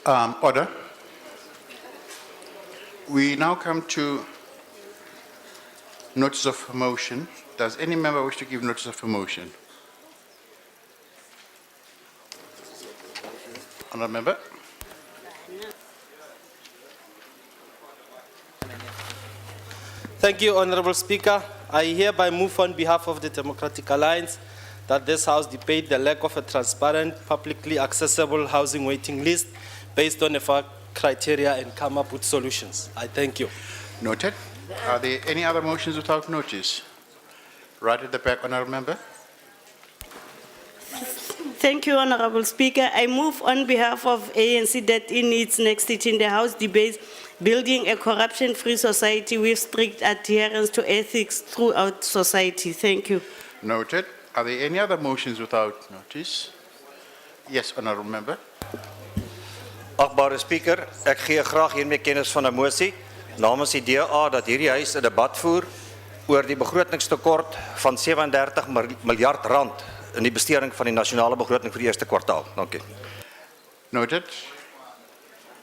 Order. We now come to notice of motion. Does any member wish to give notice of motion? Honourable member. Thank you, Honourable Speaker. I hereby move on behalf of the Democratic Alliance that this House debate the lack of a transparent, publicly accessible housing waiting list based on a fair criteria and come up with solutions. I thank you. Noted. Are there any other motions without notice? Right at the back, Honourable member. Thank you, Honourable Speaker. I move on behalf of ANC that in its next sitting, the House debates building a corruption-free society with strict adherence to ethics throughout society. Thank you. Noted. Are there any other motions without notice? Yes, Honourable member. Agbare Speaker, ek gee graag hiermee kennis van 'n mosie namens die DA dat hierdie huis 'n debat voer oor die begrotingstekort van 37 miljard rand in die besteding van die nasionale begroting vir die eerste kwartaal. Dankie. Noted.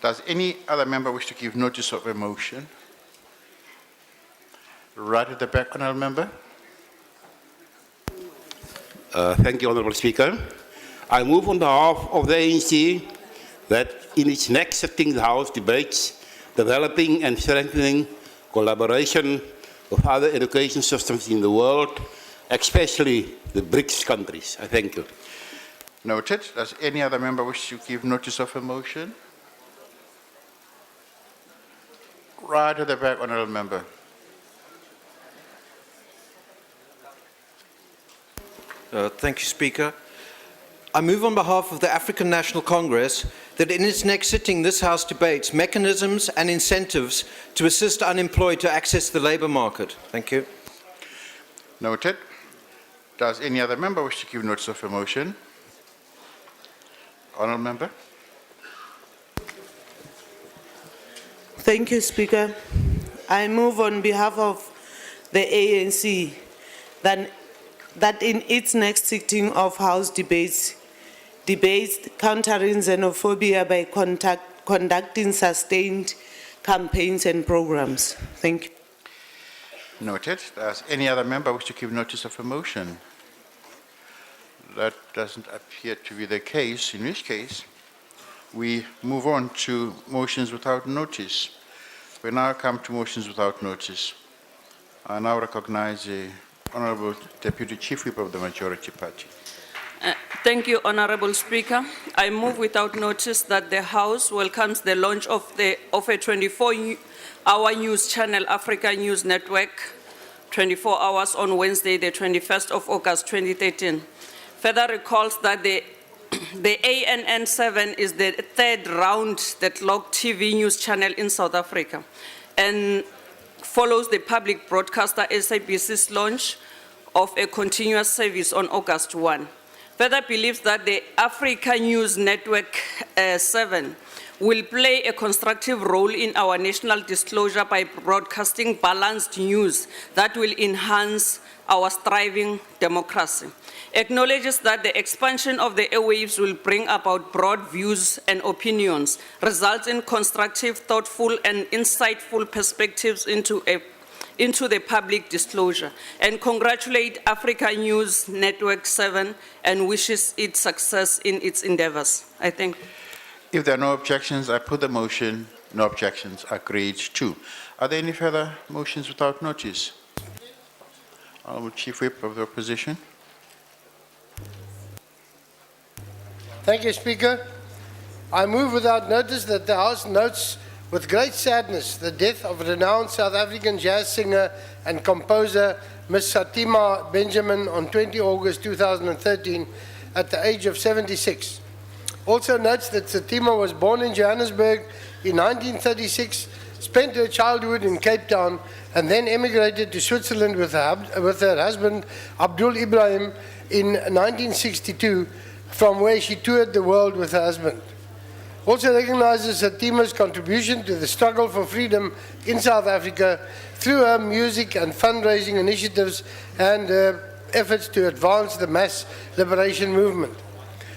Does any other member wish to give notice of a motion? Right at the back, Honourable member. Thank you, Honourable Speaker. I move on behalf of the ANC that in its next sitting, the House debates developing and strengthening collaboration with other education systems in the world, especially the BRICS countries. I thank you. Noted. Does any other member wish to give notice of a motion? Right at the back, Honourable member. Thank you, Speaker. I move on behalf of the African National Congress that in its next sitting, this House debates mechanisms and incentives to assist unemployed to access the labour market. Thank you. Noted. Does any other member wish to give notice of a motion? Honourable member. Thank you, Speaker. I move on behalf of the ANC that in its next sitting of House debates countering xenophobia by conducting sustained campaigns and programs. Thank you. Noted. Does any other member wish to give notice of a motion? That doesn't appear to be the case, in which case we move on to motions without notice. We now come to motions without notice. I now recognize the Honourable Deputy Chief Whip of the Majority Party. Thank you, Honourable Speaker. I move without notice that the House welcomes the launch of a 24-hour news channel, Africa News Network, 24 hours on Wednesday, the 21st of August, 2013. Further recalls that the ANN7 is the third round-the-clock TV news channel in South Africa and follows the public broadcaster SABC's launch of a continuous service on August 1. Further believes that the Africa News Network 7 will play a constructive role in our national disclosure by broadcasting balanced news that will enhance our thriving democracy. Acknowledges that the expansion of the airwaves will bring about broad views and opinions, results in constructive, thoughtful, and insightful perspectives into the public disclosure, and congratulate Africa News Network 7 and wishes it success in its endeavors. I thank you. If there are no objections, I put the motion. No objections. Agreed to. Are there any further motions without notice? Honourable Chief Whip of the Opposition. Thank you, Speaker. I move without notice that the House notes with great sadness the death of renowned South African jazz singer and composer Ms Satima Benjamin on 20 August 2013 at the age of 76. Also notes that Satima was born in Johannesburg in 1936, spent her childhood in Cape Town, and then emigrated to Switzerland with her husband Abdul Ibrahim in 1962, from where she toured the world with her husband. Also recognizes Satima's contribution to the struggle for freedom in South Africa through her music and fundraising initiatives and efforts to advance the mass liberation movement.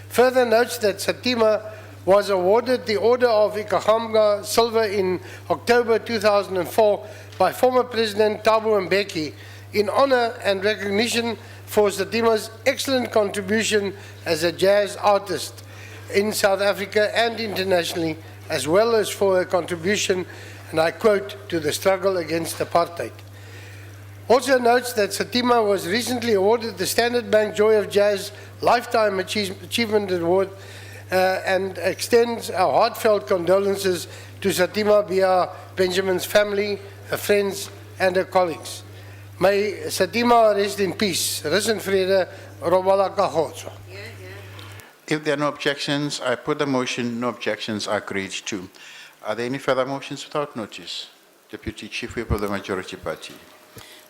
Further notes that Satima was awarded the Order of Kganyago Silver in October 2004 by former President Thabo Mbeki in honor and recognition for Satima's excellent contribution as a jazz artist in South Africa and internationally, as well as for her contribution, and I quote, to the struggle against apartheid. Also notes that Satima was recently awarded the Standard Bank Joy of Jazz Lifetime Achievement Award and extends our heartfelt condolences to Satima via Benjamin's family, her friends, and her colleagues. May Satima rest in peace. Rus en vrede, Robala Kagotswa. If there are no objections, I put the motion. No objections are agreed to. Are there any further motions without notice? Deputy Chief Whip of the Majority Party.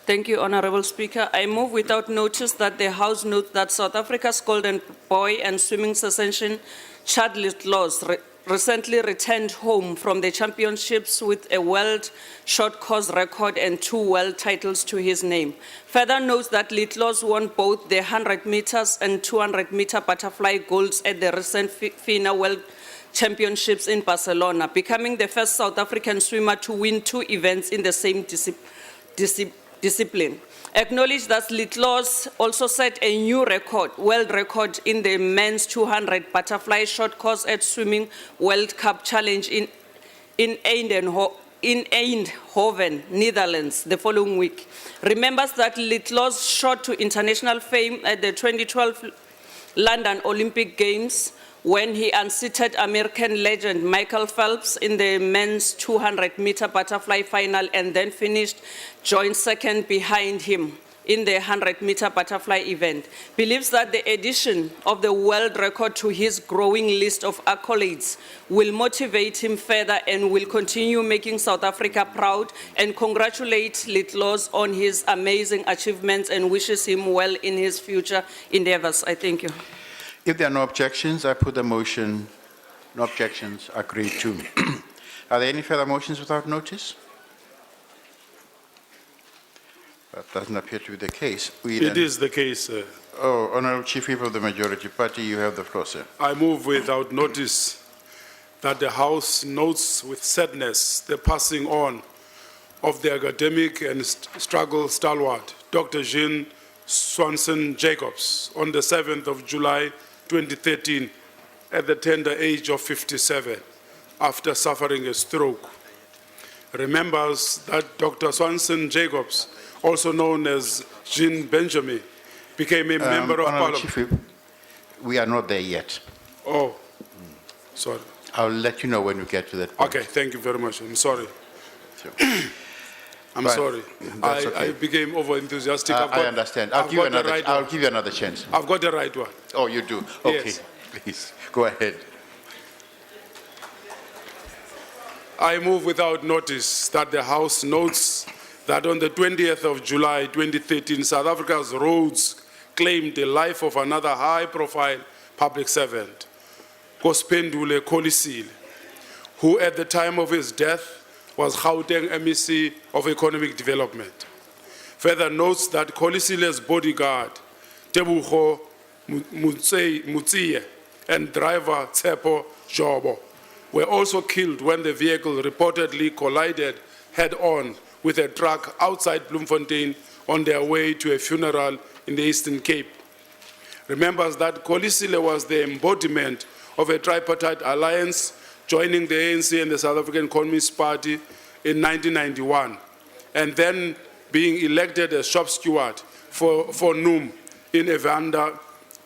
Thank you, Honorable Speaker. I move without notice that the House note that South Africa's golden boy and swimming sensation Chad Litlos recently returned home from the championships with a world short course record and 2 world titles to his name. Further notes that Litlos won both the 100 meters and 200 meter butterfly golds at the recent FINA World Championships in Barcelona, becoming the first South African swimmer to win 2 events in the same discipline. Acknowledge that Litlos also set a new record, world record in the men's 200 butterfly short course at Swimming World Cup Challenge in Eindhoven, Netherlands, the following week. Remembers that Litlos shot to international fame at the 2012 London Olympic Games when he unseated American legend Michael Phelps in the men's 200-meter butterfly final and then finished joint second behind him in the 100-meter butterfly event. Believes that the addition of the world record to his growing list of accolades will motivate him further and will continue making South Africa proud, and congratulates Litlos on his amazing achievements and wishes him well in his future endeavors. I thank you. If there are no objections, I put the motion. No objections agreed to. Are there any further motions without notice? That doesn't appear to be the case. It is the case, sir. Oh, Honorable Chief Whip of the Majority Party, you have the floor, sir. I move without notice that the House notes with sadness the passing on of the academic and struggle stalwart, Dr. Ms Swanson-Jacobs, on the 7th of July 2013 at the tender age of 57 after suffering a stroke. Remembers that Dr. Swanson-Jacobs, also known as Jean Benjamin, became a member of Honorable Parliament. Chief Whip, we are not there yet. Oh, sorry. I'll let you know when we get to that point. Okay, thank you very much. I'm sorry. Sure. I'm Right. sorry. That's okay. I became over-enthusiastic. I understand. I'll give you another chance. I've got the right one. Oh, you do? Okay, Yes. please, go ahead. I move without notice that the House notes that on the 20th of July 2013, South Africa's roads claimed the life of another high-profile public servant, Kospendule Kolisile, who at the time of his death was Gauteng MEC of Economic Development. Further notes that Kolisile's bodyguard, Tebugo Mutsiye, and driver Tsepo Jobo were also killed when the vehicle reportedly collided head-on with a truck outside Bloemfontein on their way to a funeral in the Eastern Cape. Remembers that Kolisile was the embodiment of a tripartite alliance, joining the ANC and the South African Communist Party in 1991, and then being elected as shop steward for NUM in Evander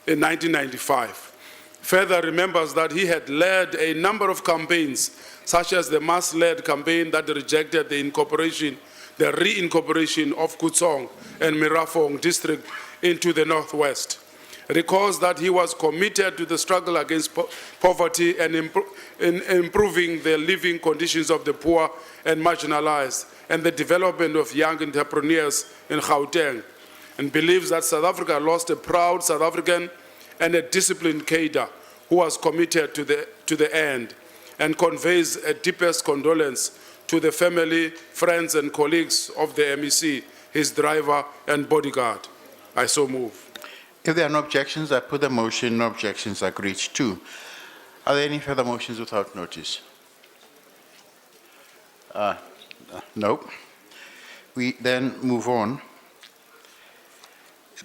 in 1995. Further remembers that he had led a number of campaigns, such as the mass-led campaign that rejected the reincorporation of Kutsong and Mirafong district into the Northwest. Recalls that he was committed to the struggle against poverty and improving the living conditions of the poor and marginalized, and the development of young entrepreneurs in Gauteng, and believes that South Africa lost a proud South African and a disciplined cadre who was committed to the end, and conveys a deepest condolence to the family, friends, and colleagues of the MEC, his driver, and bodyguard. I so move. If there are no objections, I put the motion. No objections agreed to. Are there any further motions without notice? No. We then move on.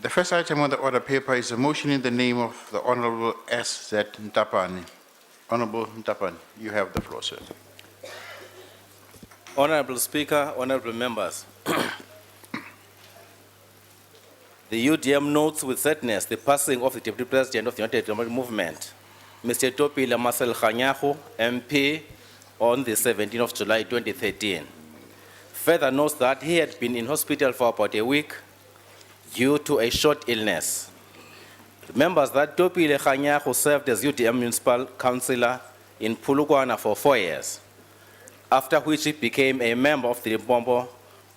The first item on the order paper is a motion in the name of the Honorable S.Z. Ntapane. Honorable Ntapane, you have the floor, sir. Honorable Speaker, honorable members. The UDM notes with sadness the passing of the Deputy President of the United Democratic Movement, Mr. Ms Kganyago, MP, on the 17th of July 2013. Further notes that he had been in hospital for about a week due to a short illness. Members that Topile Kganyago served as UDM Municipal Councillor in Pulukwana for 4 years, after which he became a member of the Limpopo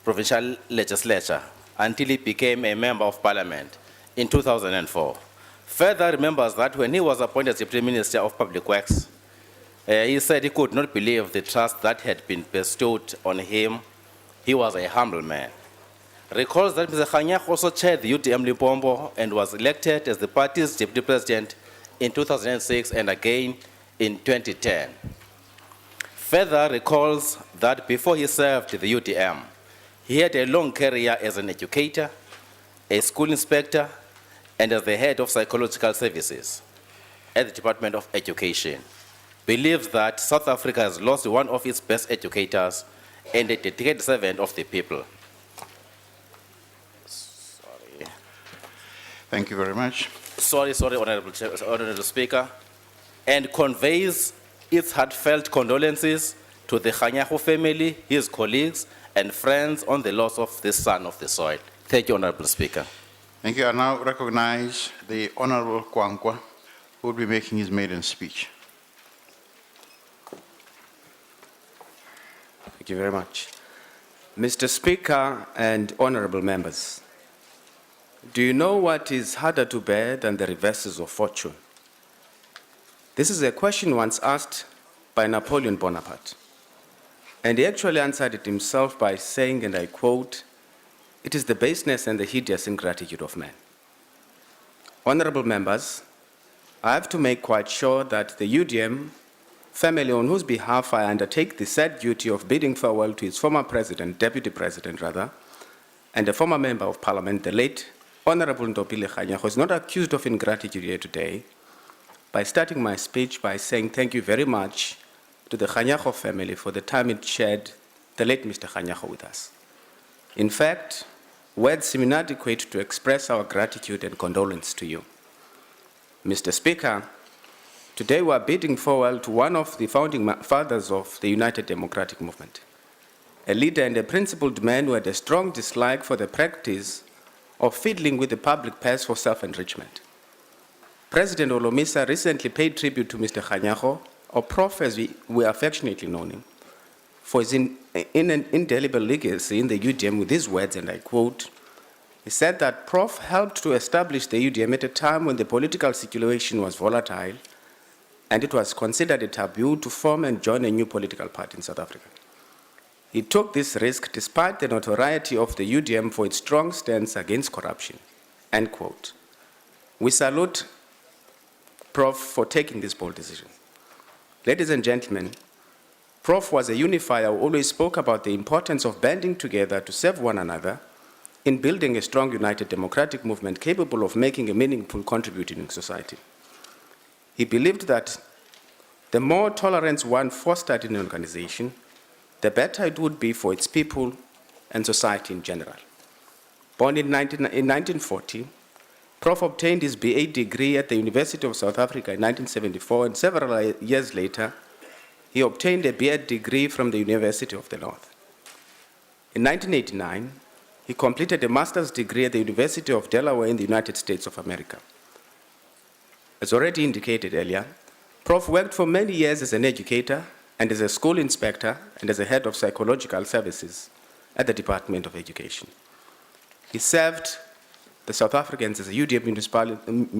Provincial Legislature until he became a member of Parliament in 2004. Further remembers that when he was appointed as Deputy Minister of Public Works, he said he could not believe the trust that had been bestowed on him. He was a humble man. Recalls that Mr. Kganyago also chaired the UDM Limpopo and was elected as the party's Deputy President in 2006 and again in 2010. Further recalls that before he served the UDM, he had a long career as an educator, a school inspector, and as the head of psychological services at the Department of Education. Believes that South Africa has lost one of its best educators and a dedicated servant of the people. Sorry. Thank you very much. Sorry, Honorable Speaker. And conveys its heartfelt condolences to the Kganyago family, his colleagues, and friends on the loss of this son of the soil. Thank you, Honorable Speaker. Thank you. I now recognize the Honorable Kwankwa, who will be making his maiden speech. Thank you very much. Mr. Speaker and honorable members, do you know what is harder to bear than the reverses of fortune? This is a question once asked by Napoleon Bonaparte. And he actually answered it himself by saying, and I quote, "It is the baseness and the hideous ingratitude of man." Honorable members, I have to make quite sure that the UDM family, on whose behalf I undertake the sad duty of bidding farewell to its former president, deputy president rather, and a former member of parliament, the late Honorable Ntopile Kganyago, is not accused of ingratitude here today, by starting my speech by saying thank you very much to the Kganyago family for the time it shared the late Mr. Kganyago with us. In fact, words seem inadequate to express our gratitude and condolence to you. Mr. Speaker, today we are bidding farewell to one of the founding fathers of the United Democratic Movement, a leader and a principled man who had a strong dislike for the practice of fiddling with the public purse for self-enrichment. President Olomisa recently paid tribute to Mr. Kganyago, or Prof as we affectionately know him, for his indelible legacy in the UDM with these words, and I quote, he said that Prof helped to establish the UDM at a time when the political situation was volatile and it was considered a taboo to form and join a new political party in South Africa. He took this risk despite the notoriety of the UDM for its strong stance against corruption, end quote. We salute Prof for taking this bold decision. Ladies and gentlemen, Prof was a unifier who always spoke about the importance of banding together to serve one another in building a strong united democratic movement capable of making a meaningful contribution in society. He believed that the more tolerance one fostered in an organization, the better it would be for its people and society in general. Born in 1940, Prof obtained his BA degree at the University of South Africa in 1974, and several years later, he obtained a BA degree from the University of the North. In 1989, he completed a master's degree at the University of Delaware in the United States of America. As already indicated earlier, Prof worked for many years as an educator and as a school inspector and as a head of psychological services at the Department of Education. He served the South Africans as a UDM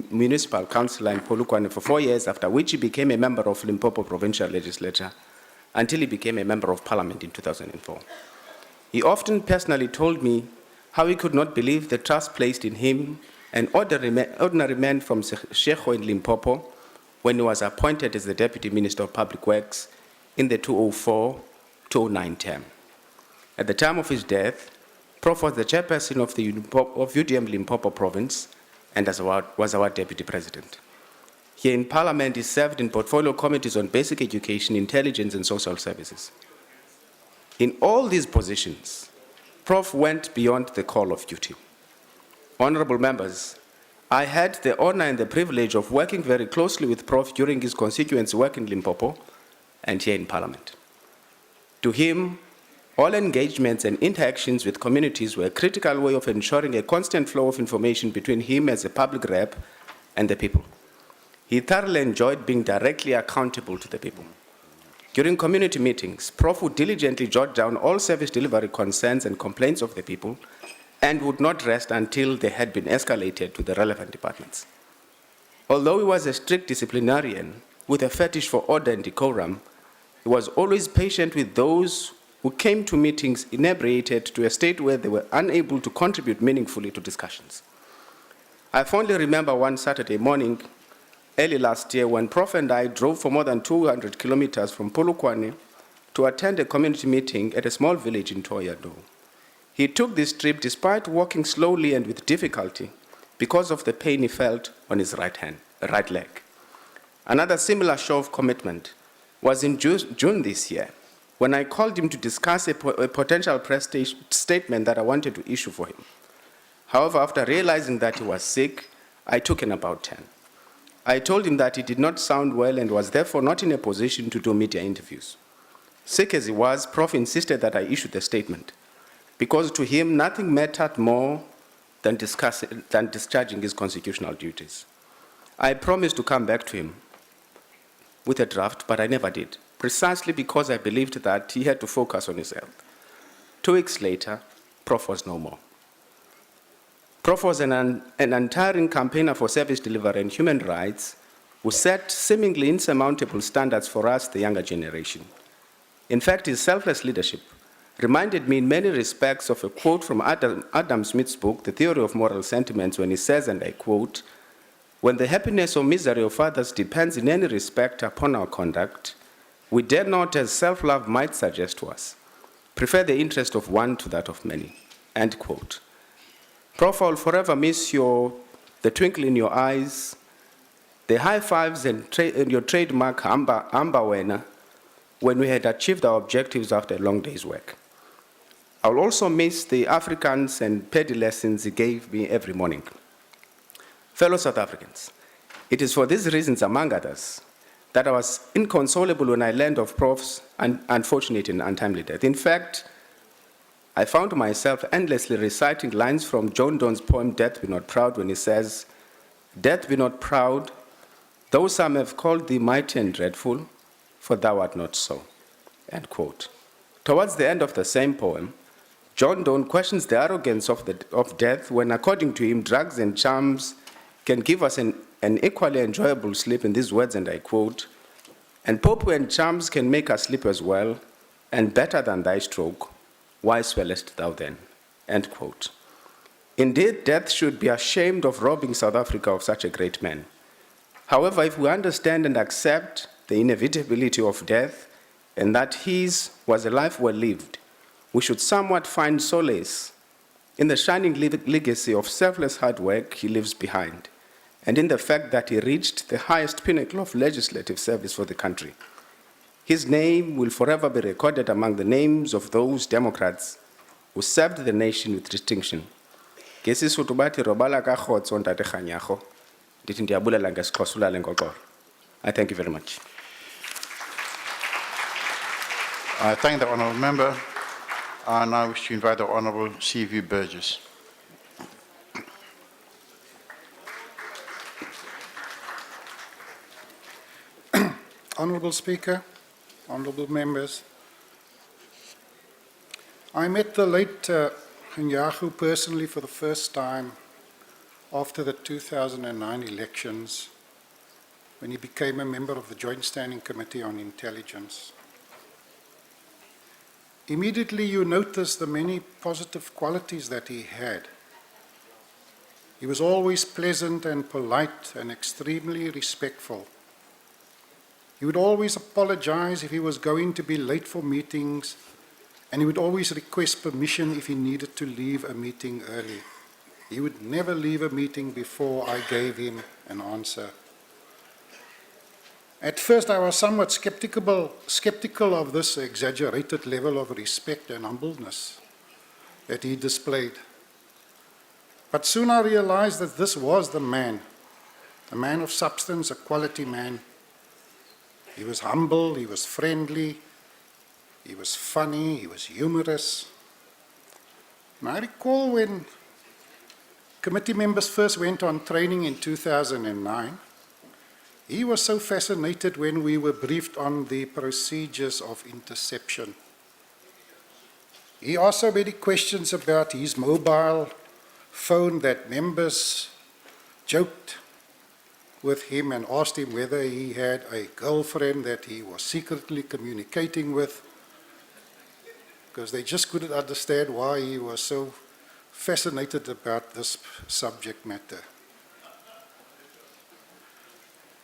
municipal councillor in Polokwane for 4 years, after which he became a member of Limpopo Provincial Legislature until he became a member of Parliament in 2004. He often personally told me how he could not believe the trust placed in him, an ordinary man from Shego in Limpopo, when he was appointed as the Deputy Minister of Public Works in the 2004-2009 term. At the time of his death, Prof was the chairperson of UDM Limpopo Province and was our Deputy President. Here in Parliament, he served in portfolio committees on basic education, intelligence, and social services. In all these positions, Prof went beyond the call of duty. Honorable members, I had the honor and the privilege of working very closely with Prof during his constituency work in Limpopo and here in Parliament. To him, all engagements and interactions with communities were a critical way of ensuring a constant flow of information between him as a public rep and the people. He thoroughly enjoyed being directly accountable to the people. During community meetings, Prof would diligently jot down all service delivery concerns and complaints of the people and would not rest until they had been escalated to the relevant departments. Although he was a strict disciplinarian with a fetish for order and decorum, he was always patient with those who came to meetings inebriated to a state where they were unable to contribute meaningfully to discussions. I fondly remember one Saturday morning early last year when Prof and I drove for more than 200 kilometers from Polokwane to attend a community meeting at a small village in Toyado. He took this trip despite walking slowly and with difficulty because of the pain he felt on his right leg. Another similar show of commitment was in June this year, when I called him to discuss a potential press statement that I wanted to issue for him. However, after realizing that he was sick, I took in about 10. I told him that he did not sound well and was therefore not in a position to do media interviews. Sick as he was, Prof insisted that I issue the statement, because to him nothing mattered more than discharging his constitutional duties. I promised to come back to him with a draft, but I never did, precisely because I believed that he had to focus on his health. 2 weeks later, Prof was no more. Prof was an untiring campaigner for service delivery and human rights who set seemingly insurmountable standards for us, the younger generation. In fact, his selfless leadership reminded me in many respects of a quote from Adam Smith's book, The Theory of Moral Sentiments, when he says, and I quote, "When the happiness or misery of others depends in any respect upon our conduct, we dare not, as self-love might suggest to us, prefer the interest of one to that of many." End quote. Prof, I'll forever miss the twinkle in your eyes, the high fives and your trademark amba wena when we had achieved our objectives after a long day's work. I'll also miss the Afrikaans and petty lessons he gave me every morning. Fellow South Africans, it is for these reasons, among others, that I was inconsolable when I learned of Prof's unfortunate and untimely death. In fact, I found myself endlessly reciting lines from John Donne's poem, Death Be Not Proud, when he says, "Death be not proud, though some have called thee mighty and dreadful, for thou art not so." End quote. Towards the end of the same poem, John Donne questions the arrogance of death when, according to him, drugs and charms can give us an equally enjoyable sleep, in these words, and I quote, "And popery and charms can make us sleep as well, and better than thy stroke, why swellest thou then?" End quote. Indeed, death should be ashamed of robbing South Africa of such a great man. However, if we understand and accept the inevitability of death and that his was a life well lived, we should somewhat find solace in the shining legacy of selfless hard work he leaves behind, and in the fact that he reached the highest pinnacle of legislative service for the country. His name will forever be recorded among the names of those Democrats who served the nation with distinction. Ngesisuthu bathi robala kaGotso Ntate Kganyago, ndithi ndiyabulela ngesiXhosa ulale ngoxolo. I thank you very much. I thank the honourable member. I now wish to invite the Honourable C.V. Burgess. Honourable Speaker, honourable members, I met the late Kganyago personally for the first time after the 2009 elections, when he became a member of the Joint Standing Committee on Intelligence. Immediately you notice the many positive qualities that he had. He was always pleasant and polite and extremely respectful. He would always apologize if he was going to be late for meetings, and he would always request permission if he needed to leave a meeting early. He would never leave a meeting before I gave him an answer. At first, I was somewhat skeptical of this exaggerated level of respect and humbleness that he displayed. But soon I realized that this was the man, a man of substance, a quality man. He was humble, he was friendly, he was funny, he was humorous. And I recall when committee members first went on training in 2009, he was so fascinated when we were briefed on the procedures of interception. He asked so many questions about his mobile phone that members joked with him and asked him whether he had a girlfriend that he was secretly communicating with, because they just couldn't understand why he was so fascinated about this subject matter.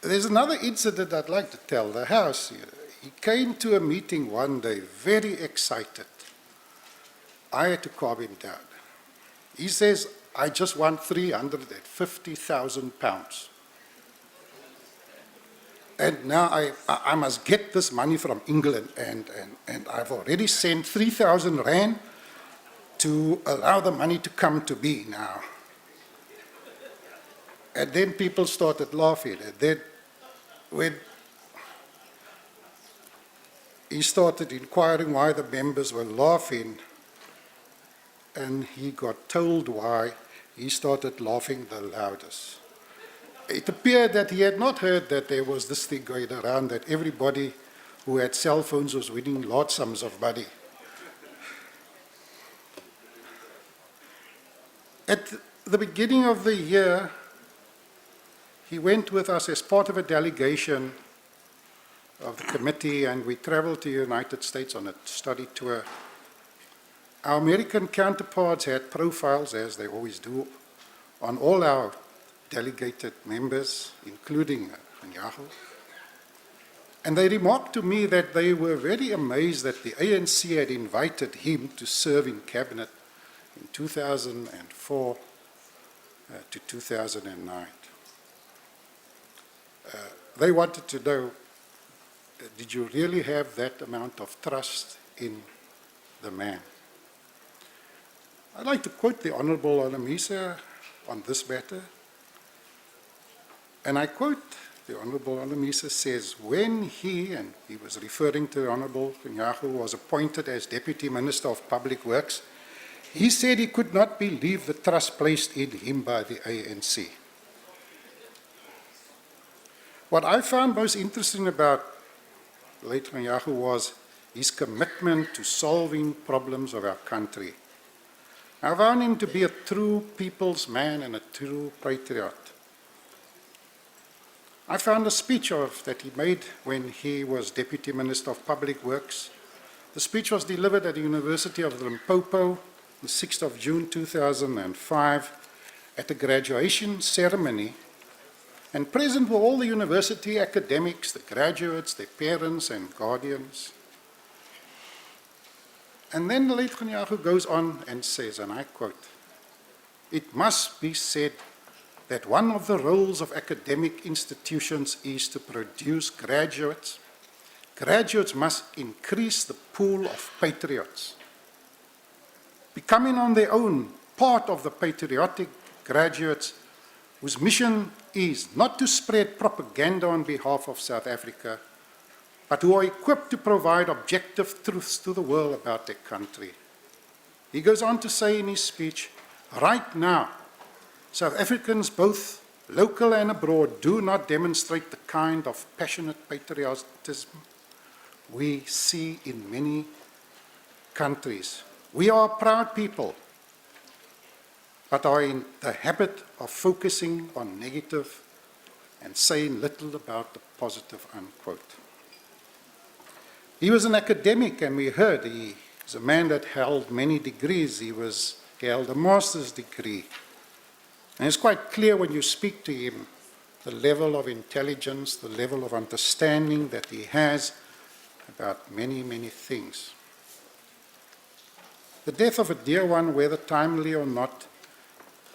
There's another incident I'd like to tell. The House, he came to a meeting one day very excited. I had to calm him down. He says, I just want £350,000. And now I must get this money from England, and I've already sent 3,000 rand to allow the money to come to me now. And then people started laughing. And then when he started inquiring why the members were laughing, and he got told why, he started laughing the loudest. It appeared that he had not heard that there was this thing going around, that everybody who had cell phones was winning large sums of money. At the beginning of the year, he went with us as part of a delegation of the committee, and we traveled to the United States on a study tour. Our American counterparts had profiles, as they always do, on all our delegated members, including Kganyago. And they remarked to me that they were very amazed that the ANC had invited him to serve in cabinet in 2004 to 2009. They wanted to know, did you really have that amount of trust in the man? I'd like to quote the Honourable Alamisa on this matter. And I quote, the Honourable Alamisa says, when he, and he was referring to the Honourable Kganyago, was appointed as Deputy Minister of Public Works, he said he could not believe the trust placed in him by the ANC. What I found most interesting about late Kganyago was his commitment to solving problems of our country. I found him to be a true people's man and a true patriot. I found a speech that he made when he was Deputy Minister of Public Works. The speech was delivered at the University of Limpopo on the 6th of June 2005 at a graduation ceremony. And present were all the university academics, the graduates, their parents and guardians. And then the late Kganyago goes on and says, and I quote, "It must be said that one of the roles of academic institutions is to produce graduates. Graduates must increase the pool of patriots, becoming on their own part of the patriotic graduates whose mission is not to spread propaganda on behalf of South Africa, but who are equipped to provide objective truths to the world about their country." He goes on to say in his speech, "Right now, South Africans, both local and abroad, do not demonstrate the kind of passionate patriotism we see in many countries. We are a proud people, but are in the habit of focusing on negative and saying little about the positive," unquote. He was an academic, and we heard he was a man that held many degrees. He held a master's degree. And it's quite clear when you speak to him the level of intelligence, the level of understanding that he has about many, many things. The death of a dear one, whether timely or not,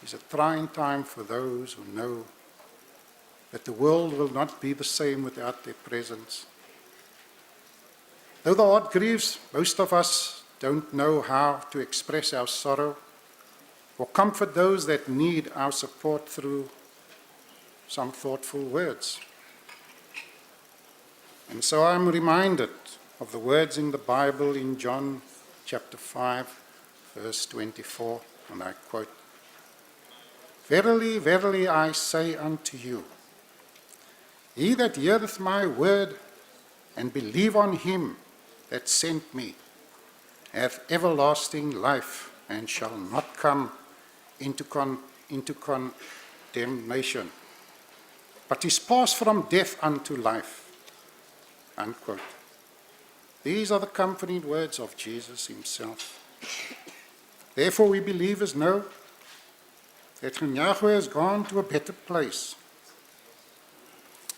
is a trying time for those who know that the world will not be the same without their presence. Though the heart grieves, most of us don't know how to express our sorrow or comfort those that need our support through some thoughtful words. And so I'm reminded of the words in the Bible in John chapter 5, verse 24, and I quote, "Verily, verily, I say unto you, he that heareth my word and believe on him that sent me hath everlasting life and shall not come into condemnation, but is passed from death unto life." Unquote. These are the comforting words of Jesus himself. Therefore, we believers know that Kganyago has gone to a better place.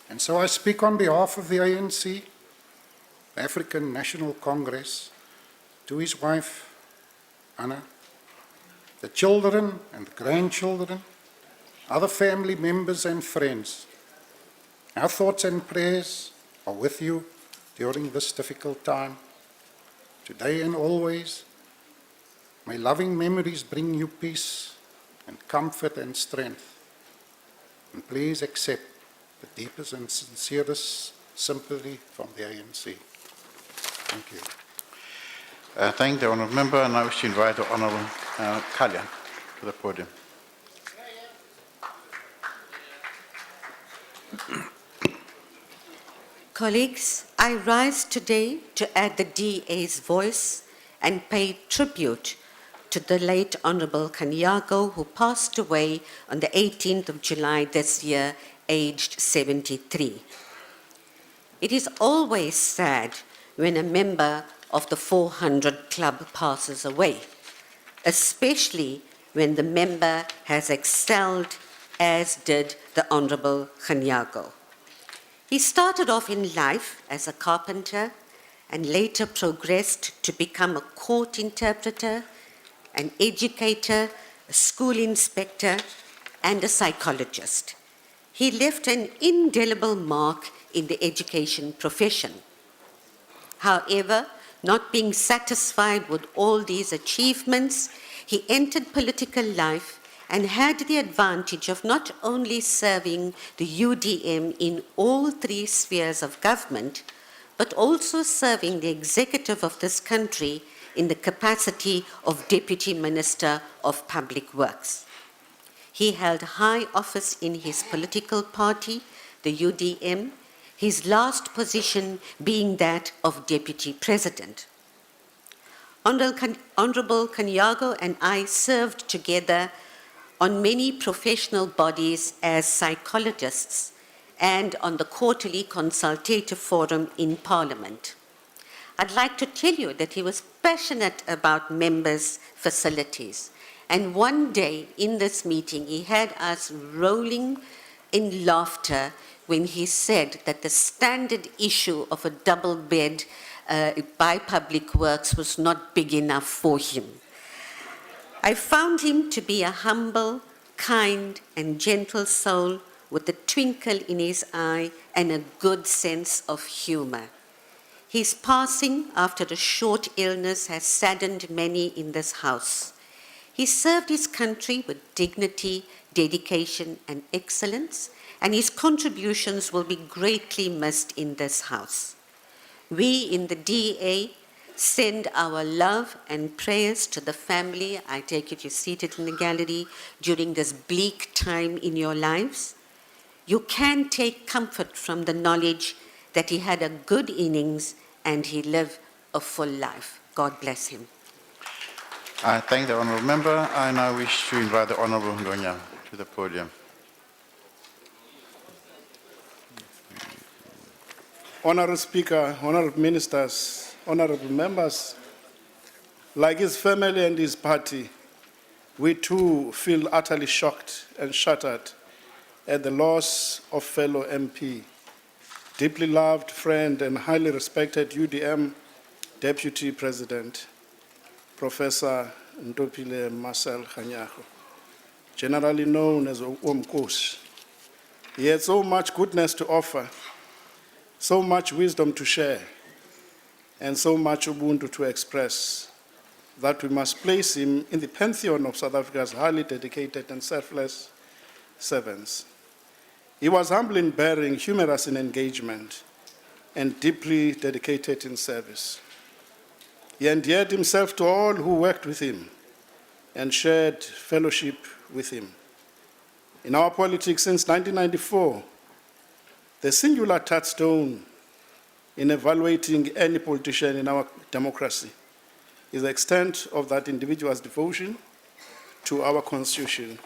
And so I speak on behalf of the ANC, the African National Congress, to his wife, Anna, the children and the grandchildren, other family members and friends. Our thoughts and prayers are with you during this difficult time, today and always. May loving memories bring you peace and comfort and strength. And please accept the deepest and sincerest sympathy from the ANC. Thank you. Thank the honourable member, and I wish to invite the honourable Kganyago to the podium. Colleagues, I rise today to add the DA's voice and pay tribute to the late Honourable Kganyago, who passed away on the 18th of July this year, aged 73. It is always sad when a member of the 400 Club passes away, especially when the member has excelled, as did the Honourable Kganyago. He started off in life as a carpenter and later progressed to become a court interpreter, an educator, a school inspector, and a psychologist. He left an indelible mark in the education profession. However, not being satisfied with all these achievements, he entered political life and had the advantage of not only serving the UDM in all three spheres of government, but also serving the executive of this country in the capacity of Deputy Minister of Public Works. He held high office in his political party, the UDM, his last position being that of Deputy President. Honourable Kganyago and I served together on many professional bodies as psychologists and on the quarterly consultative forum in Parliament. I'd like to tell you that he was passionate about members' facilities. And one day in this meeting, he had us rolling in laughter when he said that the standard issue of a double bed by Public Works was not big enough for him. I found him to be a humble, kind, and gentle soul with a twinkle in his eye and a good sense of humor. His passing after a short illness has saddened many in this house. He served his country with dignity, dedication, and excellence, and his contributions will be greatly missed in this house. We in the DA send our love and prayers to the family. I take it you're seated in the gallery during this bleak time in your lives. You can take comfort from the knowledge that he had a good innings and he lived a full life. God bless him. I thank the honourable member. I now wish to invite the honourable Kganyago to the podium. Honourable Speaker, honourable ministers, honourable members, like his family and his party, we too feel utterly shocked and shattered at the loss of fellow MP, deeply loved friend and highly respected UDM Deputy President, Professor Ntopile Marcel Kganyago, generally known as Omkosi. He had so much goodness to offer, so much wisdom to share, and so much Ubuntu to express, that we must place him in the pantheon of South Africa's highly dedicated and selfless servants. He was humble in bearing, humorous in engagement, and deeply dedicated in service. He endeared himself to all who worked with him and shared fellowship with him. In our politics since 1994, the singular touchstone in evaluating any politician in our democracy is the extent of that individual's devotion to our Constitution,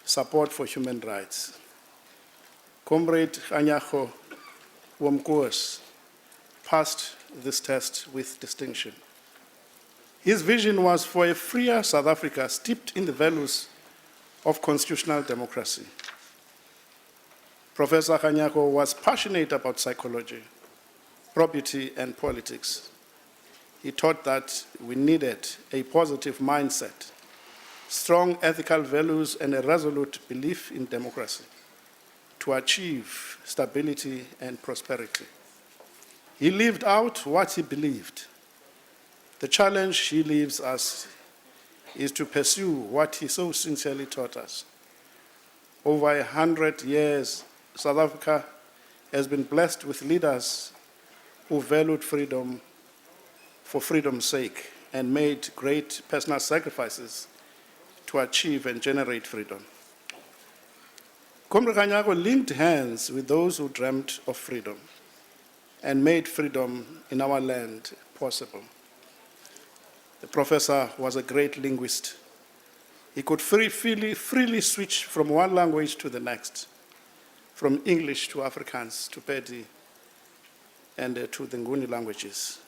support for human rights. Comrade Kganyago Womkosi passed this test with distinction. His vision was for a freer South Africa steeped in the values of constitutional democracy. Professor Kganyago was passionate about psychology, property, and politics. He taught that we needed a positive mindset, strong ethical values, and a resolute belief in democracy to achieve stability and prosperity. He lived out what he believed. The challenge he leaves us is to pursue what he so sincerely taught us. Over 100 years, South Africa has been blessed with leaders who valued freedom for freedom's sake and made great personal sacrifices to achieve and generate freedom. Comrade Kganyago linked hands with those who dreamt of freedom and made freedom in our land possible. The professor was a great linguist. He could freely switch from one language to the next, from English to Afrikaans to Pedi and to the Nguni languages.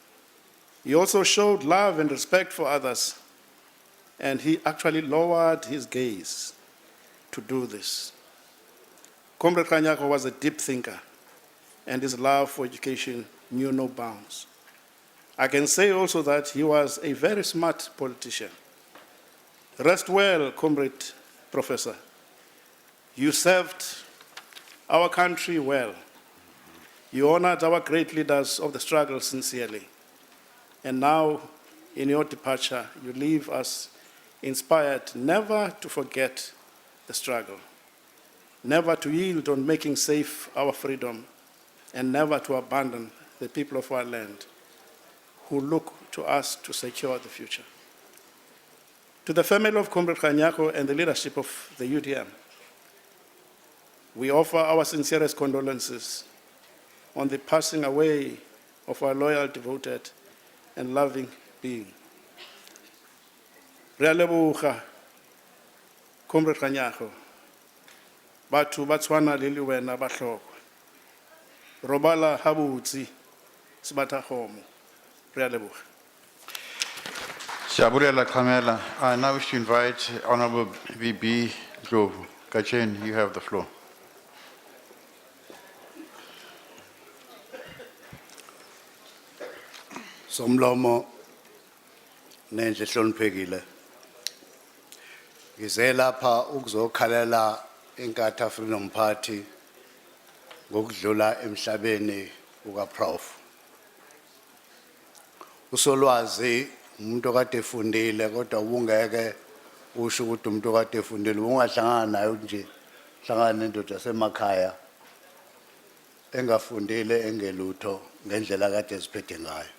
He also showed love and respect for others, and he actually lowered his gaze to do this. Comrade Kganyago was a deep thinker, and his love for education knew no bounds. I can say also that he was a very smart politician. Rest well, Comrade Professor. You served our country well. You honored our great leaders of the struggle sincerely. And now, in your departure, you leave us inspired never to forget the struggle, never to yield on making safe our freedom, and never to abandon the people of our land who look to us to secure the future. To the family of Comrade Kganyago and the leadership of the UDM, we offer our sincerest condolences on the passing away of our loyal, devoted, and loving being. Re a leboga, Comrade Kganyago, batho ba tshwana le wena ba hlokwa. Robala ha botse sebata kgomo. Re a leboga. Siyabulela Khamela. I now wish to invite Honorable VB Ndlovu. Gachen, you have the floor. Somlomo nenhle hloniphekile. Ngize lapha ukuzokhalela iNkatha Freedom Party ngokudlula emhlabeni ukaProf. Usolwazi umuntu okade efundile kodwa ubungeke usho ukuthi umuntu okade efundile ungahlangana naye nje hlangana nendoda yasemakhaya engafundile engelutho ngendlela kade esiphethe ngayo.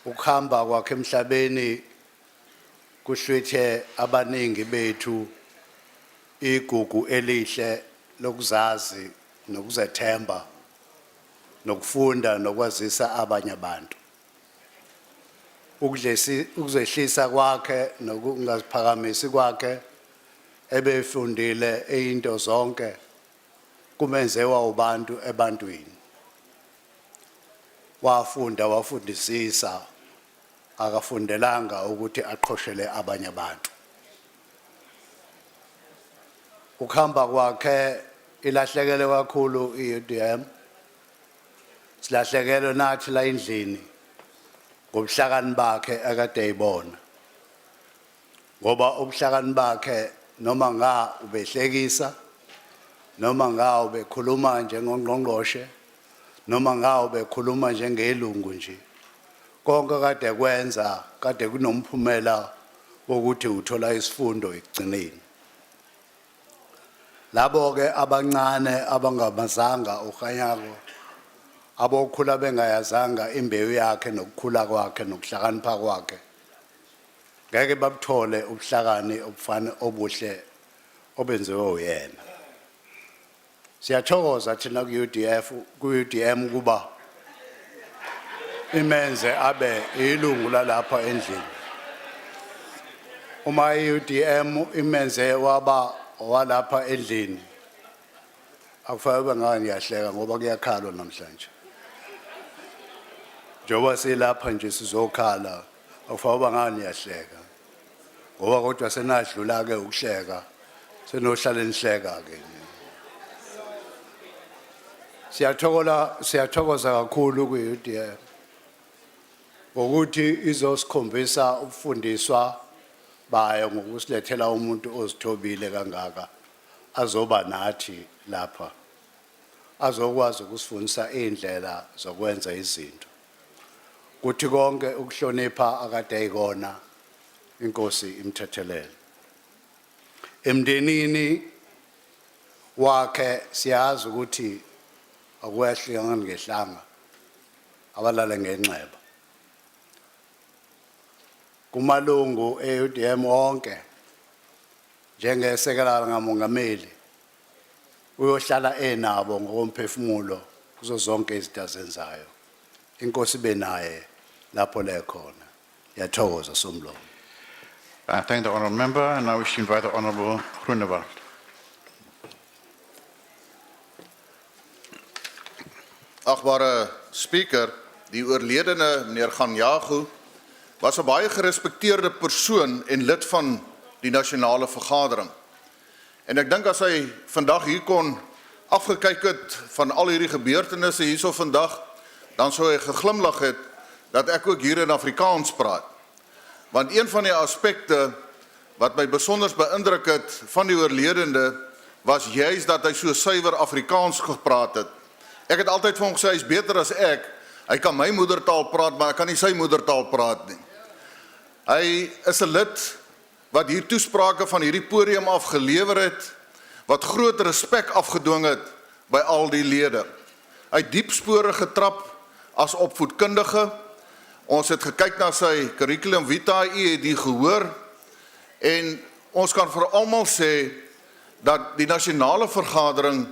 Ukuhamba kwakhe emhlabeni kuhlwethe abaningi bethu igugu elihle lokuzazi nokuzethemba nokufunda nokwazisa abanye abantu. Ukuzehlisa kwakhe nokungaziphakamisi kwakhe ebefundile einto zonke kumenzewa ubantu ebantwini. Wafunda wafundisisa akafundelanga ukuthi aqhoshele abanye abantu. ukuhamba kwakhe ilahlekele kakhulu i-UDM. Silahlekelwe nathi la endlini ngobuhlakani bakhe akade eyibona. Ngoba ubuhlakani bakhe noma nga ubehlekisa, noma nga ubekhuluma njengongqongqoshe, noma nga ubekhuluma njengelungu nje. Konke kade kwenza kade kunomphumela wokuthi uthola isifundo ekugcineni. Labo ke abancane abangamazanga uKganyago abokhula bengayazanga imbewu yakhe nokukhula kwakhe nokuhlakanipha kwakhe. Ngeke babuthole ubuhlakani obufana obuhle obenziwe uyena. Siyathokoza thina ku-UDM kuba imenze abe ilungu lalapha endlini. Uma i-UDM imenze waba walapha endlini, akufanele ngani yahleka ngoba kuyakhalwa namhlanje. Njengoba silapha nje sizokhala, akufanele ngani yahleka. Ngoba kodwa senadlula ke ukuhleka, senohlala nihleka ke. Siyathokoza kakhulu ku-UDM ngokuthi izosikhombisa ukufundiswa bayo ngokusilethela umuntu ozithobile kangaka azoba nathi lapha, azokwazi ukusifundisa indlela zokwenza izinto. Kuthi konke ukuhlonipha akade eyikona, inkosi imthethelele. Emndenini wakhe siyazi ukuthi akwehlanga ngehlanga abalala ngenxeba. Kumalungu e-UDM wonke njengesekela ngamongameli uyohlala enabo ngokomphefumulo kuzo zonke izinto azenzayo. Inkosi benaye lapho lekhona. Yathokoza somlomo. I thank the honourable member, and I wish to invite the Honourable Groenewald. Agbare Speaker, die oorledene meneer Kganyago was 'n baie gerespekteerde persoon en lid van die nasionale vergadering. En ek dink as hy vandag hier kon afgekyk het van al hierdie gebeurtenisse hierso vandag, dan sou hy geglimlag het dat ek ook hier in Afrikaans praat. Want een van die aspekte wat my besonder beïndruk het van die oorledene was juis dat hy so suiwer Afrikaans gepraat het. Ek het altyd vir hom gesê, hy is beter as ek. Hy kan my moedertaal praat, maar hy kan nie sy moedertaal praat nie. Hy is 'n lid wat hier toesprake van hierdie podium afgelewer het, wat groot respek afgedwing het by al die lede. Hy het diep spore getrap as opvoedkundige. Ons het gekyk na sy curriculum vitae, u het die gehoor, en ons kan vir almal sê dat die nasionale vergadering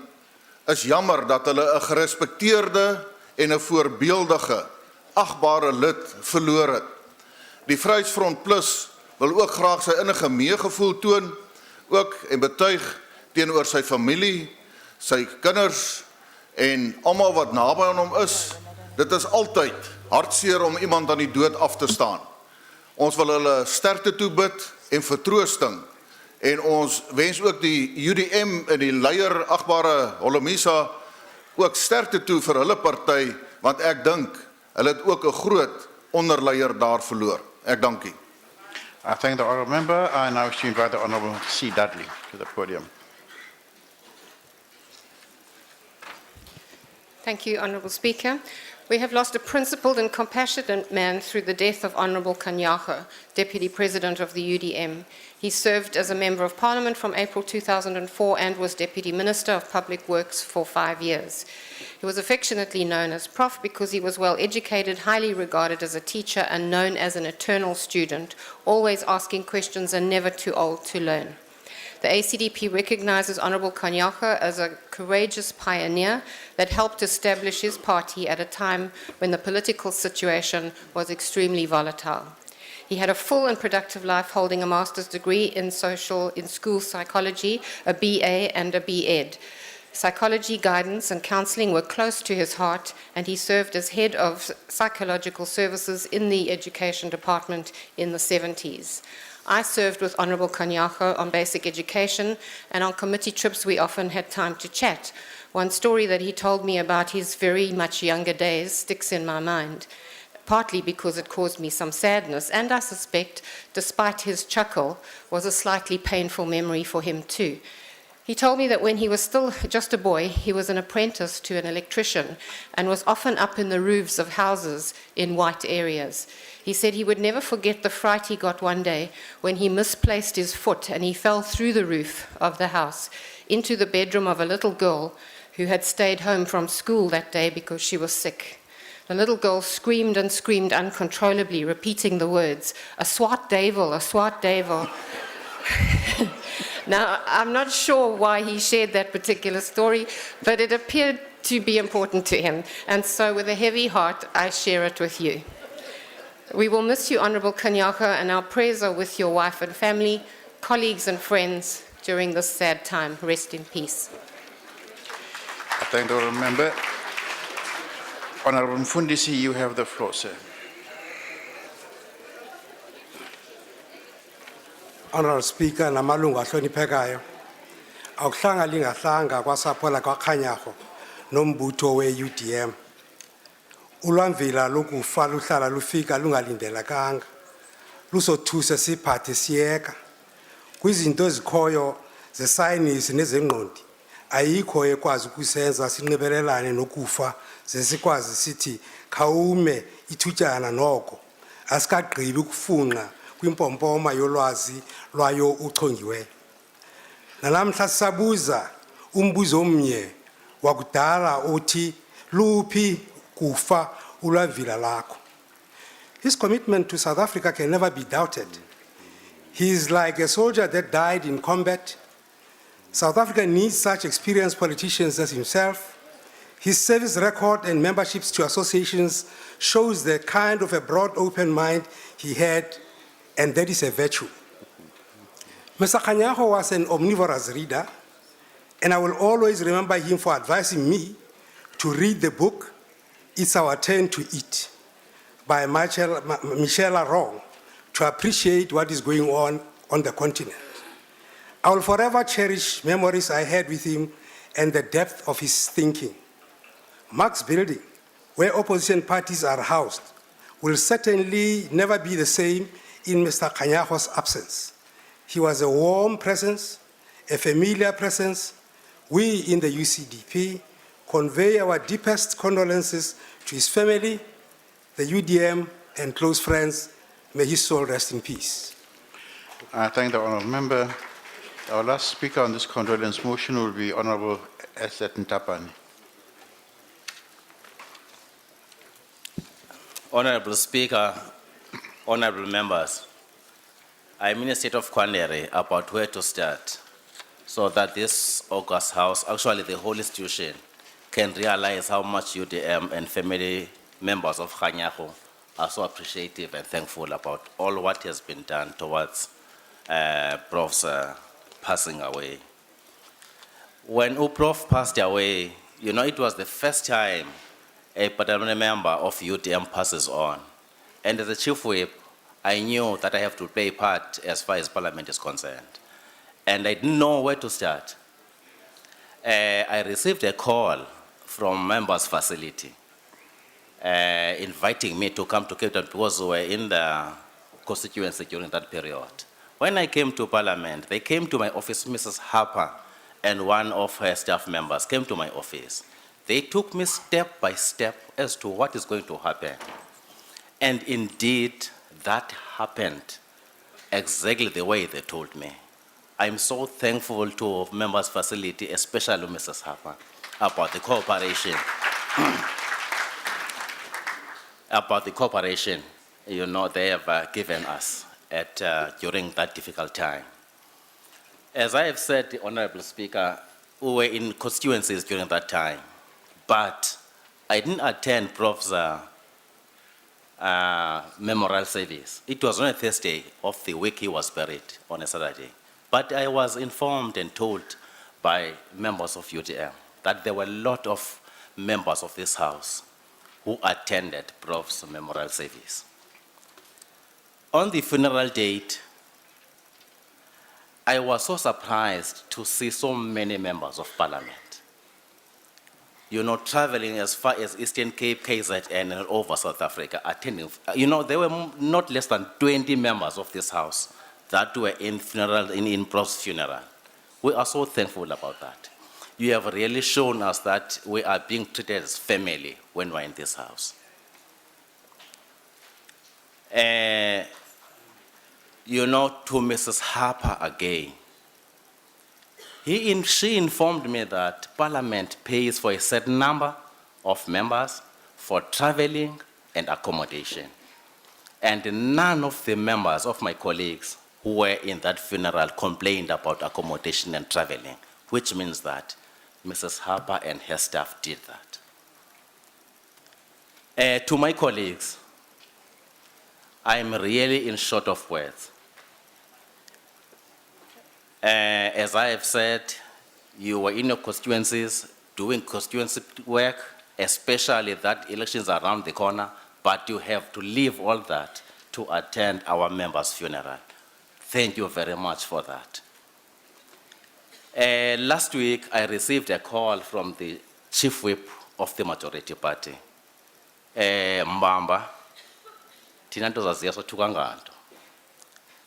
is jammer dat hulle 'n gerespekteerde en 'n voorbeeldige, agbare lid verloor het. Die Vryheidsfront Plus wil ook graag sy innige meegevoel toon, ook en betuig teenoor sy familie, sy kinders en almal wat naby aan hom is. Dit is altyd hartseer om iemand aan die dood af te staan. Ons wil hulle sterkte toebid en vertroosting. En ons wens ook die UDM en die leier agbare Holomisa ook sterkte toe vir hulle party, want ek dink hulle het ook 'n groot onderleier daar verloor. Ek dank u. I thank the honourable member, and I wish to invite the Honourable C. Dudley to the podium. Thank you, Honourable Speaker. We have lost a principled and compassionate man through the death of Honourable Kganyago, Deputy President of the UDM. He served as a Member of Parliament from April 2004 and was Deputy Minister of Public Works for 5 years. He was affectionately known as Prof because he was well educated, highly regarded as a teacher, and known as an eternal student, always asking questions and never too old to learn. The ACDP recognizes Honourable Kganyago as a courageous pioneer that helped establish his party at a time when the political situation was extremely volatile. He had a full and productive life, holding a master's degree in school psychology, a BA and a B.Ed. Psychology, guidance and counselling were close to his heart, and he served as head of psychological services in the education department in the 70s. I served with Honourable Kganyago on basic education, and on committee trips we often had time to chat. One story that he told me about his very much younger days sticks in my mind, partly because it caused me some sadness, and I suspect, despite his chuckle, was a slightly painful memory for him too. He told me that when he was still just a boy, he was an apprentice to an electrician and was often up in the roofs of houses in white areas. He said he would never forget the fright he got one day when he misplaced his foot and he fell through the roof of the house into the bedroom of a little girl who had stayed home from school that day because she was sick. The little girl screamed and screamed uncontrollably, repeating the words, "A swart devil, a swart devil." Now, I'm not sure why he shared that particular story, but it appeared to be important to him, and so with a heavy heart, I share it with you. We will miss you, Honourable Kganyago, and our prayers are with your wife and family, colleagues and friends during this sad time. Rest in peace. I thank the honourable member. Honourable Mfundisi, you have the floor, sir. Honourable Speaker, namalungu ahloniphekayo, awuhlanga lingahlanga kwasaphola kwaKhanyago nombutho we-UDM. Ulwamvila lokufa luhlala lufika lungalindelekanga. Lusothuse siphathe siyeka. Kwizinto ezikhoyo zesayinisi nezengqondi, ayikho ekwazi ukusenza sinxibelelane nokufa zesikwazi sithi khawume ithutyana noko. Asikagqibi ukufunqa kwimpompoma yolwazi lwayo uchongiweyo. Nalamhla sisabuza umbuzo omnye wakudala othi luphi kufa ulwavila lakho. His commitment to South Africa can never be doubted. He is like a soldier that died in combat. South Africa needs such experienced politicians as himself. His service record and memberships to associations shows the kind of a broad open mind he had, and that is a virtue. Mr. Kganyago was an omnivorous reader, and I will always remember him for advising me to read the book, It's Our Turn to Eat, by Michelle Arong, to appreciate what is going on the continent. I will forever cherish memories I had with him and the depth of his thinking. Marx Building, where opposition parties are housed, will certainly never be the same in Mr. Kganyago's absence. He was a warm presence, a familiar presence. We in the UCDP convey our deepest condolences to his family, the UDM, and close friends. May his soul rest in peace. I thank the honourable member. Our last speaker on this condolence motion will be Honourable Esther Ntapane. Honourable Speaker, honourable members, I'm in a state of quandary about where to start so that this august house, actually the whole institution, can realize how much UDM and family members of Kganyago are so appreciative and thankful about all what has been done towards Prof's passing away. When Prof passed away, you know, it was the first time a parliamentary member of UDM passes on. And as a chief whip, I knew that I have to play a part as far as parliament is concerned. And I didn't know where to start. I received a call from members' facility inviting me to come to Cape Town because we were in the constituency during that period. When I came to parliament, they came to my office, Mrs. Harper and one of her staff members came to my office. They took me step by step as to what is going to happen. And indeed, that happened exactly the way they told me. I'm so thankful to members' facility, especially Mrs. Harper, about the cooperation. About the cooperation, you know, they have given us during that difficult time. As I have said, the Honourable Speaker, we were in constituencies during that time, but I didn't attend Prof's memorial service. It was on a Thursday of the week he was buried on a Saturday. But I was informed and told by members of UDM that there were a lot of members of this house who attended Prof's memorial service. On the funeral date, I was so surprised to see so many members of parliament, you know, traveling as far as Eastern Cape, KZN, and over South Africa, attending. You know, there were not less than 20 members of this house that were in Pro's funeral. We are so thankful about that. You have really shown us that we are being treated as family when we're in this house. You know, to Mrs. Harper again, she informed me that Parliament pays for a certain number of members for traveling and accommodation. And none of the members of my colleagues who were in that funeral complained about accommodation and traveling, which means that Mrs. Harper and her staff did that. To my colleagues, I'm really in short of words. As I have said, you were in your constituencies doing constituency work, especially that elections are around the corner, but you have to leave all that to attend our members' funeral. Thank you very much for that. Last week, I received a call from the chief whip of the majority party, Mbamba.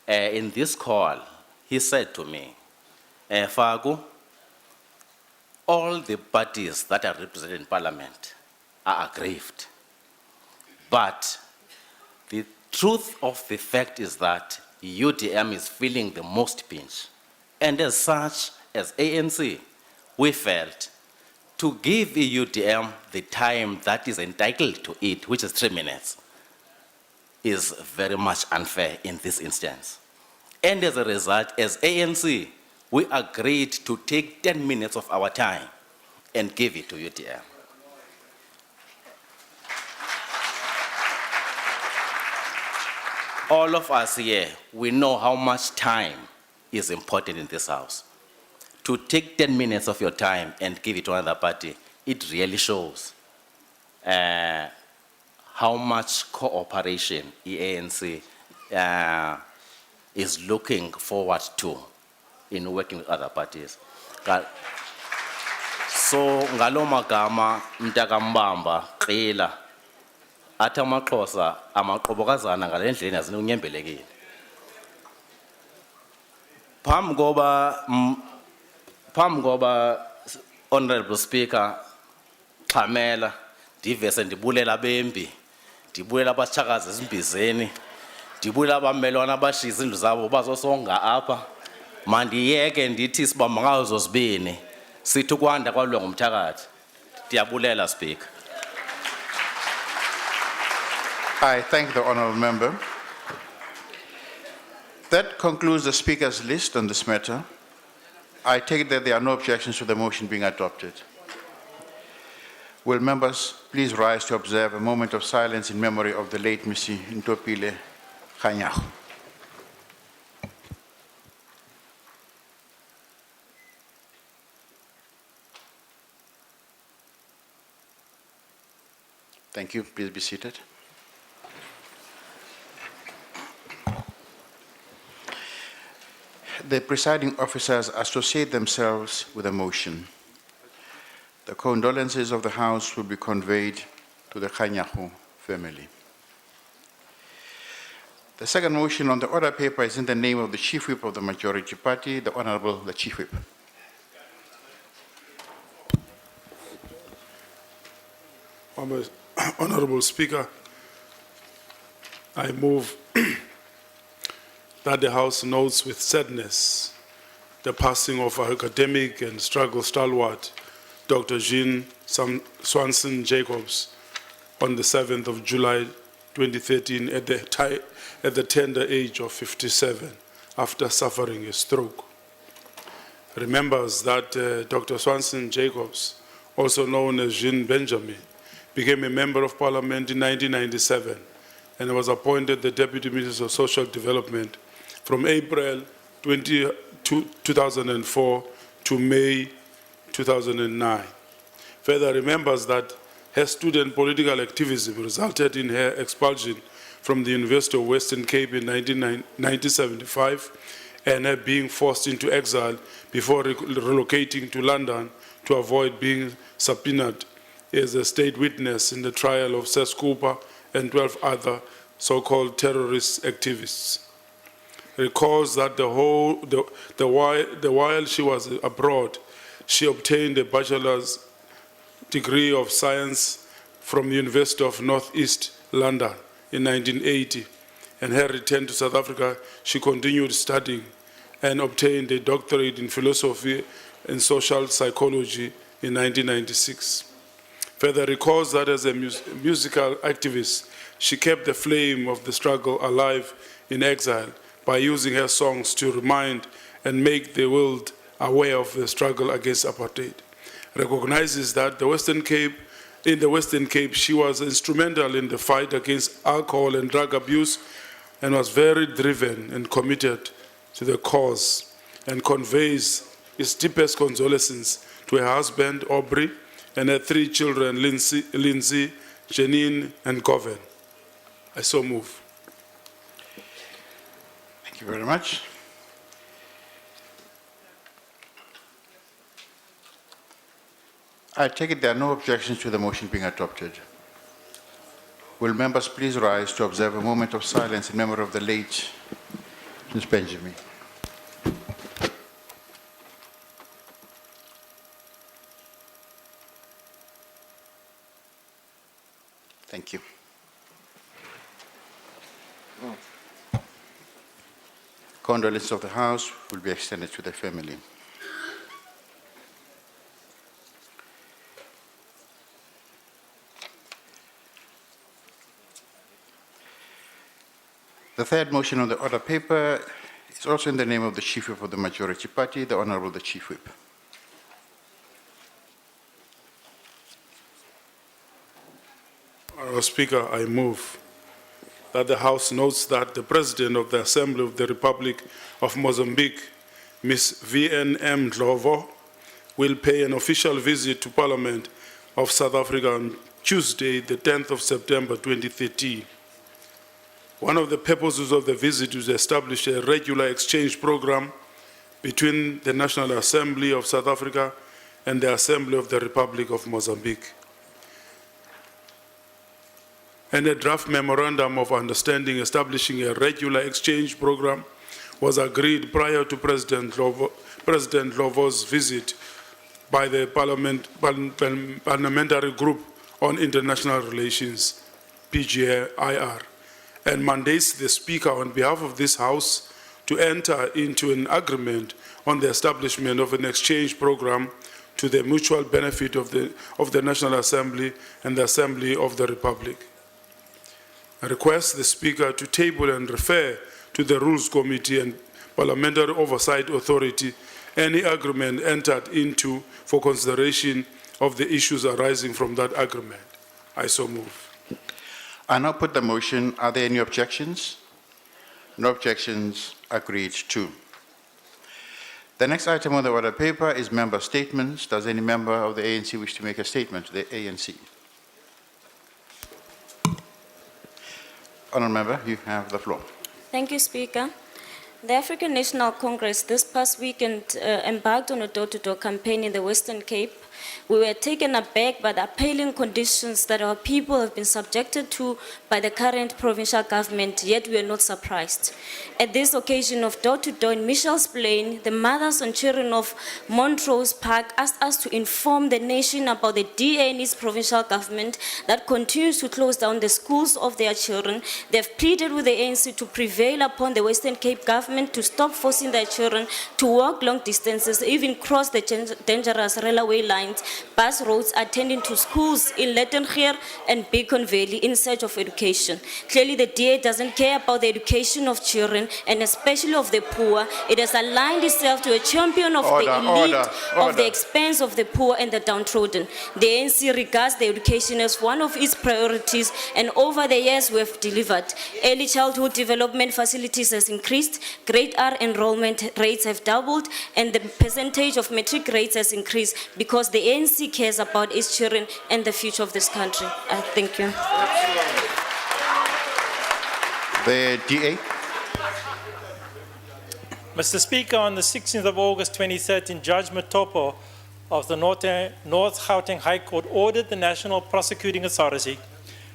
In this call, he said to me, Fagu, all the parties that are represented in Parliament are aggrieved. But the truth of the fact is that UDM is feeling the most pinch. And as such, as ANC, we felt to give UDM the time that is entitled to it, which is 3 minutes, is very much unfair in this instance. And as a result, as ANC, we agreed to take 10 minutes of our time and give it to UDM. All of us here, we know how much time is important in this house. To take 10 minutes of your time and give it to another party, it really shows how much cooperation ANC is looking forward to in working with other parties. So, ngalo magama, mtaka mbamba, qila, athi amaXhosa amaqobokazana ngale ndlela zinunyembelekile. Phambi koba Honorable Speaker Xhamela ndivese ndibulela bembi, ndibulela abachakazi ezimbizeni, ndibulela abamelwana abashiya izindlu zabo bazosonga apha. Mandiyeke ndithi sibamba ngazo zibini sithi ukwanda kwalwa ngumthakathi. Ndiyabulela Speaker. I thank the honourable member. That concludes the speaker's list on this matter. I take it that there are no objections to the motion being adopted. Will members please rise to observe a moment of silence in memory of the late Mr N M Kganyago. Thank you. Please be seated. The presiding officers associate themselves with the motion. The condolences of the House will be conveyed to the Kganyago family. The second motion on the order paper is in the name of the Chief Whip of the Majority Party, the Honorable Chief Whip. Honorable Speaker, I move that the House notes with sadness the passing of our academic and struggle stalwart, Dr. Ms Swanson-Jacobs, on the 7th of July 2013 at the tender age of 57 after suffering a stroke. Remembers that Dr. Swanson-Jacobs, also known as Jean Benjamin, became a member of Parliament in 1997 and was appointed the Deputy Minister of Social Development from April 2004 to May 2009. Further remembers that her student political activism resulted in her expulsion from the University of Western Cape in 1975 and her being forced into exile before relocating to London to avoid being subpoenaed as a state witness in the trial of Seth Cooper and 12 other so-called terrorist activists. Recalls that while she was abroad, she obtained a bachelor's degree of science from the University of North East London in 1980. And her return to South Africa, she continued studying and obtained a doctorate in philosophy and social psychology in 1996. Further recalls that as a musical activist, she kept the flame of the struggle alive in exile by using her songs to remind and make the world aware of the struggle against apartheid. Recognizes that in the Western Cape, she was instrumental in the fight against alcohol and drug abuse and was very driven and committed to the cause, and conveys its deepest condolences to her husband, Aubrey, and her 3 children, Lindsay, Janine, and Govan. I so move. Thank you very much. I take it there are no objections to the motion being adopted. Will members please rise to observe a moment of silence in memory of the late Ms. Benjamin. Thank you. Condolences of the House will be extended to the family. The third motion on the order paper is also in the name of the Chief Whip of the Majority Party, the Honorable the Chief Whip. Honourable Speaker, I move that the House notes that the President of the Assembly of the Republic of Mozambique, Ms N M Kganyago, will pay an official visit to Parliament of South Africa on Tuesday, the 10th of September 2013. One of the purposes of the visit is to establish a regular exchange program between the National Assembly of South Africa and the Assembly of the Republic of Mozambique. And a draft memorandum of understanding establishing a regular exchange program was agreed prior to President Lovo's visit by the Parliamentary Group on International Relations, PGIR, and mandates the Speaker on behalf of this House to enter into an agreement on the establishment of an exchange program to the mutual benefit of the National Assembly and the Assembly of the Republic. I request the Speaker to table and refer to the Rules Committee and Parliamentary Oversight Authority any agreement entered into for consideration of the issues arising from that agreement. I so move. I now put the motion. Are there any objections? No objections. Agreed to. The next item on the order paper is member statements. Does any member of the ANC wish to make a statement to the ANC? Honourable Member, you have the floor. Thank you, Speaker. The African National Congress this past weekend embarked on a door-to-door campaign in the Western Cape. We were taken aback by the appalling conditions that our people have been subjected to by the current provincial government, yet we are not surprised. At this occasion of door-to-door in Michelle's Plain, the mothers and children of Montrose Park asked us to inform the nation about the DA and its provincial government that continues to close down the schools of their children. They've pleaded with the ANC to prevail upon the Western Cape government to stop forcing their children to walk long distances, even cross the dangerous railway lines, bus roads, attending to schools in Lettengeer and Beacon Valley in search of education. Clearly, the DA doesn't care about the education of children and especially of the poor. It has aligned itself to a champion of the elite, of the expense of the poor and the downtrodden. The ANC regards the education as one of its priorities, and over the years we have delivered. Early childhood development facilities has increased, grade R enrollment rates have doubled, and the percentage of matric rates has increased because the ANC cares about its children and the future of this country. Thank you. The DA. Mr. Speaker, on the 16th of August 2013, Judge Matopo of the North Gauteng High Court ordered the National Prosecuting Authority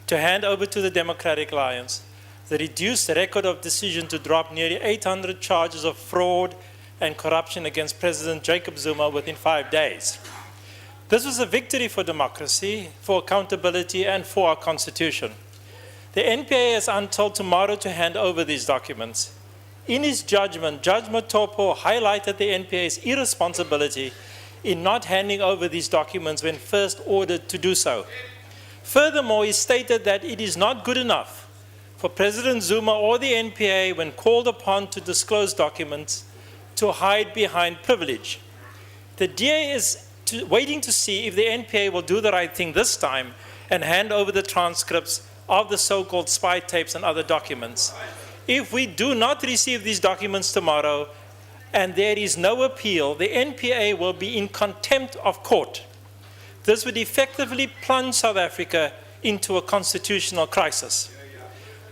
to hand over to the Democratic Alliance the reduced record of decision to drop nearly 800 charges of fraud and corruption against President Jacob Zuma within 5 days. This was a victory for democracy, for accountability, and for our Constitution. The NPA is until tomorrow to hand over these documents. In his judgment, Judge Matopo highlighted the NPA's irresponsibility in not handing over these documents when first ordered to do so. Furthermore, he stated that it is not good enough for President Zuma or the NPA, when called upon to disclose documents, to hide behind privilege. The DA is waiting to see if the NPA will do the right thing this time and hand over the transcripts of the so-called spy tapes and other documents. If we do not receive these documents tomorrow and there is no appeal, the NPA will be in contempt of court. This would effectively plunge South Africa into a constitutional crisis.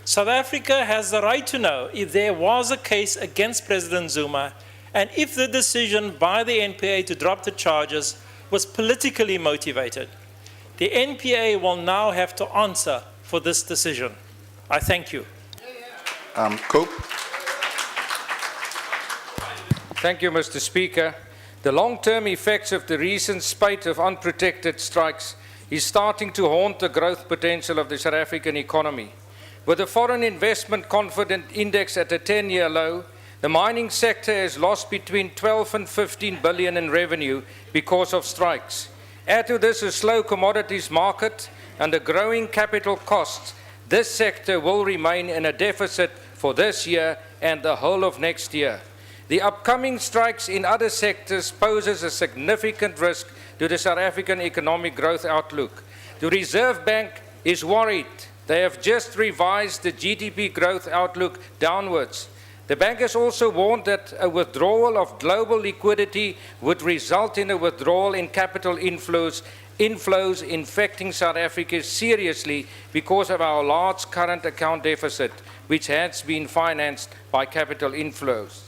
South Africa has the right to know if there was a case against President Zuma and if the decision by the NPA to drop the charges was politically motivated. The NPA will now have to answer for this decision. I thank you. Cope. Thank you, Mr. Speaker. The long-term effects of the recent spate of unprotected strikes is starting to haunt the growth potential of the South African economy. With the Foreign Investment Confidence Index at a 10-year low, the mining sector has lost between 12 and 15 billion in revenue because of strikes. Add to this a slow commodities market and the growing capital costs. This sector will remain in a deficit for this year and the whole of next year. The upcoming strikes in other sectors poses a significant risk to the South African economic growth outlook. The Reserve Bank is worried. They have just revised the GDP growth outlook downwards. The bank has also warned that a withdrawal of global liquidity would result in a withdrawal in capital inflows infecting South Africa seriously because of our large current account deficit, which has been financed by capital inflows.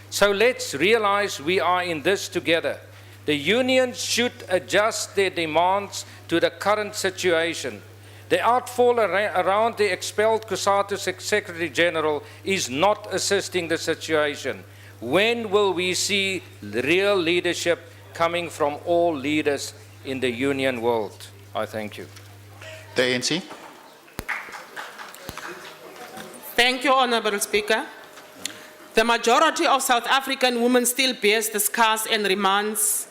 So let's realize we are in this together. The unions should adjust their demands to the current situation. The outfall around the expelled COSATU Secretary General is not assisting the situation. When will we see real leadership coming from all leaders in the union world? I thank you. The ANC. Thank you, Honourable Speaker. The majority of South African women still bears the scars and remands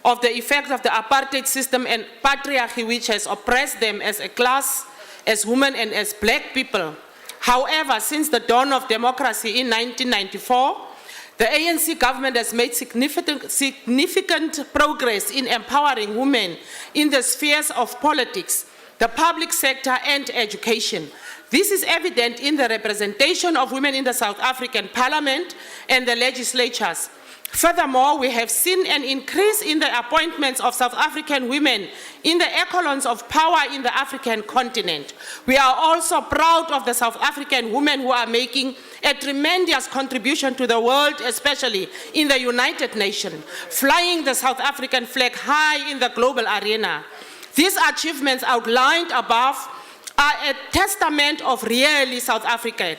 of the effect of the apartheid system and patriarchy, which has oppressed them as a class, as women and as black people. However, since the dawn of democracy in 1994, the ANC government has made significant progress in empowering women in the spheres of politics, the public sector and education. This is evident in the representation of women in the South African Parliament and the legislatures. Furthermore, we have seen an increase in the appointments of South African women in the echelons of power in the African continent. We are also proud of the South African women who are making a tremendous contribution to the world, especially in the United Nations, flying the South African flag high in the global arena. These achievements outlined above are a testament of really South Africa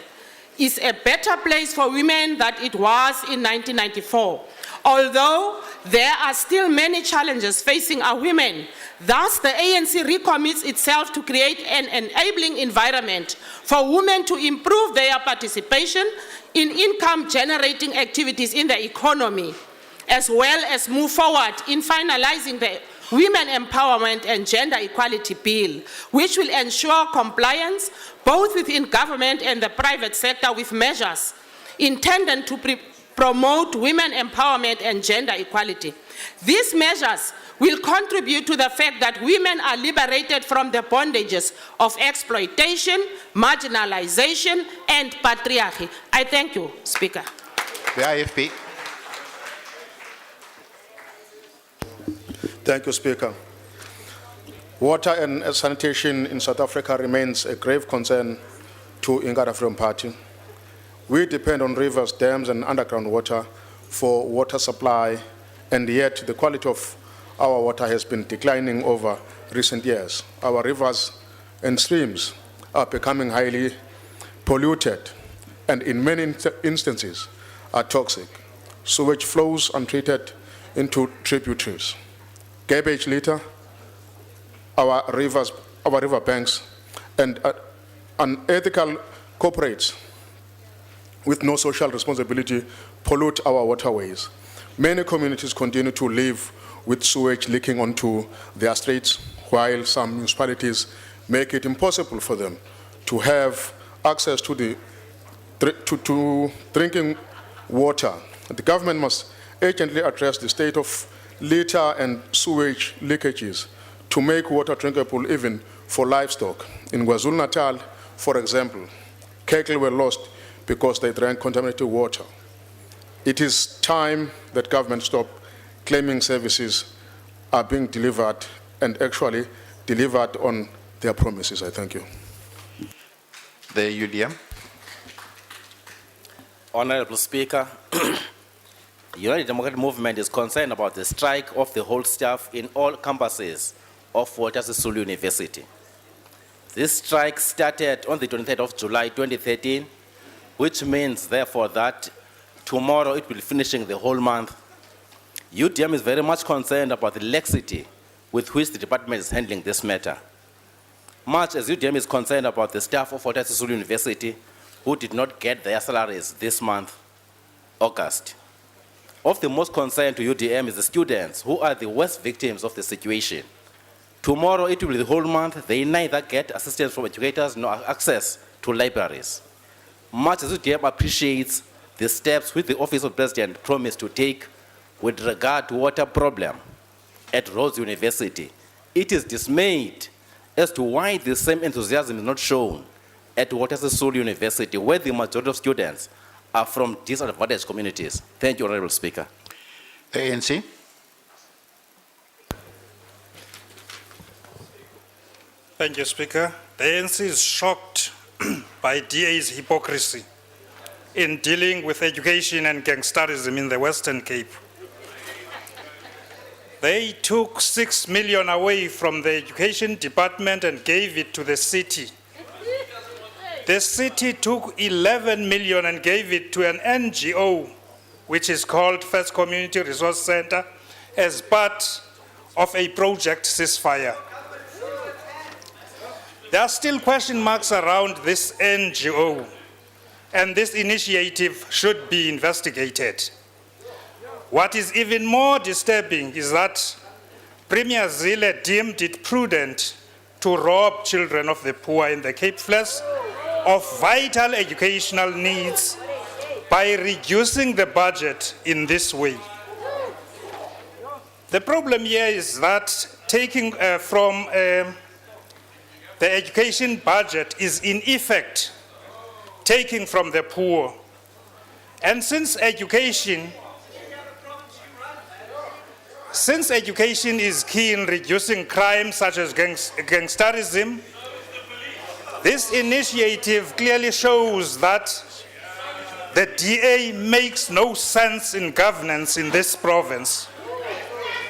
is a better place for women than it was in 1994. Although there are still many challenges facing our women, thus the ANC recommits itself to create an enabling environment for women to improve their participation in income-generating activities in the economy, as well as move forward in finalizing the Women Empowerment and Gender Equality Bill, which will ensure compliance both within government and the private sector with measures intended to promote women empowerment and gender equality. These measures will contribute to the fact that women are liberated from the bondages of exploitation, marginalization, and patriarchy. I thank you, Speaker. The IFP. Thank you, Speaker. Water and sanitation in South Africa remains a grave concern to Ingara Freedom Party. We depend on rivers, dams, and underground water for water supply, and yet the quality of our water has been declining over recent years. Our rivers and streams are becoming highly polluted, and in many instances are toxic. Sewage flows untreated into tributaries. Garbage litter, our rivers, our river banks, and unethical corporates with no social responsibility pollute our waterways. Many communities continue to live with sewage leaking onto their streets, while some municipalities make it impossible for them to have access to drinking water. The government must urgently address the state of litter and sewage leakages to make water drinkable even for livestock. In KwaZulu-Natal, for example, cattle were lost because they drank contaminated water. It is time that government stop claiming services are being delivered and actually delivered on their promises. I thank you. The UDM. Honorable Speaker, the United Democratic Movement is concerned about the strike of the whole staff in all campuses of Walter Sisulu University. This strike started on the 23rd of July 2013, which means therefore that tomorrow it will be finishing the whole month. UDM is very much concerned about the laxity with which the department is handling this matter. Much as UDM is concerned about the staff of Walter Sisulu University who did not get their salaries this month, August. Of the most concern to UDM is the students who are the worst victims of the situation. Tomorrow it will be the whole month, they neither get assistance from educators nor access to libraries. Much as UDM appreciates the steps which the Office of President promised to take with regard to water problem at Rhodes University, it is dismayed as to why the same enthusiasm is not shown at Walter Sisulu University, where the majority of students are from disadvantaged communities. Thank you, Honorable Speaker. The ANC. Thank you, Speaker. The ANC is shocked by DA's hypocrisy in dealing with education and gangsterism in the Western Cape. They took 6 million away from the education department and gave it to the city. The city took 11 million and gave it to an NGO, which is called First Community Resource Center, as part of a project ceasefire. There are still question marks around this NGO, and this initiative should be investigated. What is even more disturbing is that Premier Zille deemed it prudent to rob children of the poor in the Cape Flats of vital educational needs by reducing the budget in this way. The problem here is that taking from the education budget is in effect taking from the poor. And since education is key in reducing crime such as gangsterism, this initiative clearly shows that the DA makes no sense in governance in this province.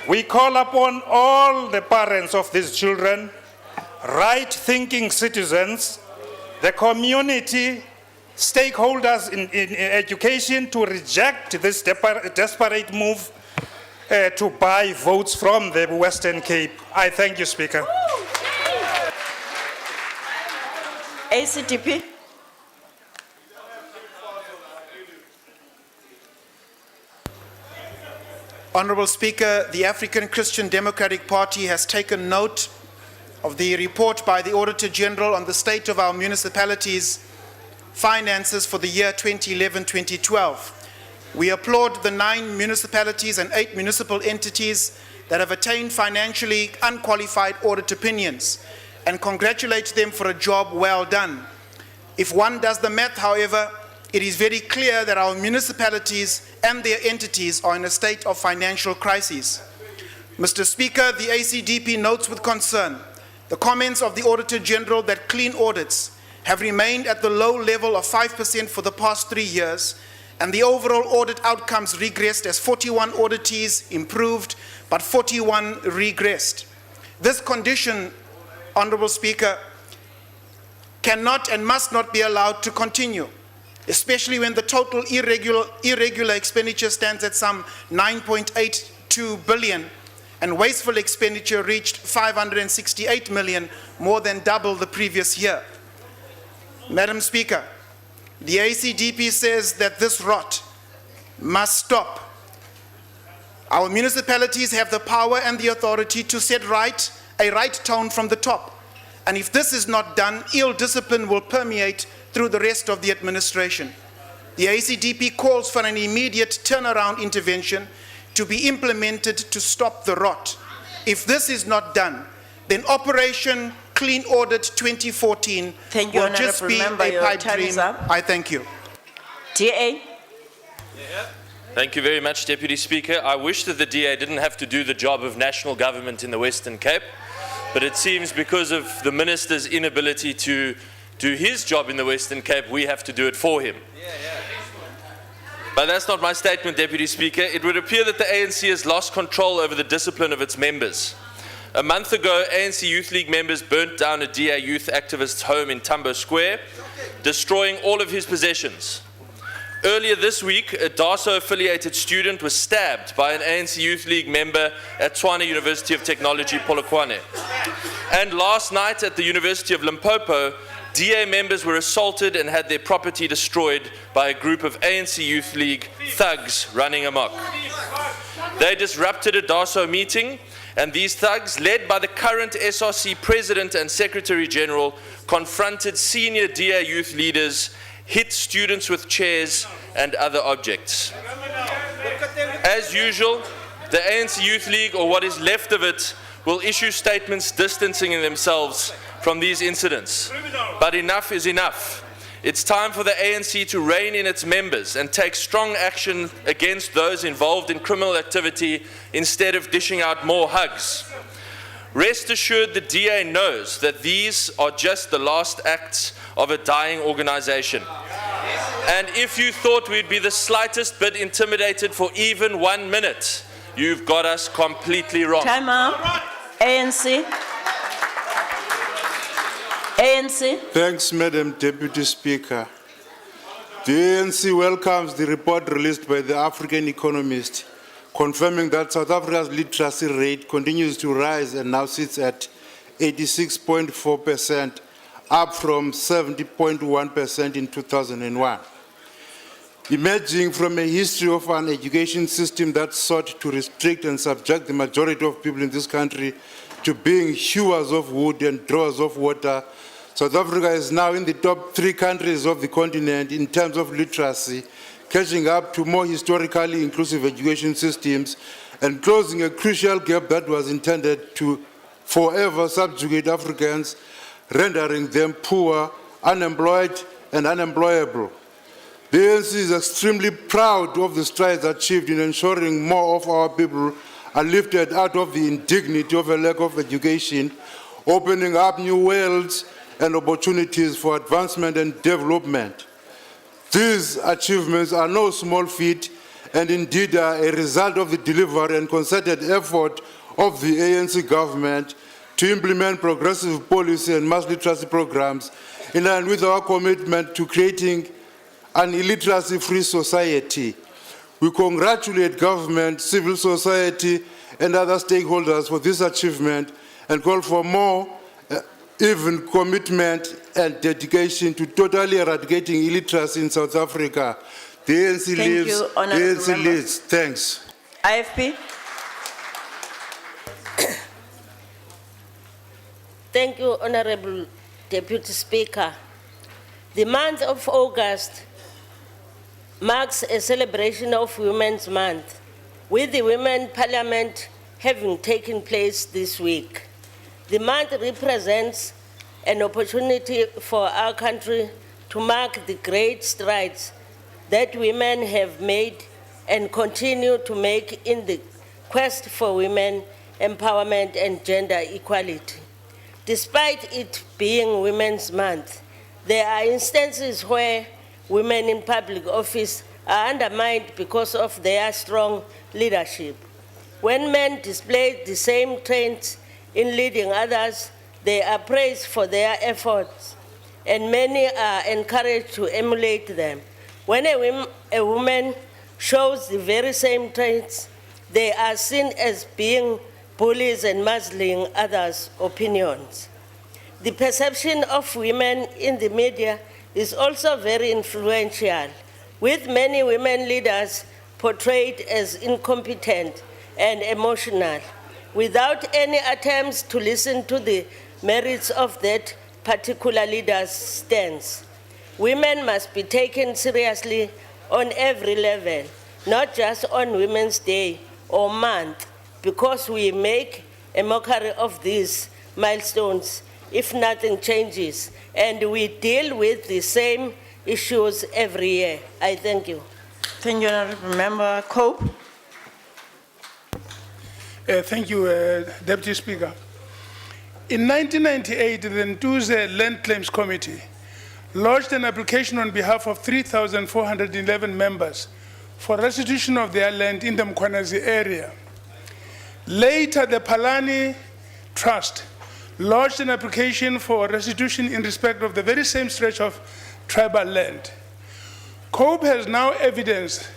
We call upon all the parents of these children, right-thinking citizens, the community, stakeholders in education to reject this desperate move to buy votes from the Western Cape. I thank you, Speaker. ACDP. Honorable Speaker, the African Christian Democratic Party has taken note of the report by the Auditor General on the state of our municipalities' finances for the year 2011-2012. We applaud the 9 municipalities and 8 municipal entities that have attained financially unqualified audit opinions and congratulate them for a job well done. If one does the math, however, it is very clear that our municipalities and their entities are in a state of financial crisis. Mr. Speaker, the ACDP notes with concern the comments of the Auditor General that clean audits have remained at the low level of 5% for the past 3 years, and the overall audit outcomes regressed as 41 auditees improved, but 41 regressed. This condition, Honourable Speaker, cannot and must not be allowed to continue, especially when the total irregular expenditure stands at some 9.82 billion, and wasteful expenditure reached 568 million, more than double the previous year. Madam Speaker, the ACDP says that this rot must stop. Our municipalities have the power and the authority to set a right tone from the top. And if this is not done, ill discipline will permeate through the rest of the administration. The ACDP calls for an immediate turnaround intervention to be implemented to stop the rot. If this is not done, then Operation Clean Audit 2014 will just be a pipe dream. I thank you. DA. Thank you very much, Deputy Speaker. I wish that the DA didn't have to do the job of national government in the Western Cape, but it seems because of the Minister's inability to do his job in the Western Cape, we have to do it for him. But that's not my statement, Deputy Speaker. It would appear that the ANC has lost control over the discipline of its members. A month ago, ANC Youth League members burnt down a DA youth activist's home in Tambo Square, destroying all of his possessions. Earlier this week, a DASO-affiliated student was stabbed by an ANC Youth League member at Tshwane University of Technology, Polokwane. And last night at the University of Limpopo, DA members were assaulted and had their property destroyed by a group of ANC Youth League thugs running amok. They disrupted a DASO meeting, and these thugs, led by the current SRC President and Secretary General, confronted senior DA youth leaders, hit students with chairs and other objects. As usual, the ANC Youth League, or what is left of it, will issue statements distancing themselves from these incidents. But enough is enough. It's time for the ANC to rein in its members and take strong action against those involved in criminal activity instead of dishing out more hugs. Rest assured, the DA knows that these are just the last acts of a dying organization. And if you thought we'd be the slightest bit intimidated for even 1 minute, you've got us completely wrong. Time out. ANC. ANC. Thanks, Madam Deputy Speaker. The ANC welcomes the report released by the African Economist, confirming that South Africa's literacy rate continues to rise and now sits at 86.4%, up from 70.1% in 2001. Emerging from a history of an education system that sought to restrict and subject the majority of people in this country to being hewers of wood and drawers of water, South Africa is now in the top 3 countries of the continent in terms of literacy, catching up to more historically inclusive education systems and closing a crucial gap that was intended to forever subjugate Africans, rendering them poor, unemployed, and unemployable. The ANC is extremely proud of the strides achieved in ensuring more of our people are lifted out of the indignity of a lack of education, opening up new worlds and opportunities for advancement and development. These achievements are no small feat and indeed are a result of the delivery and concerted effort of the ANC government to implement progressive policy and mass literacy programs in line with our commitment to creating an illiteracy-free society. We congratulate government, civil society, and other stakeholders for this achievement and call for more even commitment and dedication to totally eradicating illiteracy in South Africa. The ANC lives, the ANC leads. Thanks. IFP. Thank you, Honorable Deputy Speaker. The month of August marks a celebration of Women's Month, with the Women Parliament having taken place this week. The month represents an opportunity for our country to mark the great strides that women have made and continue to make in the quest for women empowerment and gender equality. Despite it being Women's Month, there are instances where women in public office are undermined because of their strong leadership. When men display the same traits in leading others, they are praised for their efforts, and many are encouraged to emulate them. When a woman shows the very same traits, they are seen as being bullies and muzzling others' opinions. The perception of women in the media is also very influential, with many women leaders portrayed as incompetent and emotional, without any attempts to listen to the merits of that particular leader's stance. Women must be taken seriously on every level, not just on Women's Day or month, because we make a mockery of these milestones if nothing changes, and we deal with the same issues every year. I thank you. Thank you, Honorable Member Cope. Thank you, Deputy Speaker. In 1998, the Ntuze Land Claims Committee lodged an application on behalf of 3,411 members for restitution of their land in the Mkhwanazi area. Later, the Palani Trust lodged an application for restitution in respect of the very same stretch of tribal land. COPE has now evidence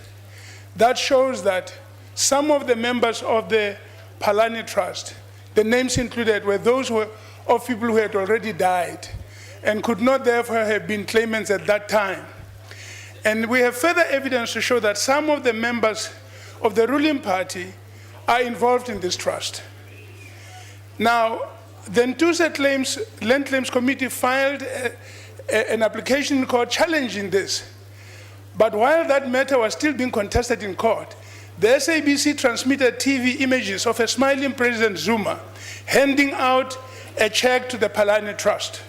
that shows that some of the members of the Palani Trust, the names included were those of people who had already died and could not therefore have been claimants at that time. And we have further evidence to show that some of the members of the ruling party are involved in this trust. Now, the Ntuze Land Claims Committee filed an application in court challenging this. But while that matter was still being contested in court, the SABC transmitted TV images of a smiling President Zuma handing out a check to the Palani Trust.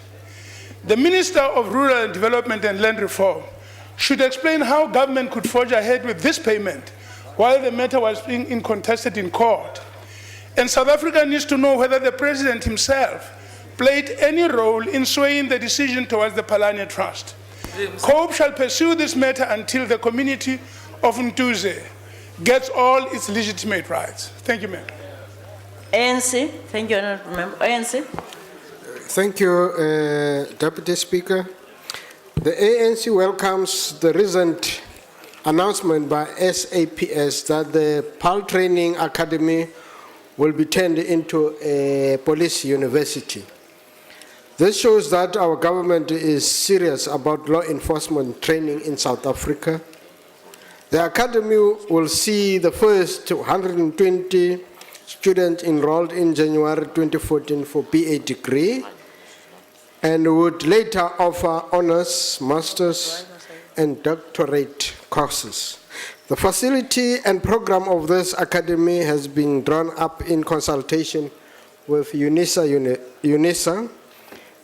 The Minister of Rural Development and Land Reform should explain how government could forge ahead with this payment while the matter was being contested in court. And South Africa needs to know whether the President himself played any role in swaying the decision towards the Palani Trust. COPE shall pursue this matter until the community of Ntuze gets all its legitimate rights. Thank you, Madam. ANC. Thank you, Honorable Member. ANC. Thank you, Deputy Speaker. The ANC welcomes the recent announcement by SAPS that the PAL Training Academy will be turned into a police university. This shows that our government is serious about law enforcement training in South Africa. The academy will see the first 120 students enrolled in January 2014 for BA degree and would later offer honors, masters, and doctorate courses. The facility and program of this academy has been drawn up in consultation with UNISA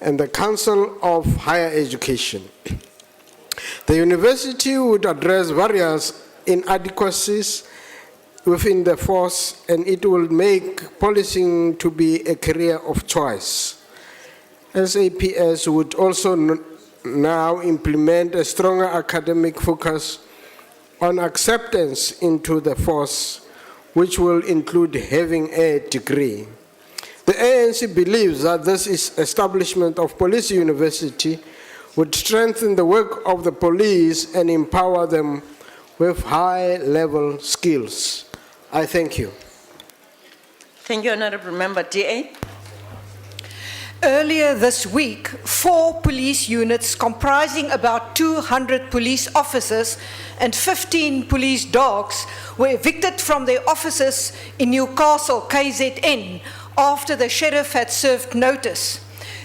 and the Council of Higher Education. The university would address various inadequacies within the force, and it will make policing to be a career of choice. SAPS would also now implement a stronger academic focus on acceptance into the force, which will include having a degree. The ANC believes that this establishment of police university would strengthen the work of the police and empower them with high-level skills. I thank you. Thank you, Honorable Member. DA. Earlier this week, 4 police units comprising about 200 police officers and 15 police dogs were evicted from their offices in Newcastle, KZN, after the sheriff had served notice.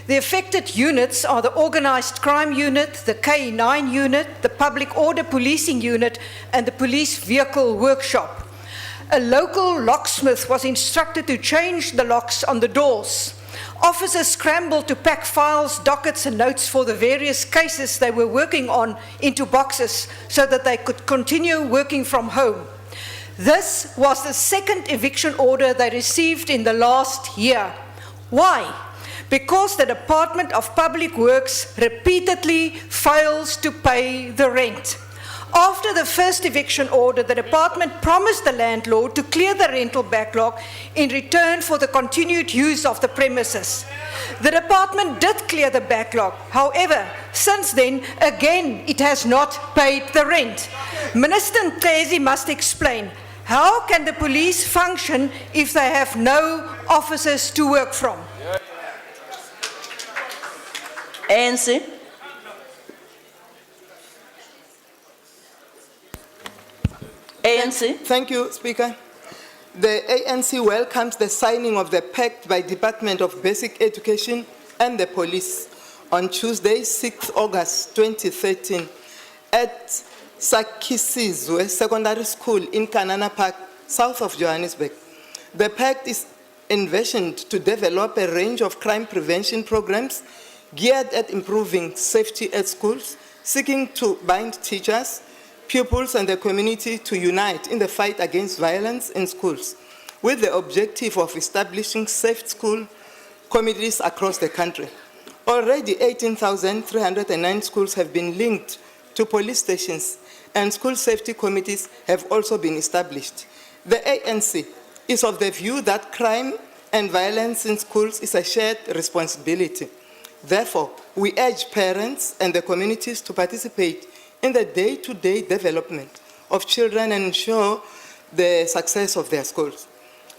The affected units are the Organised Crime Unit, the K9 Unit, the Public Order Policing Unit, and the Police Vehicle Workshop. A local locksmith was instructed to change the locks on the doors. Officers scrambled to pack files, dockets, and notes for the various cases they were working on into boxes so that they could continue working from home. This was the second eviction order they received in the last year. Why? because the Department of Public Works repeatedly fails to pay the rent. After the first eviction order, the department promised the landlord to clear the rental backlog in return for the continued use of the premises. The department did clear the backlog. However, since then, again, it has not paid the rent. Minister Nkezi must explain, how can the police function if they have no officers to work from? ANC. ANC. Thank you, Speaker. The ANC welcomes the signing of the pact by Department of Basic Education and the police on Tuesday, 6 August 2013 at Sakisizwe Secondary School in Kanana Park, south of Johannesburg. The pact is envisioned to develop a range of crime prevention programs geared at improving safety at schools, seeking to bind teachers, pupils and the community to unite in the fight against violence in schools, with the objective of establishing safe school communities across the country. Already 18,309 schools have been linked to police stations, and school safety committees have also been established. The ANC is of the view that crime and violence in schools is a shared responsibility. Therefore, we urge parents and the communities to participate in the day-to-day development of children and ensure the success of their schools.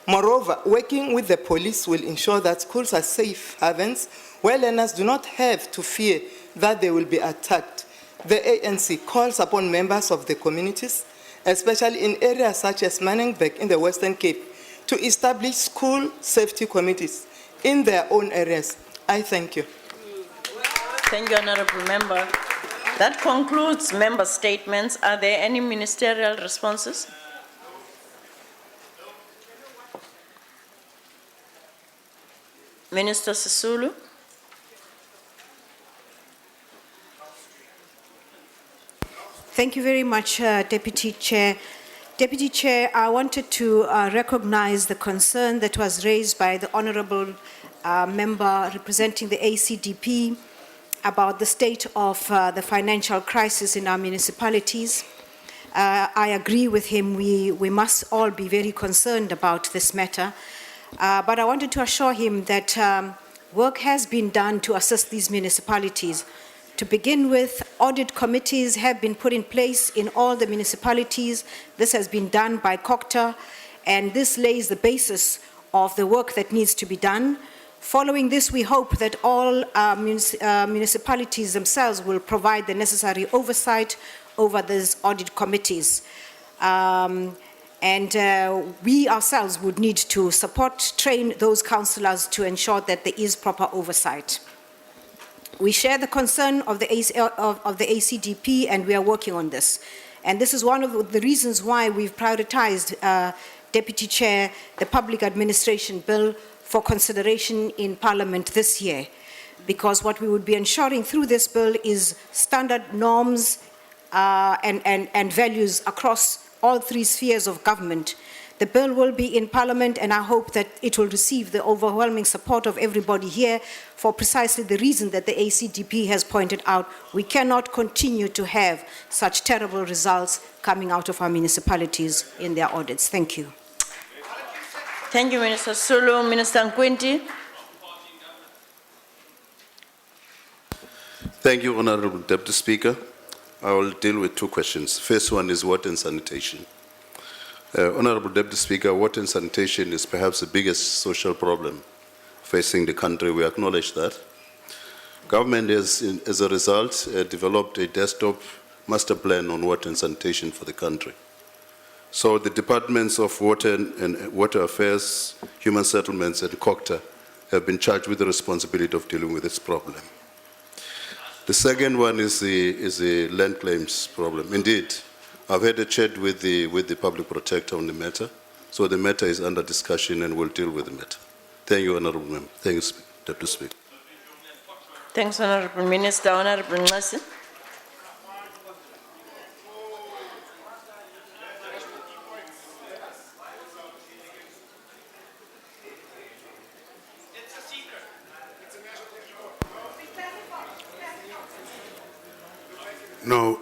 Moreover, working with the police will ensure that schools are safe havens where learners do not have to fear that they will be attacked. The ANC calls upon members of the communities, especially in areas such as Manningburg in the Western Cape, to establish school safety committees in their own areas. I thank you. Thank you, Honorable Member. That concludes member statements. Are there any ministerial responses? Minister Sisulu. Thank you very much, Deputy Chair. Deputy Chair, I wanted to recognize the concern that was raised by the Honorable member representing the ACDP about the state of the financial crisis in our municipalities. I agree with him. We must all be very concerned about this matter. But I wanted to assure him that work has been done to assist these municipalities. To begin with, audit committees have been put in place in all the municipalities. This has been done by COCTA, and this lays the basis of the work that needs to be done. Following this, we hope that all municipalities themselves will provide the necessary oversight over these audit committees. We ourselves would need to support, train those councillors to ensure that there is proper oversight. We share the concern of the ACDP, and we are working on this. And this is one of the reasons why we've prioritized, Deputy Chair, the Public Administration Bill for consideration in Parliament this year. Because what we would be ensuring through this bill is standard norms and values across all three spheres of government. The bill will be in Parliament, and I hope that it will receive the overwhelming support of everybody here for precisely the reason that the ACDP has pointed out. We cannot continue to have such terrible results coming out of our municipalities in their audits. Thank you. Thank you, Minister Sulu. Minister Nkwinti. Thank you, Honorable Deputy Speaker. I will deal with two questions. First one is water and sanitation. Honorable Deputy Speaker, water and sanitation is perhaps the biggest social problem facing the country. We acknowledge that. Government has, as a result, developed a desktop master plan on water and sanitation for the country. So the departments of water and water affairs, human settlements, and COCTA have been charged with the responsibility of dealing with this problem. The second one is the land claims problem. Indeed, I've had a chat with the public protector on the matter, so the matter is under discussion and we'll deal with the matter. Thank you, Honourable Member. Thank you, Deputy Speaker. Thanks, Honourable Minister. Honourable Nasi. Now,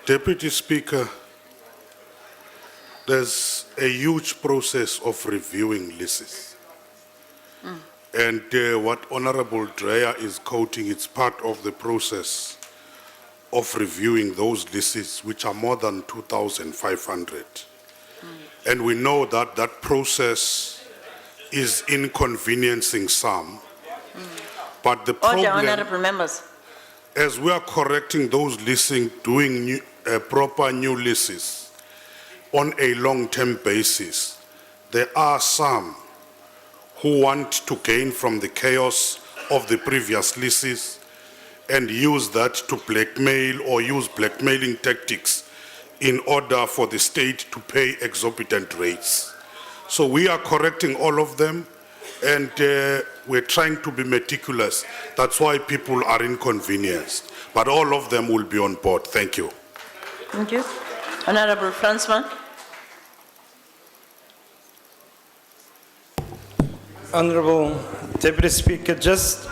Deputy Speaker, there's a huge process of reviewing leases. And what Honorable Dreyer is quoting, it's part of the process of reviewing those leases, which are more than 2,500. And we know that that process is inconveniencing some. But the Order, problem, honorable members. as we are correcting those leasing, doing proper new leases on a long-term basis, there are some who want to gain from the chaos of the previous leases and use that to blackmail or use blackmailing tactics in order for the state to pay exorbitant rates. So we are correcting all of them, and we're trying to be meticulous. That's why people are inconvenienced. But all of them will be on board. Thank you. Thank you. Honorable Fransman. Honorable Deputy Speaker, just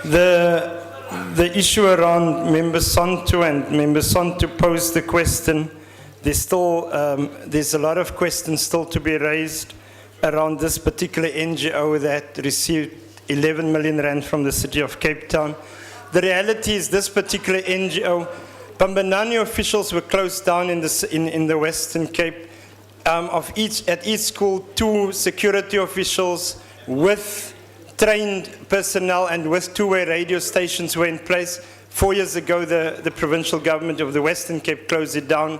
the issue around Member Sonto and Member Sonto posed the question. There's a lot of questions still to be raised around this particular NGO that received 11 million rand from the City of Cape Town. The reality is this particular NGO, Pambanani officials were closed down in the Western Cape. At each school, 2 security officials with trained personnel and with 2-way radio stations were in place. 4 years ago, the provincial government of the Western Cape closed it down.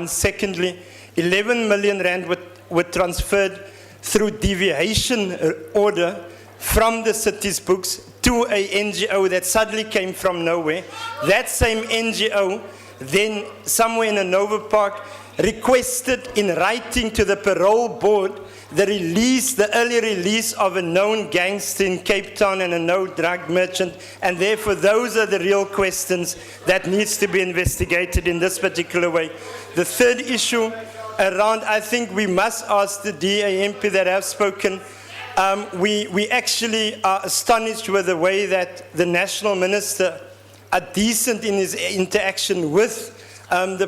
Secondly, 11 million rand were transferred through deviation order from the city's books to a NGO that suddenly came from nowhere. That same NGO then, somewhere in a Nova Park, requested in writing to the parole board the early release of a known gangster in Cape Town and a known drug merchant, and therefore those are the real questions that needs to be investigated in this particular way. The third issue around, I think we must ask the DA MP that have spoken. We actually are astonished with the way that the national minister are decent in his interaction with the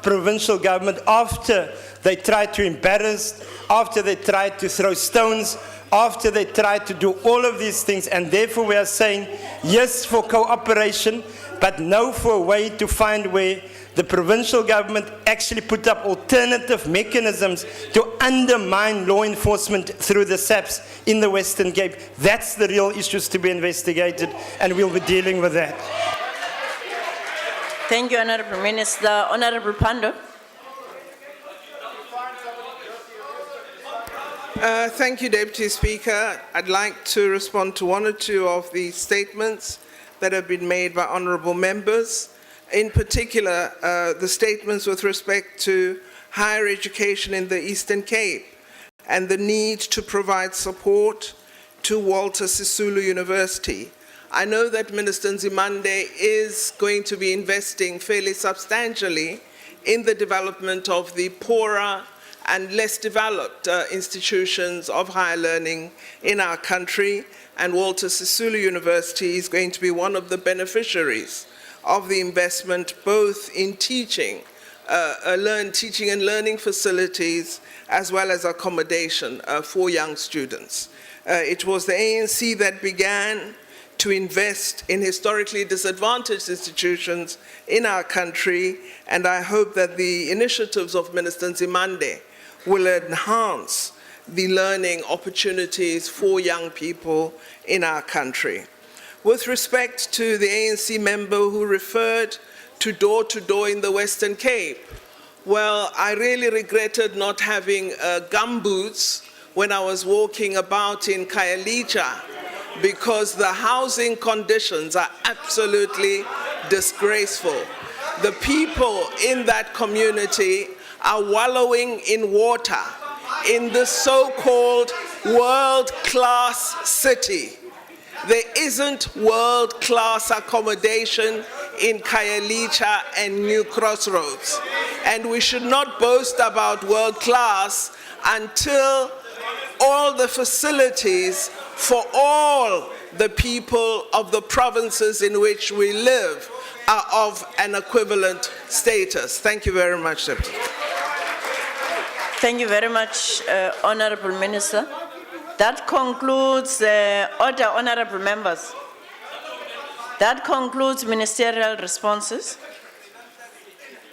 provincial government after they tried to embarrass, after they tried to throw stones, after they tried to do all of these things, and therefore we are saying yes for cooperation, but no for a way to find where the provincial government actually put up alternative mechanisms to undermine law enforcement through the SAPs in the Western Cape. That's the real issues to be investigated, and we'll be dealing with that. Thank you, Honorable Minister. Honorable Pando. Thank you, Deputy Speaker. I'd like to respond to 1 or 2 of the statements that have been made by honourable members. In particular, the statements with respect to higher education in the Eastern Cape and the need to provide support to Walter Sisulu University. I know that Minister Nzimande is going to be investing fairly substantially in the development of the poorer and less developed institutions of higher learning in our country, and Walter Sisulu University is going to be one of the beneficiaries of the investment, both in teaching and learning facilities, as well as accommodation for young students. It was the ANC that began to invest in historically disadvantaged institutions in our country, and I hope that the initiatives of Minister Nzimande will enhance the learning opportunities for young people in our country. With respect to the ANC member who referred to door in the Western Cape, well, I really regretted not having gumboots when I was walking about in Khayelitsha, because the housing conditions are absolutely disgraceful. The people in that community are wallowing in water in the so-called world-class city. There isn't world-class accommodation in Khayelitsha and New Crossroads. And we should not boast about world-class until all the facilities for all the people of the provinces in which we live are of an equivalent status. Thank you very much, Deputy. Thank you very much, Honorable Minister. That concludes the order, honorable members. That concludes ministerial responses.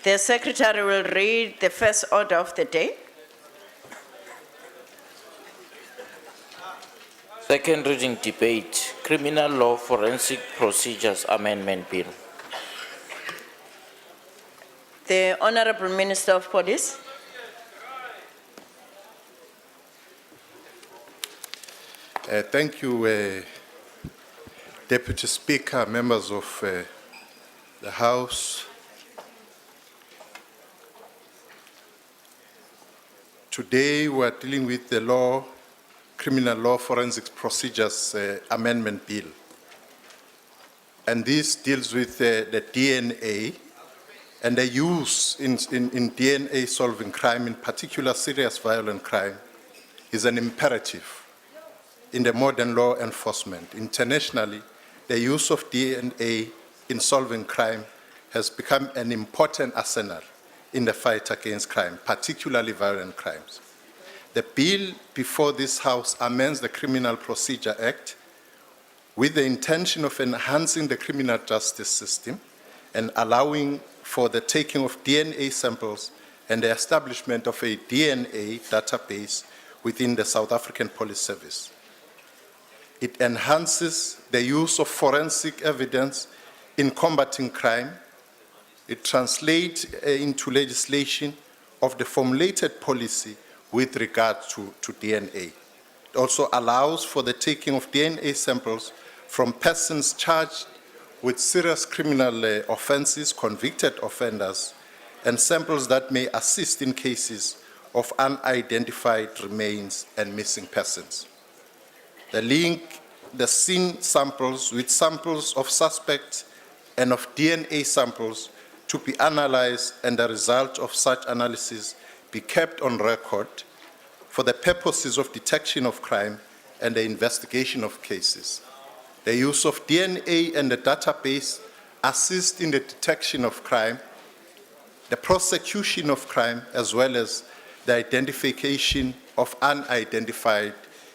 The Secretary will read the first order of the day. Second reading debate, Criminal Law Forensic Procedures Amendment Bill. The Honorable Minister of Police. Thank you, Deputy Speaker, members of the House. Today we are dealing with the Criminal Law Forensic Procedures Amendment Bill. And this deals with the DNA and the use in DNA solving crime, in particular serious violent crime, is an imperative in the modern law enforcement. Internationally, the use of DNA in solving crime has become an important arsenal in the fight against crime, particularly violent crimes. The bill before this House amends the Criminal Procedure Act with the intention of enhancing the criminal justice system and allowing for the taking of DNA samples and the establishment of a DNA database within the South African Police Service. It enhances the use of forensic evidence in combating crime. It translates into legislation of the formulated policy with regard to DNA. It also allows for the taking of DNA samples from persons charged with serious criminal offenses, convicted offenders, and samples that may assist in cases of unidentified remains and missing persons. The link the scene samples with samples of suspects and of DNA samples to be analyzed, and the result of such analysis be kept on record for the purposes of detection of crime and the investigation of cases. The use of DNA and the database assist in the detection of crime, the prosecution of crime, as well as the identification of unidentified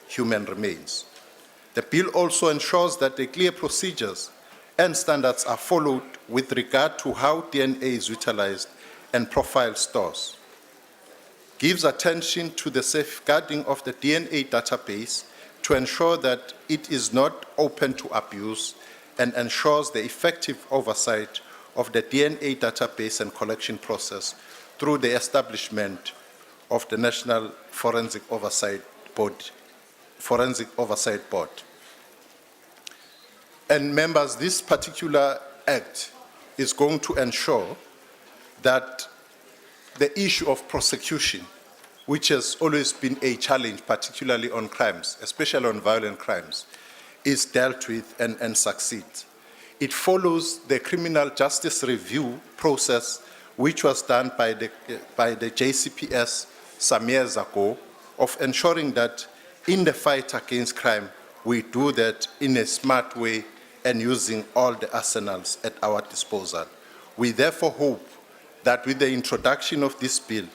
human remains. The bill also ensures that the clear procedures and standards are followed with regard to how DNA is utilized and profile stores, gives attention to the safeguarding of the DNA database to ensure that it is not open to abuse, and ensures the effective oversight of the DNA database and collection process through the establishment of the National Forensic Oversight Board. And members, this particular act is going to ensure that the issue of prosecution, which has always been a challenge, particularly on crimes, especially on violent crimes, is dealt with and succeeds. It follows the criminal justice review process, which was done by the JCPS some years ago, of ensuring that in the fight against crime, we do that in a smart way and using all the arsenals at our disposal. We therefore hope that with the introduction of this bill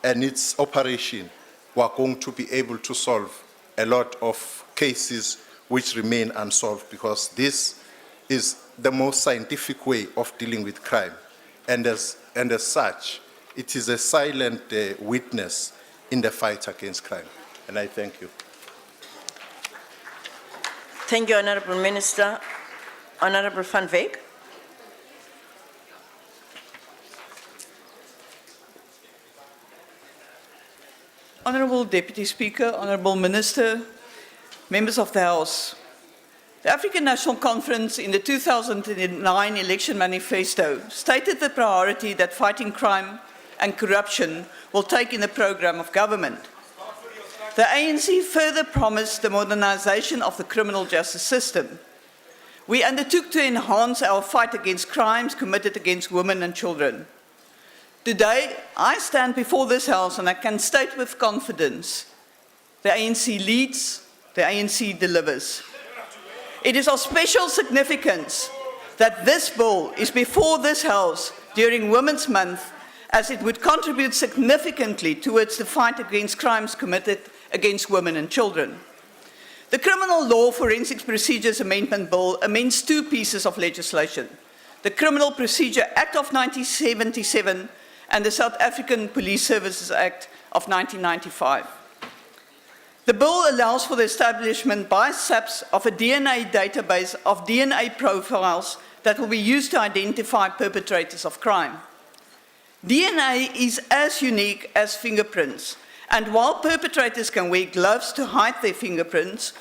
and its operation, we are going to be able to solve a lot of cases which remain unsolved, because this is the most scientific way of dealing with crime. And as such, it is a silent witness in the fight against crime. And I thank you. Thank you, Honorable Minister. Honorable Van Wyk. Honorable Deputy Speaker, Honorable Minister, members of the House. The African National Conference in the 2009 election manifesto stated the priority that fighting crime and corruption will take in the program of government. The ANC further promised the modernization of the criminal justice system. We undertook to enhance our fight against crimes committed against women and children. Today, I stand before this House and I can state with confidence, the ANC leads, the ANC delivers. It is of special significance that this bill is before this House during Women's Month, as it would contribute significantly towards the fight against crimes committed against women and children. The Criminal Law Forensic Procedures Amendment Bill amends two pieces of legislation: the Criminal Procedure Act of 1977 and the South African Police Services Act of 1995. The bill allows for the establishment by SAPS of a DNA database of DNA profiles that will be used to identify perpetrators of crime. DNA is as unique as fingerprints, and while perpetrators can wear gloves to hide their fingerprints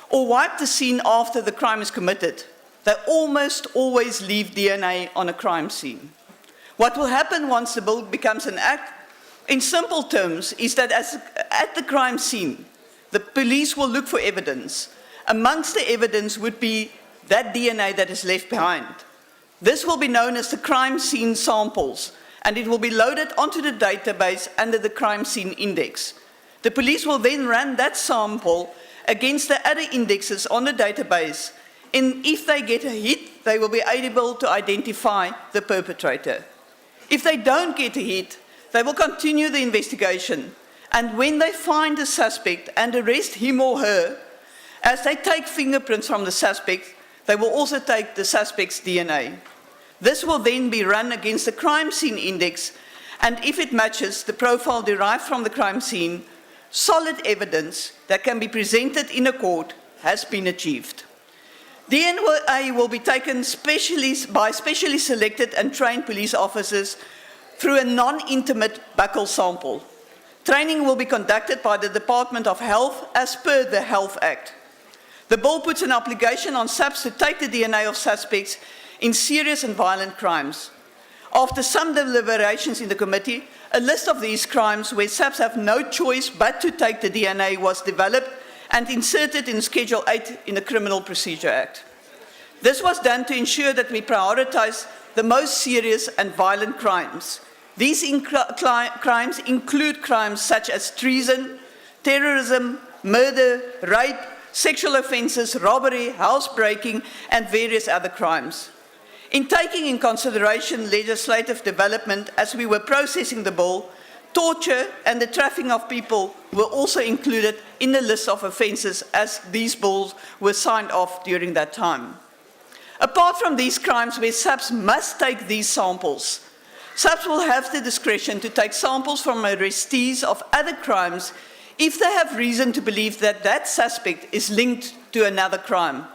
or wipe the scene after the crime is committed, they almost always leave DNA on a crime scene. What will happen once the bill becomes an act, in simple terms, is that at the crime scene, the police will look for evidence. Amongst the evidence would be that DNA that is left behind. This will be known as the crime scene samples, and it will be loaded onto the database under the crime scene index. The police will then run that sample against the other indexes on the database, and if they get a hit, they will be able to identify the perpetrator. If they don't get a hit, they will continue the investigation, and when they find the suspect and arrest him or her, as they take fingerprints from the suspect, they will also take the suspect's DNA. This will then be run against the crime scene index, and if it matches the profile derived from the crime scene, solid evidence that can be presented in a court has been achieved. DNA will be taken by specially selected and trained police officers through a non-intimate buccal sample. Training will be conducted by the Department of Health as per the Health Act. The bill puts an obligation on SAPS to take the DNA of suspects in serious and violent crimes. After some deliberations in the committee, a list of these crimes where SAPS have no choice but to take the DNA was developed and inserted in Schedule 8 in the Criminal Procedure Act. This was done to ensure that we prioritize the most serious and violent crimes. These crimes include crimes such as treason, terrorism, murder, rape, sexual offences, robbery, housebreaking, and various other crimes. In taking in consideration legislative development as we were processing the bill, torture and the trafficking of people were also included in the list of offences as these bills were signed off during that time. Apart from these crimes where SAPS must take these samples, SAPS will have the discretion to take samples from arrestees of other crimes if they have reason to believe that that suspect is linked to another crime.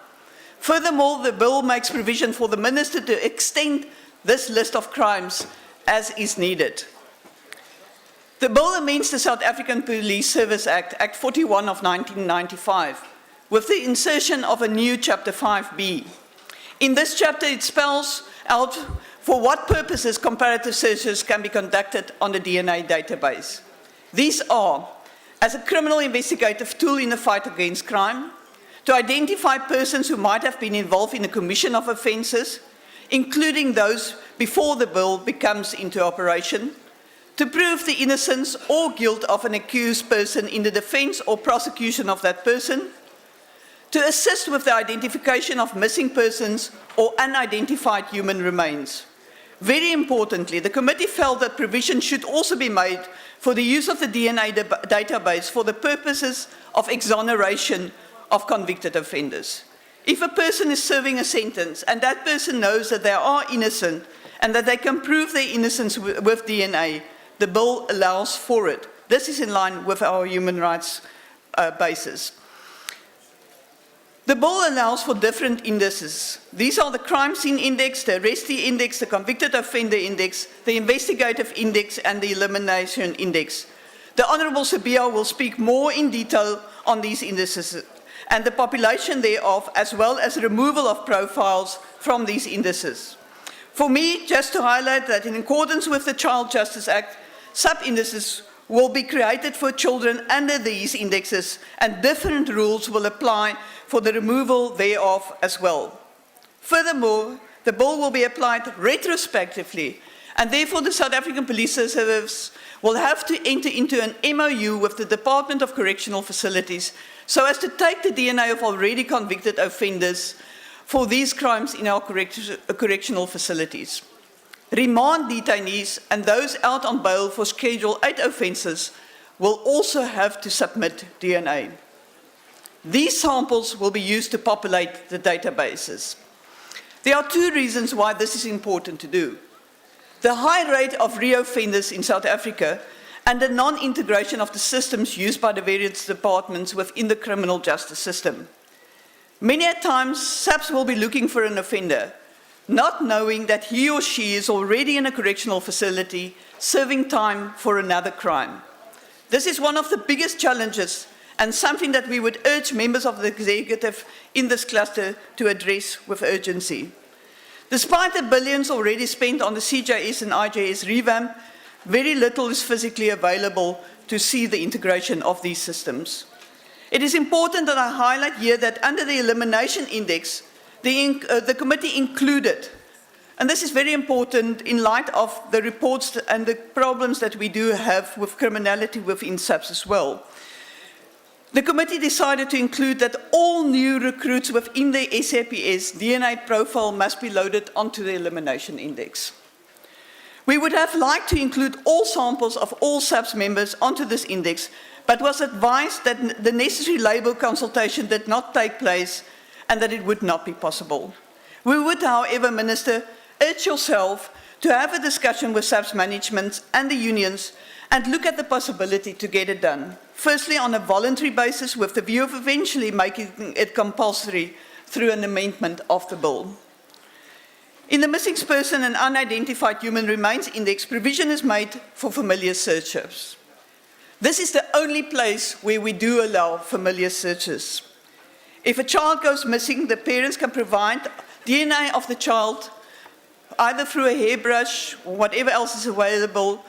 Furthermore, the bill makes provision for the minister to extend this list of crimes as is needed. The bill amends the South African Police Service Act, Act 41 of 1995, with the insertion of a new Chapter 5B. In this chapter, it spells out for what purposes comparative searches can be conducted on the DNA database. These are, as a criminal investigative tool in the fight against crime, to identify persons who might have been involved in the commission of offences, including those before the bill becomes into operation, to prove the innocence or guilt of an accused person in the defence or prosecution of that person, to assist with the identification of missing persons or unidentified human remains. Very importantly, the committee felt that provision should also be made for the use of the DNA database for the purposes of exoneration of convicted offenders. If a person is serving a sentence and that person knows that they are innocent and that they can prove their innocence with DNA, the bill allows for it. This is in line with our human rights basis. The bill allows for different indices. These are the crime scene index, the arrestee index, the convicted offender index, the investigative index, and the elimination index. The Honourable Sabia will speak more in detail on these indices and the population thereof, as well as removal of profiles from these indices. For me, just to highlight that in accordance with the Child Justice Act, sub-indices will be created for children under these indexes, and different rules will apply for the removal thereof as well. Furthermore, the bill will be applied retrospectively, and therefore the South African Police Service will have to enter into an MOU with the Department of Correctional Facilities so as to take the DNA of already convicted offenders for these crimes in our correctional facilities. Remand detainees and those out on bail for Schedule 8 offences will also have to submit DNA. These samples will be used to populate the databases. There are two reasons why this is important to do. The high rate of reoffenders in South Africa and the non-integration of the systems used by the various departments within the criminal justice system. Many a times, SAPS will be looking for an offender, not knowing that he or she is already in a correctional facility serving time for another crime. This is one of the biggest challenges and something that we would urge members of the executive in this cluster to address with urgency. Despite the billions already spent on the CJS and IJS revamp, very little is physically available to see the integration of these systems. It is important that I highlight here that under the Elimination Index, the committee included, and this is very important in light of the reports and the problems that we do have with criminality within SAPS as well. The committee decided to include that all new recruits within the SAPS DNA profile must be loaded onto the Elimination Index. We would have liked to include all samples of all SAPS members onto this index, but was advised that the necessary label consultation did not take place and that it would not be possible. We would, however, Minister, urge yourself to have a discussion with SAPS management and the unions and look at the possibility to get it done. Firstly, on a voluntary basis with the view of eventually making it compulsory through an amendment of the bill. In the Missing Person and Unidentified Human Remains Index, provision is made for familiar searches. This is the only place where we do allow familiar searches. If a child goes missing, the parents can provide DNA of the child, either through a hairbrush or whatever else is available,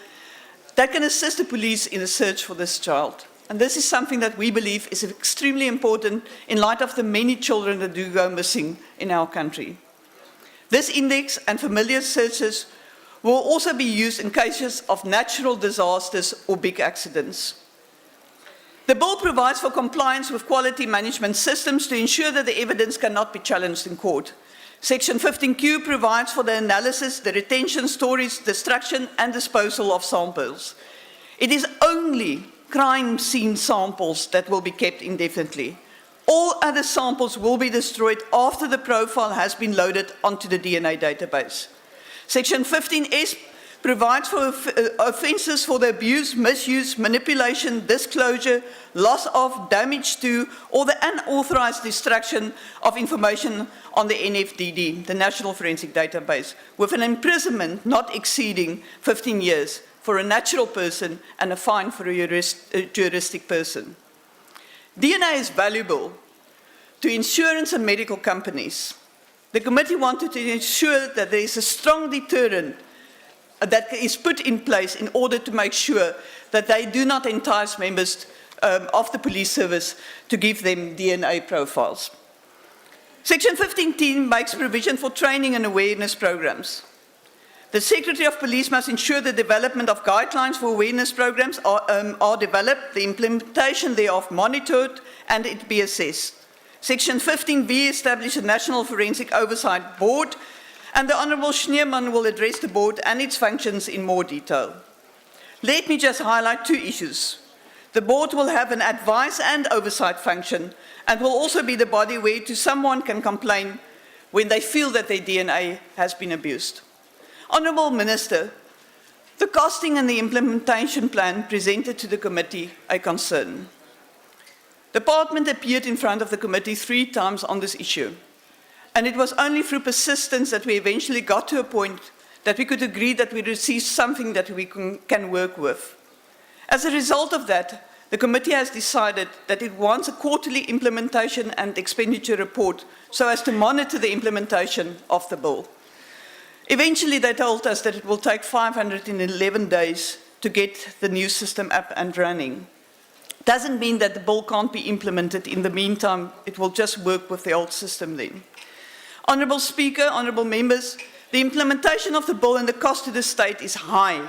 that can assist the police in a search for this child. And this is something that we believe is extremely important in light of the many children that do go missing in our country. This index and familiar searches will also be used in cases of natural disasters or big accidents. The bill provides for compliance with quality management systems to ensure that the evidence cannot be challenged in court. Section 15Q provides for the analysis, the retention, storage, destruction, and disposal of samples. It is only crime scene samples that will be kept indefinitely. All other samples will be destroyed after the profile has been loaded onto the DNA database. Section 15S provides for offences for the abuse, misuse, manipulation, disclosure, loss of, damage to, or the unauthorised destruction of information on the NFDD, the National Forensic Database, with an imprisonment not exceeding 15 years for a natural person and a fine for a juristic person. DNA is valuable to insurance and medical companies. The committee wanted to ensure that there is a strong deterrent that is put in place in order to make sure that they do not entice members of the police service to give them DNA profiles. Section 1510 makes provision for training and awareness programs. The Secretary of Police must ensure the development of guidelines for awareness programs are developed, the implementation thereof monitored, and it be assessed. Section 15V establishes a National Forensic Oversight Board, and the Honourable Schneemann will address the board and its functions in more detail. Let me just highlight two issues. The board will have an advice and oversight function and will also be the body where someone can complain when they feel that their DNA has been abused. Honourable Minister, the costing and the implementation plan presented to the committee a concern. The Parliament appeared in front of the committee 3 times on this issue, and it was only through persistence that we eventually got to a point that we could agree that we received something that we can work with. As a result of that, the committee has decided that it wants a quarterly implementation and expenditure report so as to monitor the implementation of the bill. Eventually, they told us that it will take 511 days to get the new system up and running. Doesn't mean that the bill can't be implemented in the meantime, it will just work with the old system then. Honourable Speaker, honourable members, the implementation of the bill and the cost to the state is high,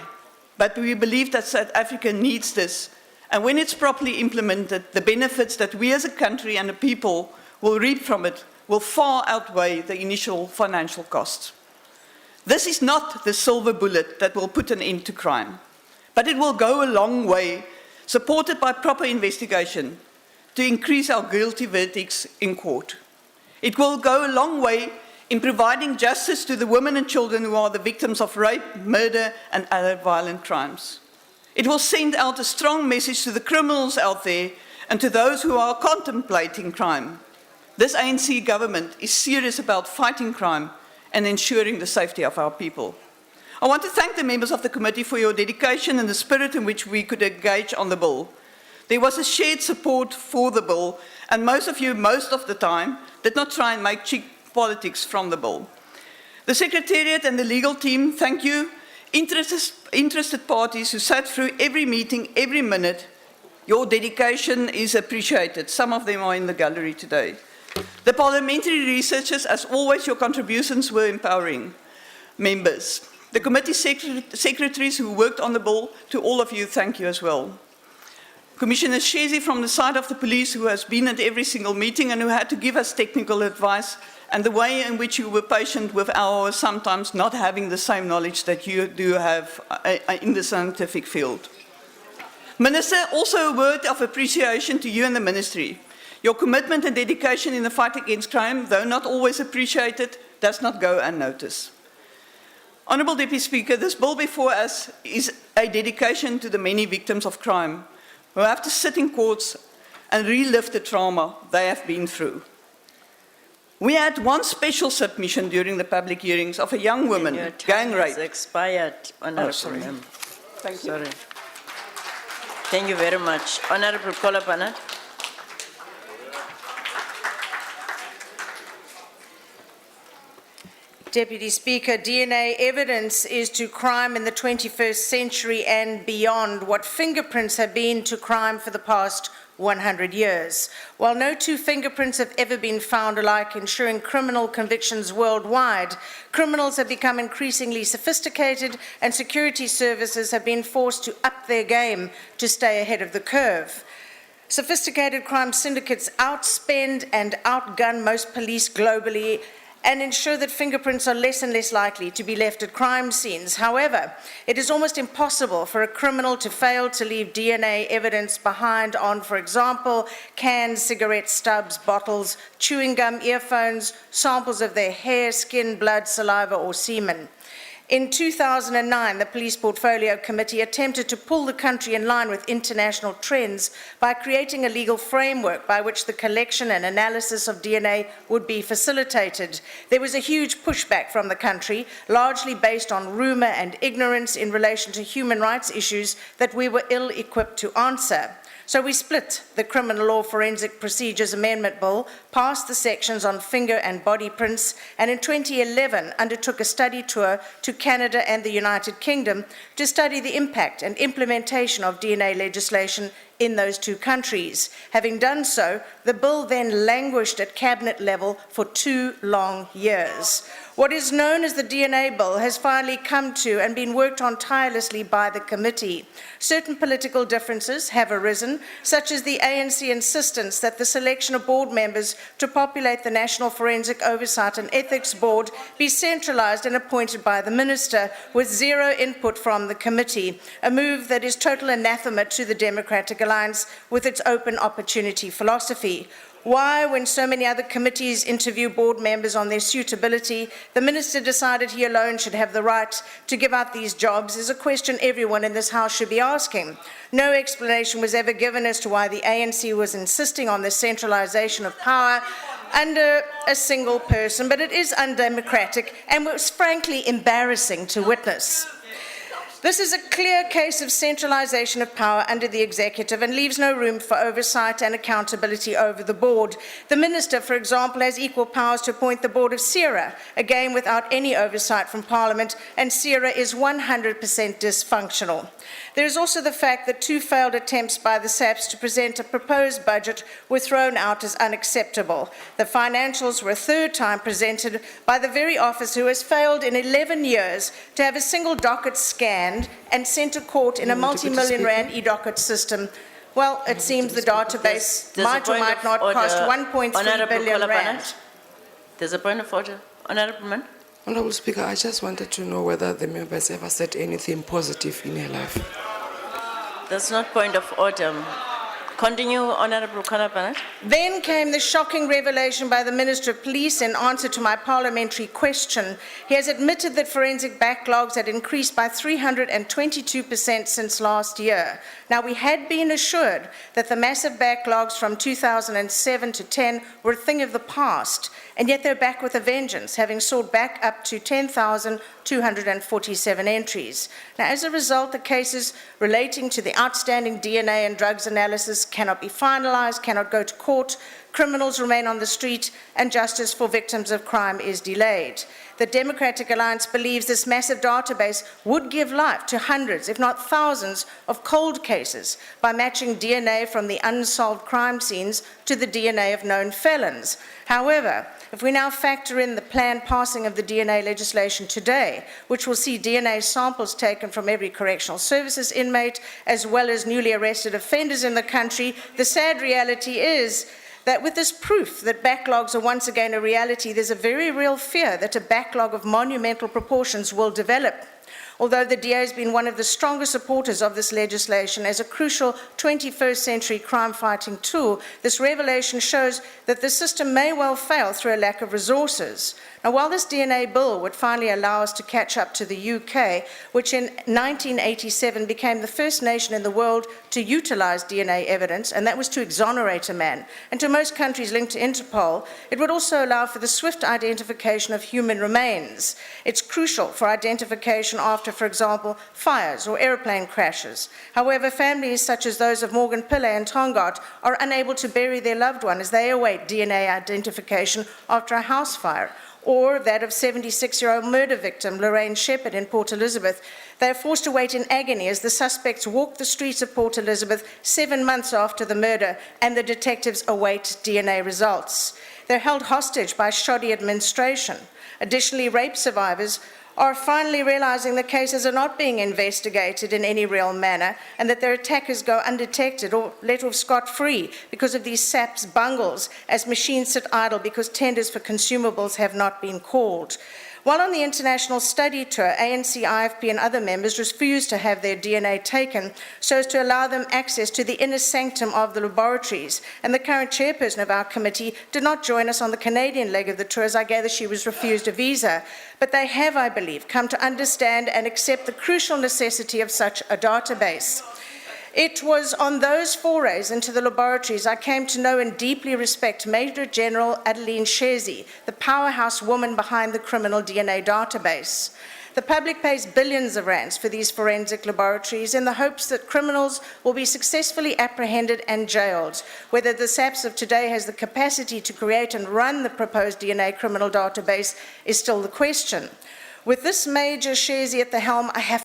but we believe that South Africa needs this, and when it's properly implemented, the benefits that we as a country and a people will reap from it will far outweigh the initial financial costs. This is not the silver bullet that will put an end to crime, but it will go a long way, supported by proper investigation, to increase our guilty verdicts in court. It will go a long way in providing justice to the women and children who are the victims of rape, murder, and other violent crimes. It will send out a strong message to the criminals out there and to those who are contemplating crime. This ANC government is serious about fighting crime and ensuring the safety of our people. I want to thank the members of the committee for your dedication and the spirit in which we could engage on the bill. There was a shared support for the bill, and most of you, most of the time, did not try and make cheap politics from the bill. The Secretariat and the legal team, thank you. Interested parties who sat through every meeting, every minute, your dedication is appreciated. Some of them are in the gallery today. The parliamentary researchers, as always, your contributions were empowering. Members, the committee secretaries who worked on the bill, to all of you, thank you as well. Commissioner Shezi from the side of the police, who has been at every single meeting and who had to give us technical advice, and the way in which you were patient with our sometimes not having the same knowledge that you do have in the scientific field. Minister, also a word of appreciation to you and the ministry. Your commitment and dedication in the fight against crime, though not always appreciated, does not go unnoticed. Honourable Deputy Speaker, this bill before us is a dedication to the many victims of crime who have to sit in courts and relive the trauma they have been through. We had one special submission during the public hearings of a young woman, gang rape. Expired, Honourable sorry. Member. Thank you. Sorry. Thank you very much. Honourable Kolopana. Deputy Speaker, DNA evidence is to crime in the 21st century and beyond what fingerprints have been to crime for the past 100 years. While no two fingerprints have ever been found alike, ensuring criminal convictions worldwide, criminals have become increasingly sophisticated and security services have been forced to up their game to stay ahead of the curve. Sophisticated crime syndicates outspend and outgun most police globally and ensure that fingerprints are less and less likely to be left at crime scenes. However, it is almost impossible for a criminal to fail to leave DNA evidence behind on, for example, cans, cigarette stubs, bottles, chewing gum, earphones, samples of their hair, skin, blood, saliva, or semen. In 2009, the Police Portfolio Committee attempted to pull the country in line with international trends by creating a legal framework by which the collection and analysis of DNA would be facilitated. There was a huge pushback from the country, largely based on rumour and ignorance in relation to human rights issues that we were ill-equipped to answer. So we split the Criminal Law Forensic Procedures Amendment Bill, passed the sections on finger and body prints, and in 2011 undertook a study tour to Canada and the United Kingdom to study the impact and implementation of DNA legislation in those two countries. Having done so, the bill then languished at cabinet level for 2 long years. What is known as the DNA bill has finally come to and been worked on tirelessly by the committee. Certain political differences have arisen, such as the ANC insistence that the selection of board members to populate the National Forensic Oversight and Ethics Board be centralised and appointed by the minister with zero input from the committee, a move that is total anathema to the Democratic Alliance with its open opportunity philosophy. Why, when so many other committees interview board members on their suitability, the minister decided he alone should have the right to give out these jobs is a question everyone in this House should be asking. No explanation was ever given as to why the ANC was insisting on the centralisation of power under a single person, but it is undemocratic and was frankly embarrassing to witness. This is a clear case of centralisation of power under the executive and leaves no room for oversight and accountability over the board. The minister, for example, has equal powers to appoint the board of CERA, again without any oversight from Parliament, and CERA is 100% dysfunctional. There is also the fact that 2 failed attempts by the SAPs to present a proposed budget were thrown out as unacceptable. The financials were a 3rd time presented by the very office who has failed in 11 years to have a single docket scanned and sent to court in a multi-million rand e-docket system. Well, it seems the database might or might not cost 1.3 billion rand. There's a point of order. Honorable Man. Honorable Speaker, I just wanted to know whether the member has ever said anything positive in her life. That's not point of order. Continue, Honorable Khanapana. Then came the shocking revelation by the Minister of Police in answer to my parliamentary question. He has admitted that forensic backlogs had increased by 322% since last year. Now, we had been assured that the massive backlogs from 2007 to 10 were a thing of the past, and yet they're back with a vengeance, having soared back up to 10,247 entries. Now, as a result, the cases relating to the outstanding DNA and drugs analysis cannot be finalized, cannot go to court, criminals remain on the street, and justice for victims of crime is delayed. The Democratic Alliance believes this massive database would give life to hundreds, if not thousands, of cold cases by matching DNA from the unsolved crime scenes to the DNA of known felons. However, if we now factor in the planned passing of the DNA legislation today, which will see DNA samples taken from every correctional services inmate, as well as newly arrested offenders in the country, the sad reality is that with this proof that backlogs are once again a reality, there's a very real fear that a backlog of monumental proportions will develop. Although the DA has been one of the strongest supporters of this legislation as a crucial 21st century crime-fighting tool, this revelation shows that the system may well fail through a lack of resources. Now, while this DNA bill would finally allow us to catch up to the UK, which in 1987 became the first nation in the world to utilize DNA evidence, and that was to exonerate a man, and to most countries linked to Interpol, it would also allow for the swift identification of human remains. It's crucial for identification after, for example, fires or airplane crashes. However, families such as those of Morgan Pillay and Tongaat are unable to bury their loved one as they await DNA identification after a house fire, or that of 76-year-old murder victim Lorraine Shepherd in Port Elizabeth. They are forced to wait in agony as the suspects walk the streets of Port Elizabeth 7 months after the murder, and the detectives await DNA results. They're held hostage by shoddy administration. Additionally, rape survivors are finally realizing the cases are not being investigated in any real manner, and that their attackers go undetected or let off scot-free because of these SAPS bungles as machines sit idle because tenders for consumables have not been called. While on the international study tour, ANC, IFP and other members refused to have their DNA taken so as to allow them access to the inner sanctum of the laboratories, and the current chairperson of our committee did not join us on the Canadian leg of the tour, as I gather she was refused a visa. But they have, I believe, come to understand and accept the crucial necessity of such a database. It was on those forays into the laboratories I came to know and deeply respect Major General Adeline Shezi, the powerhouse woman behind the criminal DNA database. The public pays billions of rands for these forensic laboratories in the hopes that criminals will be successfully apprehended and jailed. Whether the SAPS of today has the capacity to create and run the proposed DNA criminal database is still the question. With this Major Shezi at the helm, I have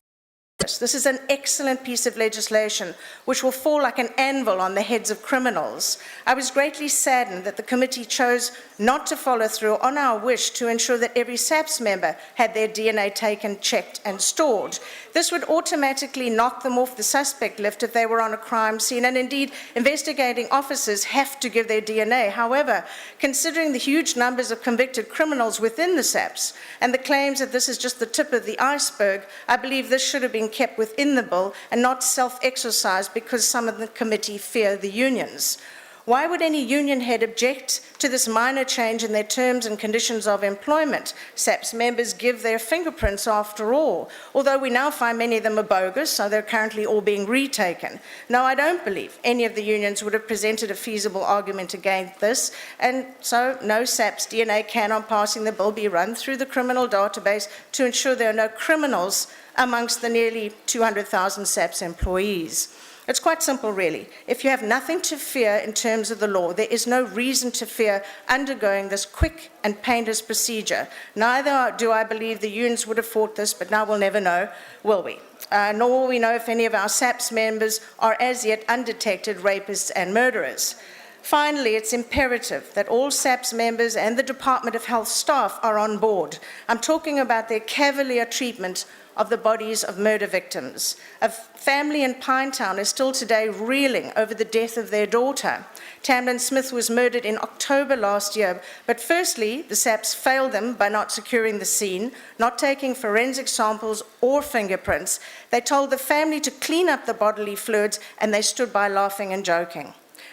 this is an excellent piece of legislation which will fall like an anvil on the heads of criminals. I was greatly saddened that the committee chose not to follow through on our wish to ensure that every SAPS member had their DNA taken, checked and stored. This would automatically knock them off the suspect list if they were on a crime scene, and indeed investigating officers have to give their DNA. However, considering the huge numbers of convicted criminals within the SAPS and the claims that this is just the tip of the iceberg, I believe this should have been kept within the bill and not self-exercised because some of the committee fear the unions. Why would any union head object to this minor change in their terms and conditions of employment? SAPS members give their fingerprints after all, although we now find many of them are bogus, so they're currently all being retaken. No, I don't believe any of the unions would have presented a feasible argument against this, and so no SAPS DNA can, on passing the bill, be run through the criminal database to ensure there are no criminals amongst the nearly 200,000 SAPS employees. It's quite simple, really. If you have nothing to fear in terms of the law, there is no reason to fear undergoing this quick and painless procedure. Neither do I believe the unions would have fought this, but now we'll never know, will we? Nor will we know if any of our SAPS members are as yet undetected rapists and murderers. Finally, it's imperative that all SAPS members and the Department of Health staff are on board. I'm talking about their cavalier treatment of the bodies of murder victims. A family in Pinetown is still today reeling over the death of their daughter. Tamlin Smith was murdered in October last year, but firstly, the SAPS failed them by not securing the scene, not taking forensic samples or fingerprints. They told the family to clean up the bodily fluids, and they stood by laughing and joking.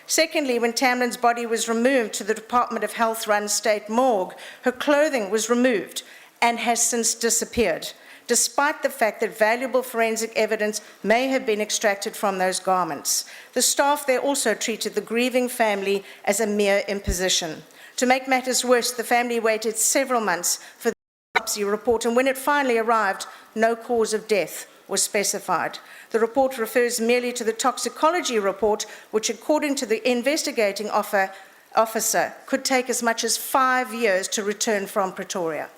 Secondly, when Tamlin's body was removed to the Department of Health-run state morgue, her clothing was removed and has since disappeared, despite the fact that valuable forensic evidence may have been extracted from those garments. The staff there also treated the grieving family as a mere imposition. To make matters worse, the family waited several months for the autopsy report, and when it finally arrived, no cause of death was specified. The report refers merely to the toxicology report, which, according to the investigating officer, could take as much as 5 years to return from Pretoria.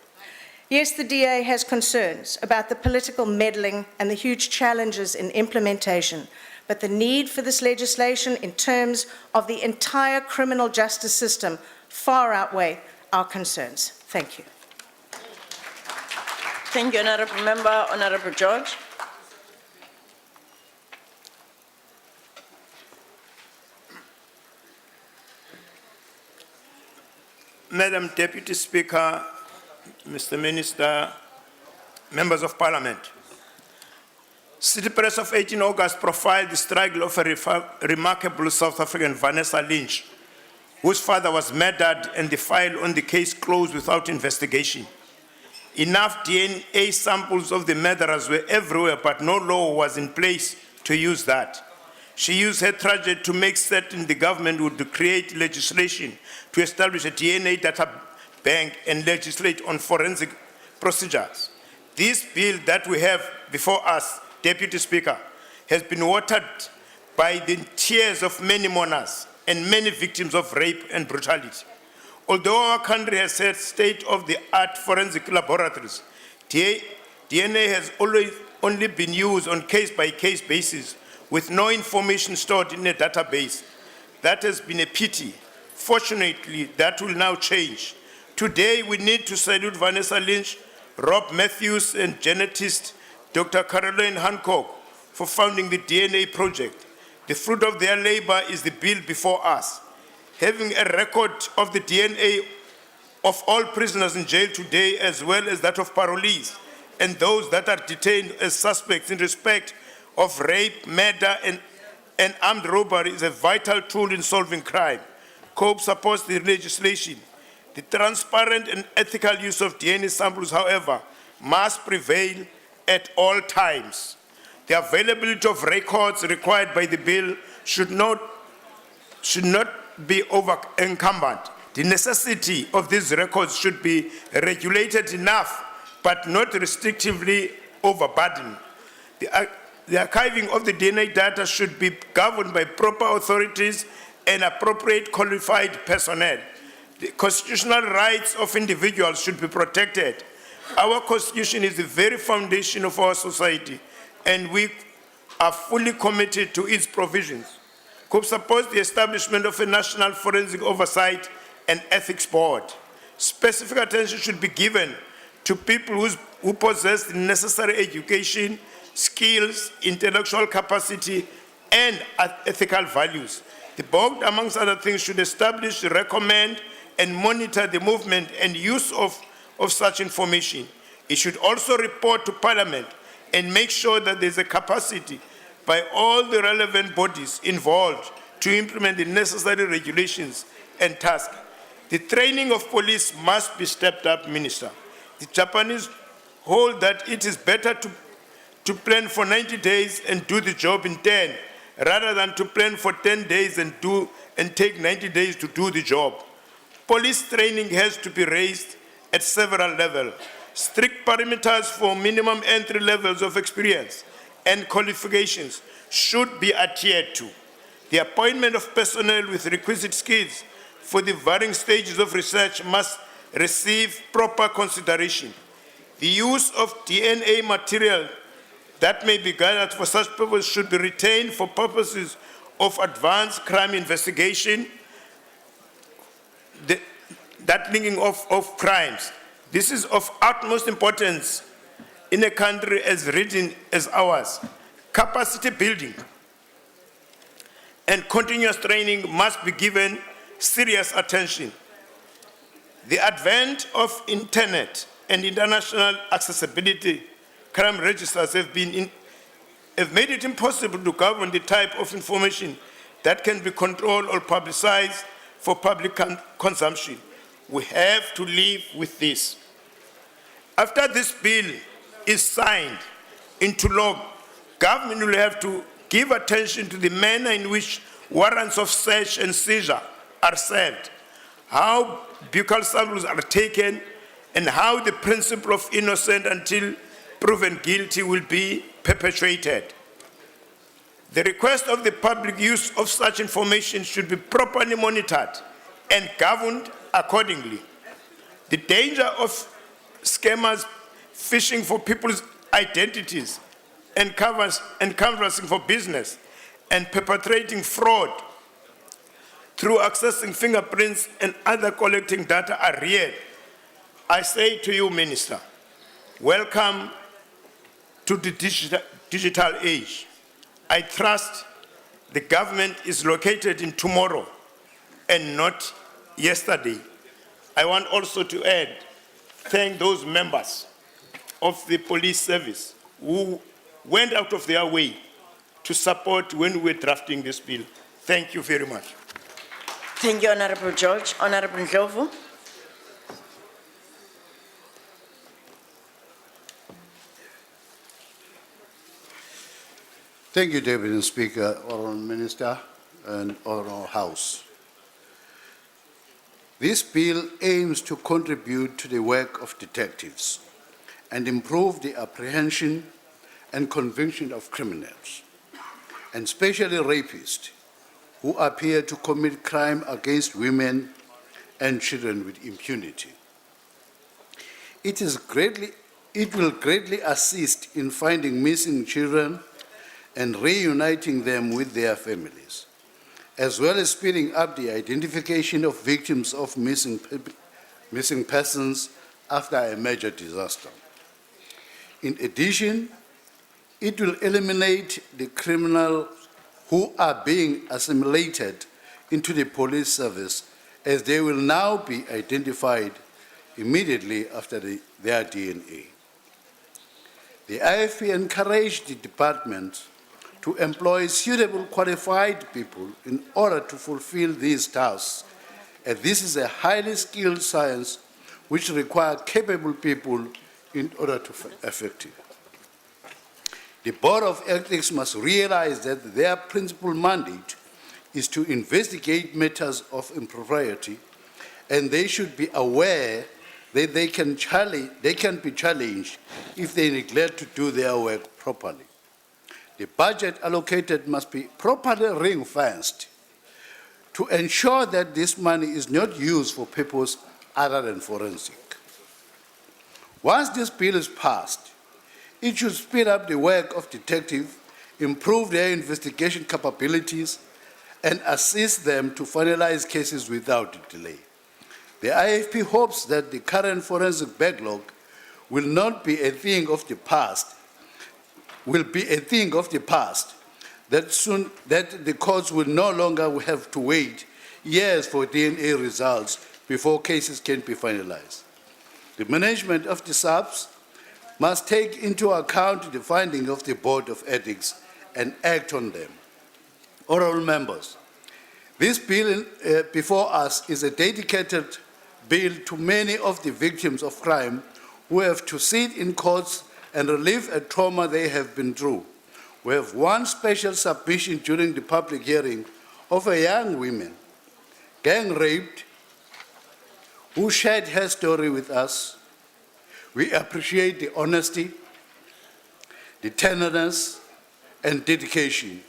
Yes, the DA has concerns about the political meddling and the huge challenges in implementation, but the need for this legislation in terms of the entire criminal justice system far outweigh our concerns. Thank you. Thank you, Honourable Member. Honourable George. Madam Deputy Speaker, Mr. Minister, Members of Parliament. City Press of 18 August profiled the struggle of a remarkable South African Vanessa Lynch, whose father was murdered and the file on the case closed without investigation. Enough DNA samples of the murderers were everywhere, but no law was in place to use that. She used her tragedy to make certain the government would create legislation to establish a DNA data bank and legislate on forensic procedures. This bill that we have before us, Deputy Speaker, has been watered by the tears of many mourners and many victims of rape and brutality. Although our country has had state-of-the-art forensic laboratories, DNA has only been used on case-by-case basis with no information stored in a database. That has been a pity. Fortunately, that will now change. Today, we need to salute Vanessa Lynch, Rob Matthews, and genetist Dr. Caroline Hancock for founding the DNA project. The fruit of their labor is the bill before us. Having a record of the DNA of all prisoners in jail today, as well as that of parolees and those that are detained as suspects in respect of rape, murder, and armed robbery, is a vital tool in solving crime. COPE supports the legislation. The transparent and ethical use of DNA samples, however, must prevail at all times. The availability of records required by the bill should not be over-encumbered. The necessity of these records should be regulated enough, but not restrictively overburdened. The archiving of the DNA data should be governed by proper authorities and appropriate qualified personnel. The constitutional rights of individuals should be protected. Our Constitution is the very foundation of our society, and we are fully committed to its provisions. COPE supports the establishment of a National Forensic Oversight and Ethics Board. Specific attention should be given to people who possess the necessary education, skills, intellectual capacity, and ethical values. The board, amongst other things, should establish, recommend, and monitor the movement and use of such information. It should also report to Parliament and make sure that there's a capacity by all the relevant bodies involved to implement the necessary regulations and tasks. The training of police must be stepped up, Minister. The Japanese hold that it is better to plan for 90 days and do the job in 10, rather than to plan for 10 days and take 90 days to do the job. Police training has to be raised at several levels. Strict parameters for minimum entry levels of experience and qualifications should be adhered to. The appointment of personnel with requisite skills for the varying stages of research must receive proper consideration. The use of DNA material that may be gathered for such purposes should be retained for purposes of advanced crime investigation, that linking of crimes. This is of utmost importance in a country as rich as ours, capacity building and continuous training must be given serious attention. The advent of internet and international accessibility crime registers have made it impossible to govern the type of information that can be controlled or publicized for public consumption. We have to live with this. After this bill is signed into law, government will have to give attention to the manner in which warrants of search and seizure are served, how buccal samples are taken, and how the principle of innocent until proven guilty will be perpetuated. The request of the public use of such information should be properly monitored and governed accordingly. The danger of scammers fishing for people's identities and canvassing for business and perpetrating fraud through accessing fingerprints and other collecting data are real. I say to you, Minister, welcome to the digital age. I trust the government is located in tomorrow and not yesterday. I want also to add, thank those members of the police service who went out of their way to support when we were drafting this bill. Thank you very much. Thank you, Honorable George. Honorable Ndlovu. Thank you, Deputy Speaker, Honourable Minister, and Honourable House. This bill aims to contribute to the work of detectives and improve the apprehension and conviction of criminals, and especially rapists who appear to commit crime against women and children with impunity. It will greatly assist in finding missing children and reuniting them with their families, as well as speeding up the identification of victims of missing persons after a major disaster. In addition, it will eliminate the criminals who are being assimilated into the police service, as they will now be identified immediately after their DNA. The IFP encouraged the department to employ suitable qualified people in order to fulfill these tasks, as this is a highly skilled science which requires capable people in order to be effective. The Board of Ethics must realize that their principal mandate is to investigate matters of impropriety, and they should be aware that they can be challenged if they neglect to do their work properly. The budget allocated must be properly ring-fenced to ensure that this money is not used for purposes other than forensic. Once this bill is passed, it should speed up the work of detectives, improve their investigation capabilities, and assist them to finalize cases without delay. The IFP hopes that the current forensic backlog will not be a thing of the past, that the courts will no longer have to wait years for DNA results before cases can be finalized. The management of the SAPs must take into account the findings of the Board of Ethics and act on them. Honourable members, this bill before us is a dedicated bill to many of the victims of crime who have to sit in courts and relieve a trauma they have been through. We have one special submission during the public hearing of a young woman, gang raped, who shared her story with us. We appreciate the honesty, the tenderness, and dedication.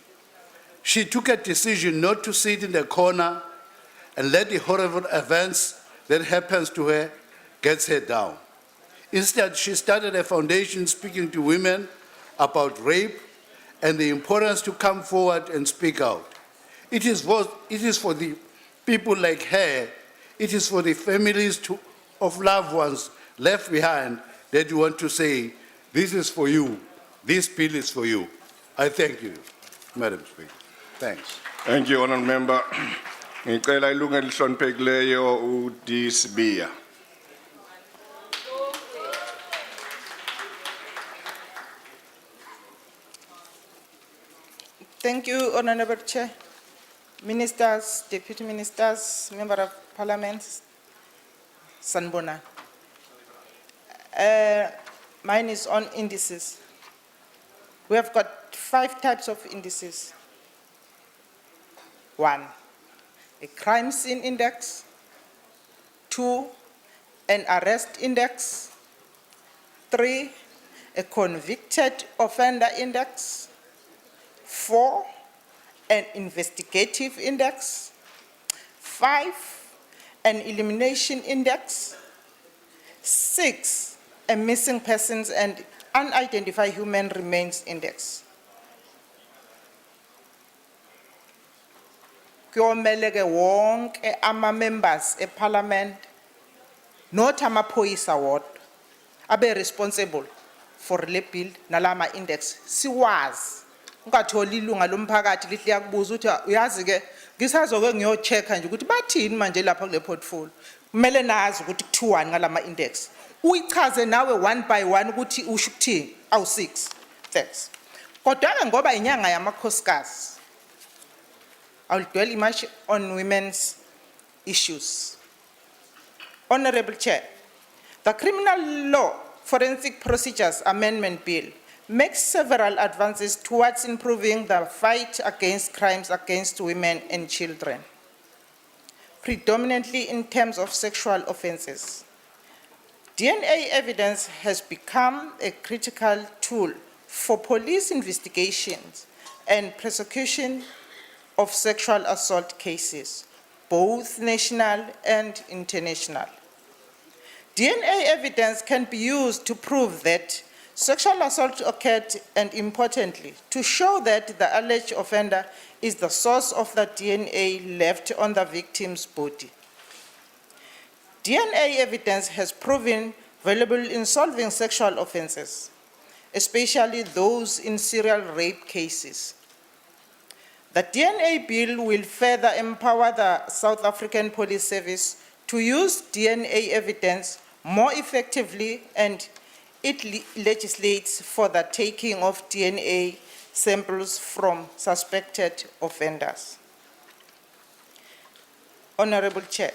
She took a decision not to sit in the corner and let the horrible events that happens to her get her down. Instead, she started a foundation speaking to women about rape and the importance to come forward and speak out. It is for the people like her, it is for the families of loved ones left behind that you want to say This is for you. This bill is for you. I thank you, Madam Speaker. Thanks. Thank you, Honourable Member. Ngicela ilunga elihloniphekileyo uDSBia. Thank you, Honorable Chair. Ministers, Deputy Ministers, Member of Parliament, Sanbona. Mine is on indices. We have got 5 types of indices. 1, a crime scene index. 2, an arrest index. 3, a convicted offender index. 4, an investigative index. 5, an elimination index. 6, a missing persons and unidentified human remains index. Kuyomele ke wonke ama members e parliament not amaphoyisa wodwa abe responsible for le bill nalama index siwazi. Ungatholi ilunga lomphakathi lihle yakubuza ukuthi uyazi ke ngisazoke ngiyochecka nje ukuthi bathini manje lapha kule portfolio. Kumele nazi ukuthi kuthiwani ngalama index. Uyichaze nawe one by one ukuthi usho ukuthini awu 6. Thanks. Kodwa ke ngoba inyanga yamakhosikazi I will dwell much on women's issues. Honorable Chair, the Criminal Law Forensic Procedures Amendment Bill makes several advances towards improving the fight against crimes against women and children, predominantly in terms of sexual offenses. DNA evidence has become a critical tool for police investigations and prosecution of sexual assault cases, both national and international. DNA evidence can be used to prove that sexual assault occurred and, importantly, to show that the alleged offender is the source of the DNA left on the victim's body. DNA evidence has proven valuable in solving sexual offenses, especially those in serial rape cases. The DNA bill will further empower the South African Police Service to use DNA evidence more effectively, and it legislates for the taking of DNA samples from suspected offenders. Honorable Chair,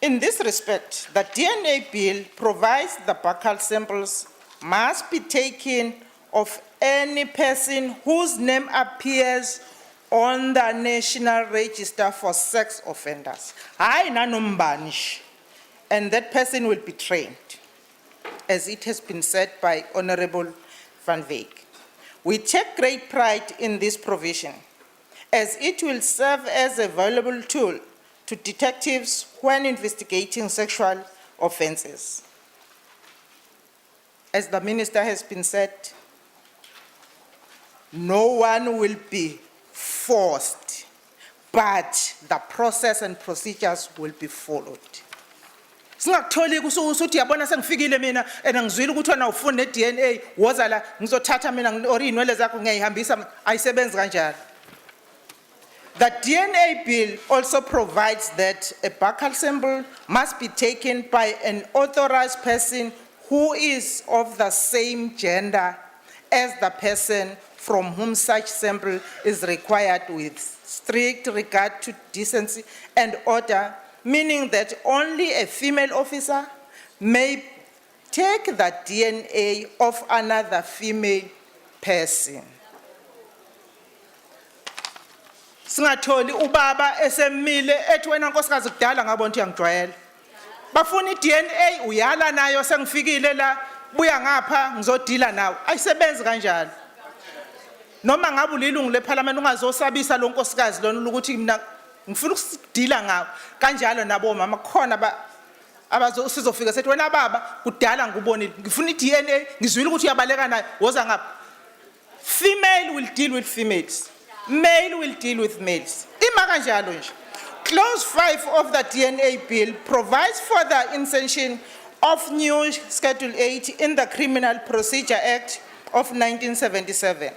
in this respect, the DNA bill provides the buccal samples must be taken of any person whose name appears on the National Register for Sex Offenders. And that person will be trained, as it has been said by Honorable Van Wyk. We take great pride in this provision, as it will serve as a valuable tool to detectives when investigating sexual offenses. As the Minister has been said, no one will be forced, but the process and procedures will be followed. Singakutholi kusuthi yabona sengifikile mina ngizwile ukuthi wena ufuna DNA woza la ngizothatha mina or inwele zakho ngiyayihambisa ayisebenzi kanjalo. The DNA bill also provides that a buccal sample must be taken by an authorized person who is of the same gender as the person from whom such sample is required, with strict regard to decency and order, meaning that only a female officer may take the DNA of another female person. Singatholi ubaba esemile ethi wena nkosikazi kudala ngabona ukuthi uyangijwayela. Bafuna iDNA uyala nayo sengifikile la buya ngapha ngizodila nawe. Ayisebenzi kanjalo. Noma ngabe ulilungu leParliament ungazosabisa lo nkosikazi lona ukuthi mina ngifuna ukudila ngawo kanjalo nabo mama khona abazosizofika sethi wena baba kudala ngubonile ngifuna iDNA ngizwile ukuthi uyabaleka nayo woza ngapha. Female will deal with females, male will deal with males. Ima kanjalo nje. Clause 5 of the DNA bill provides for the insertion of new Schedule 8 in the Criminal Procedure Act of 1977.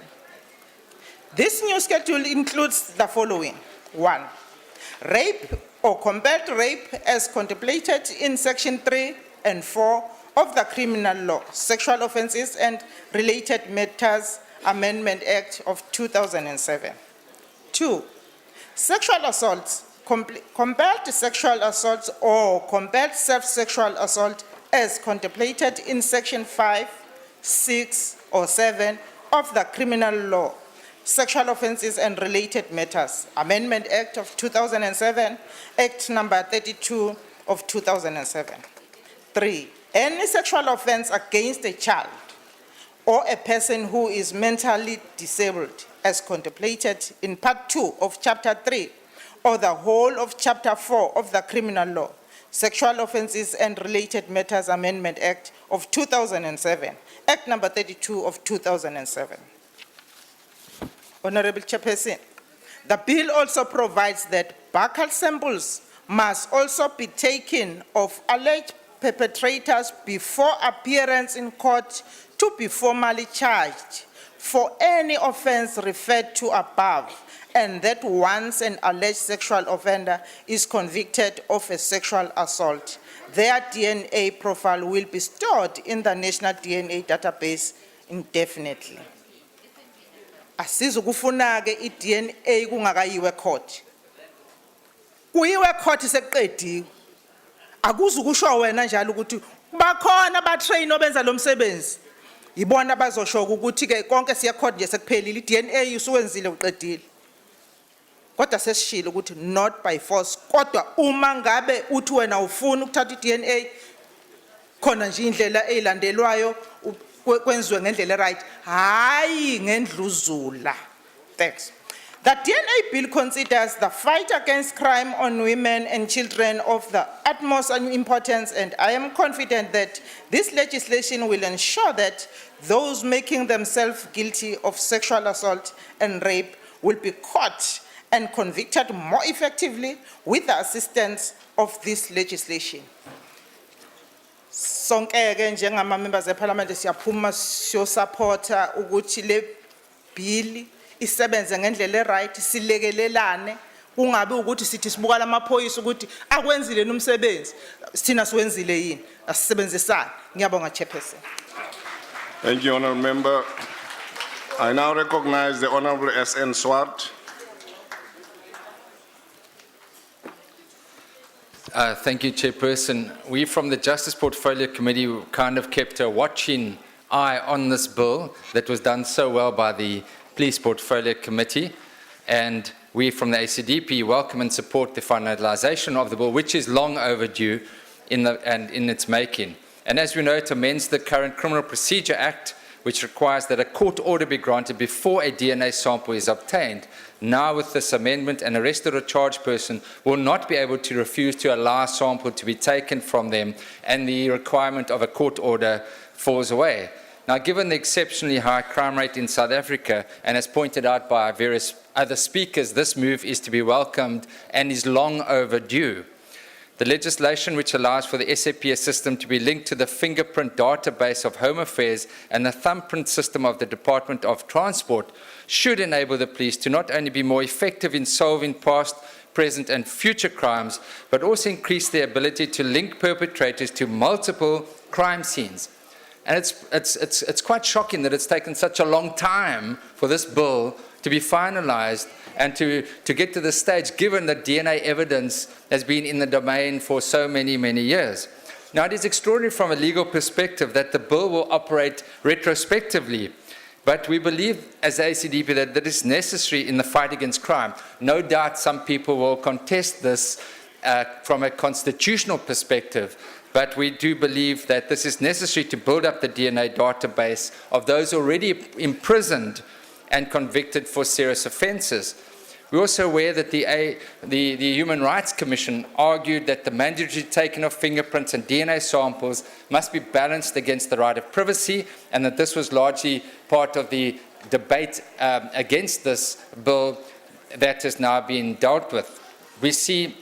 This new schedule includes the following. 1. Rape or compelled rape as contemplated in Section 3 and 4 of the Criminal Law, Sexual Offences and Related Matters Amendment Act of 2007. 2. Sexual assaults, compelled sexual assaults or compelled self-sexual assault as contemplated in Section 5, 6, or 7 of the Criminal Law, Sexual Offences and Related Matters Amendment Act of 2007, Act number 32 of 2007. 3. Any sexual offense against a child or a person who is mentally disabled as contemplated in Part 2 of Chapter 3 or the whole of Chapter 4 of the Criminal Law, Sexual Offences and Related Matters Amendment Act of 2007, Act number 32 of 2007. Honorable Chairperson, the bill also provides that buccal samples must also be taken of alleged perpetrators before appearance in court to be formally charged for any offense referred to above, and that once an alleged sexual offender is convicted of a sexual assault, their DNA profile will be stored in the National DNA Database indefinitely. Asizukufuna-ke i-DNA kungakayiwe court. Kuyiwe court seqediwe. Akuzukusho wena njalo ukuthi bakhona abatrain obenza lo msebenzi. Yibona bazosho ukuthi ke konke siya court nje sekuphelile, i-DNA usuwenzile uqedile. Kodwa sesishilo ukuthi not by force, kodwa uma ngabe uthi wena ufuna ukuthatha i-DNA khona nje indlela ezilandelwayo kwenziwe ngendlela right, hayi ngendluzula. Thanks. The DNA bill considers the fight against crime on women and children of the utmost importance, and I am confident that this legislation will ensure that those making themselves guilty of sexual assault and rape will be caught and convicted more effectively with the assistance of this legislation. Sonke-ke njengama members eParliament siyaphuma siyosupporta ukuthi le bill isebenze ngendlela right, silekelelane, kungabe ukuthi sithi sibuka lamaphoyisa ukuthi akwenzile nomsebenzi, sithina siwenzile yini, asisebenzisane. Ngiyabonga Chairperson. Thank you, Honourable Member. I now recognize the Honourable SN Swart. Thank you, Chairperson. We from the Justice Portfolio Committee kind of kept a watching eye on this bill that was done so well by the Police Portfolio Committee, and we from the ACDP welcome and support the finalisation of the bill, which is long overdue in its making. And as we know, it amends the current Criminal Procedure Act, which requires that a court order be granted before a DNA sample is obtained. Now with this amendment, an arrested or charged person will not be able to refuse to allow a sample to be taken from them, and the requirement of a court order falls away. Now, given the exceptionally high crime rate in South Africa, and as pointed out by various other speakers, this move is to be welcomed and is long overdue. The legislation which allows for the SAPS system to be linked to the fingerprint database of Home Affairs and the thumbprint system of the Department of Transport should enable the police to not only be more effective in solving past, present and future crimes, but also increase their ability to link perpetrators to multiple crime scenes. And it's quite shocking that it's taken such a long time for this bill to be finalized and to get to this stage, given that DNA evidence has been in the domain for so many, many years. Now, it is extraordinary from a legal perspective that the bill will operate retrospectively, but we believe as ACDP that that is necessary in the fight against crime. No doubt some people will contest this from a constitutional perspective, but we do believe that this is necessary to build up the DNA database of those already imprisoned and convicted for serious offences. We're also aware that the Human Rights Commission argued that the mandatory taking of fingerprints and DNA samples must be balanced against the right of privacy, and that this was largely part of the debate against this bill that has now been dealt with. We see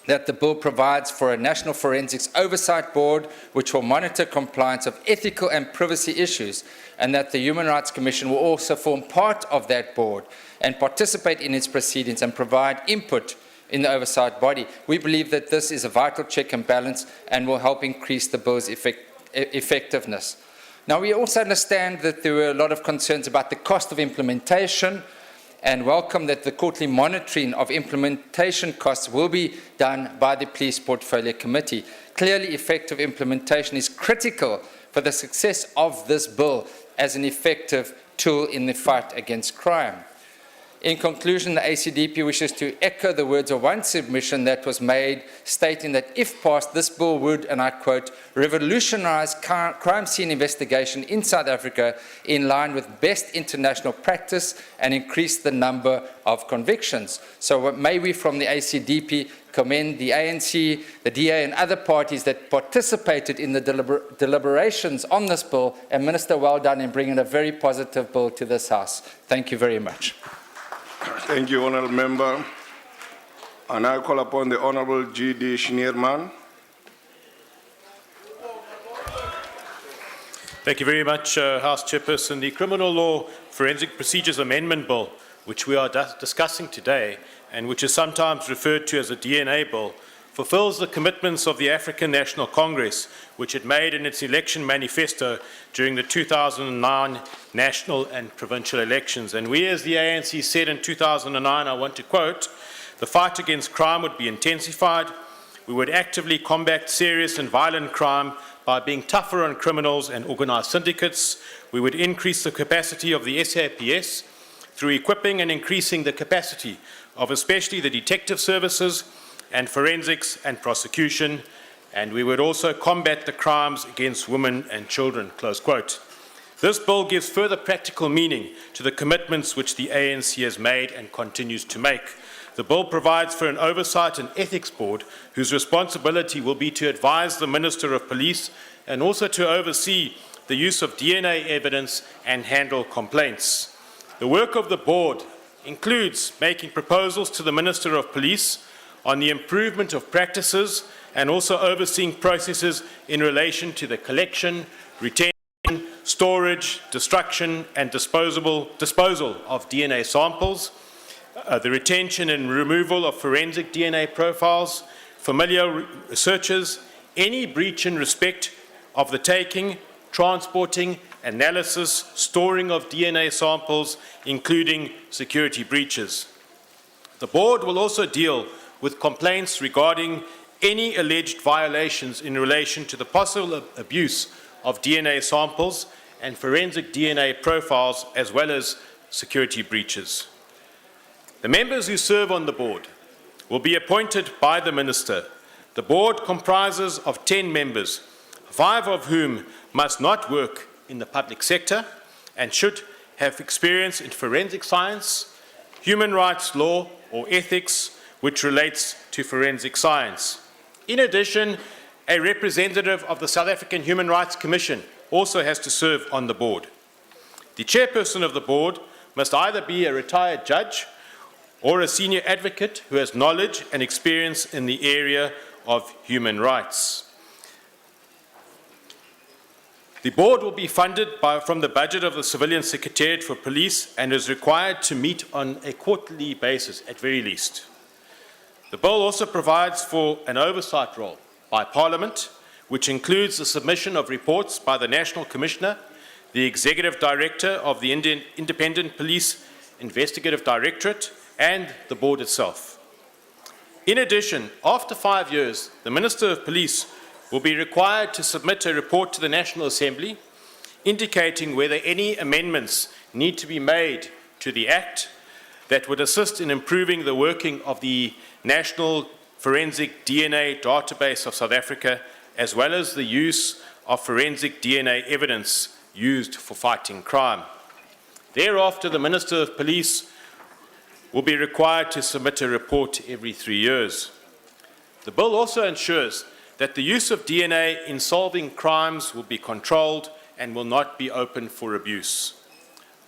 that the bill provides for a National Forensics Oversight Board which will monitor compliance of ethical and privacy issues, and that the Human Rights Commission will also form part of that board and participate in its proceedings and provide input in the oversight body. We believe that this is a vital check and balance and will help increase the bill's effectiveness. Now, we also understand that there were a lot of concerns about the cost of implementation, and welcome that the quarterly monitoring of implementation costs will be done by the Police Portfolio Committee. Clearly, effective implementation is critical for the success of this bill as an effective tool in the fight against crime. In conclusion, the ACDP wishes to echo the words of one submission that was made, stating that if passed, this bill would, and I quote, revolutionize crime scene investigation in South Africa in line with best international practice and increase the number of convictions. So may we from the ACDP commend the ANC, the DA and other parties that participated in the deliberations on this bill, and Minister, well done in bringing a very positive bill to this House. Thank you very much. Thank you, Honourable Member. And I call upon the Honourable G.D. Schneerman. Thank you very much, House Chairperson. The Criminal Law Forensic Procedures Amendment Bill, which we are discussing today, and which is sometimes referred to as a DNA bill, fulfills the commitments of the African National Congress, which it made in its election manifesto during the 2009 national and provincial elections. And we, as the ANC, said in 2009, I want to quote, the fight against crime would be intensified. We would actively combat serious and violent crime by being tougher on criminals and organised syndicates. We would increase the capacity of the SAPS through equipping and increasing the capacity of especially the detective services and forensics and prosecution, and we would also combat the crimes against women and children, close quote. This bill gives further practical meaning to the commitments which the ANC has made and continues to make. The bill provides for an oversight and ethics board whose responsibility will be to advise the Minister of Police and also to oversee the use of DNA evidence and handle complaints. The work of the board includes making proposals to the Minister of Police on the improvement of practices and also overseeing processes in relation to the collection, retention, storage, destruction and disposal of DNA samples, the retention and removal of forensic DNA profiles, familiar searches, any breach in respect of the taking, transporting, analysis, storing of DNA samples, including security breaches. The board will also deal with complaints regarding any alleged violations in relation to the possible abuse of DNA samples and forensic DNA profiles, as well as security breaches. The members who serve on the board will be appointed by the Minister. The board comprises of 10 members, 5 of whom must not work in the public sector and should have experience in forensic science, human rights law or ethics, which relates to forensic science. In addition, a representative of the South African Human Rights Commission also has to serve on the board. The chairperson of the board must either be a retired judge or a senior advocate who has knowledge and experience in the area of human rights. The board will be funded from the budget of the Civilian Secretariat for Police and is required to meet on a quarterly basis at very least. The bill also provides for an oversight role by Parliament, which includes the submission of reports by the National Commissioner, the Executive Director of the Independent Police Investigative Directorate, and the board itself. In addition, after 5 years, the Minister of Police will be required to submit a report to the National Assembly indicating whether any amendments need to be made to the Act that would assist in improving the working of the National Forensic DNA Database of South Africa, as well as the use of forensic DNA evidence used for fighting crime. Thereafter, the Minister of Police will be required to submit a report every 3 years. The bill also ensures that the use of DNA in solving crimes will be controlled and will not be open for abuse.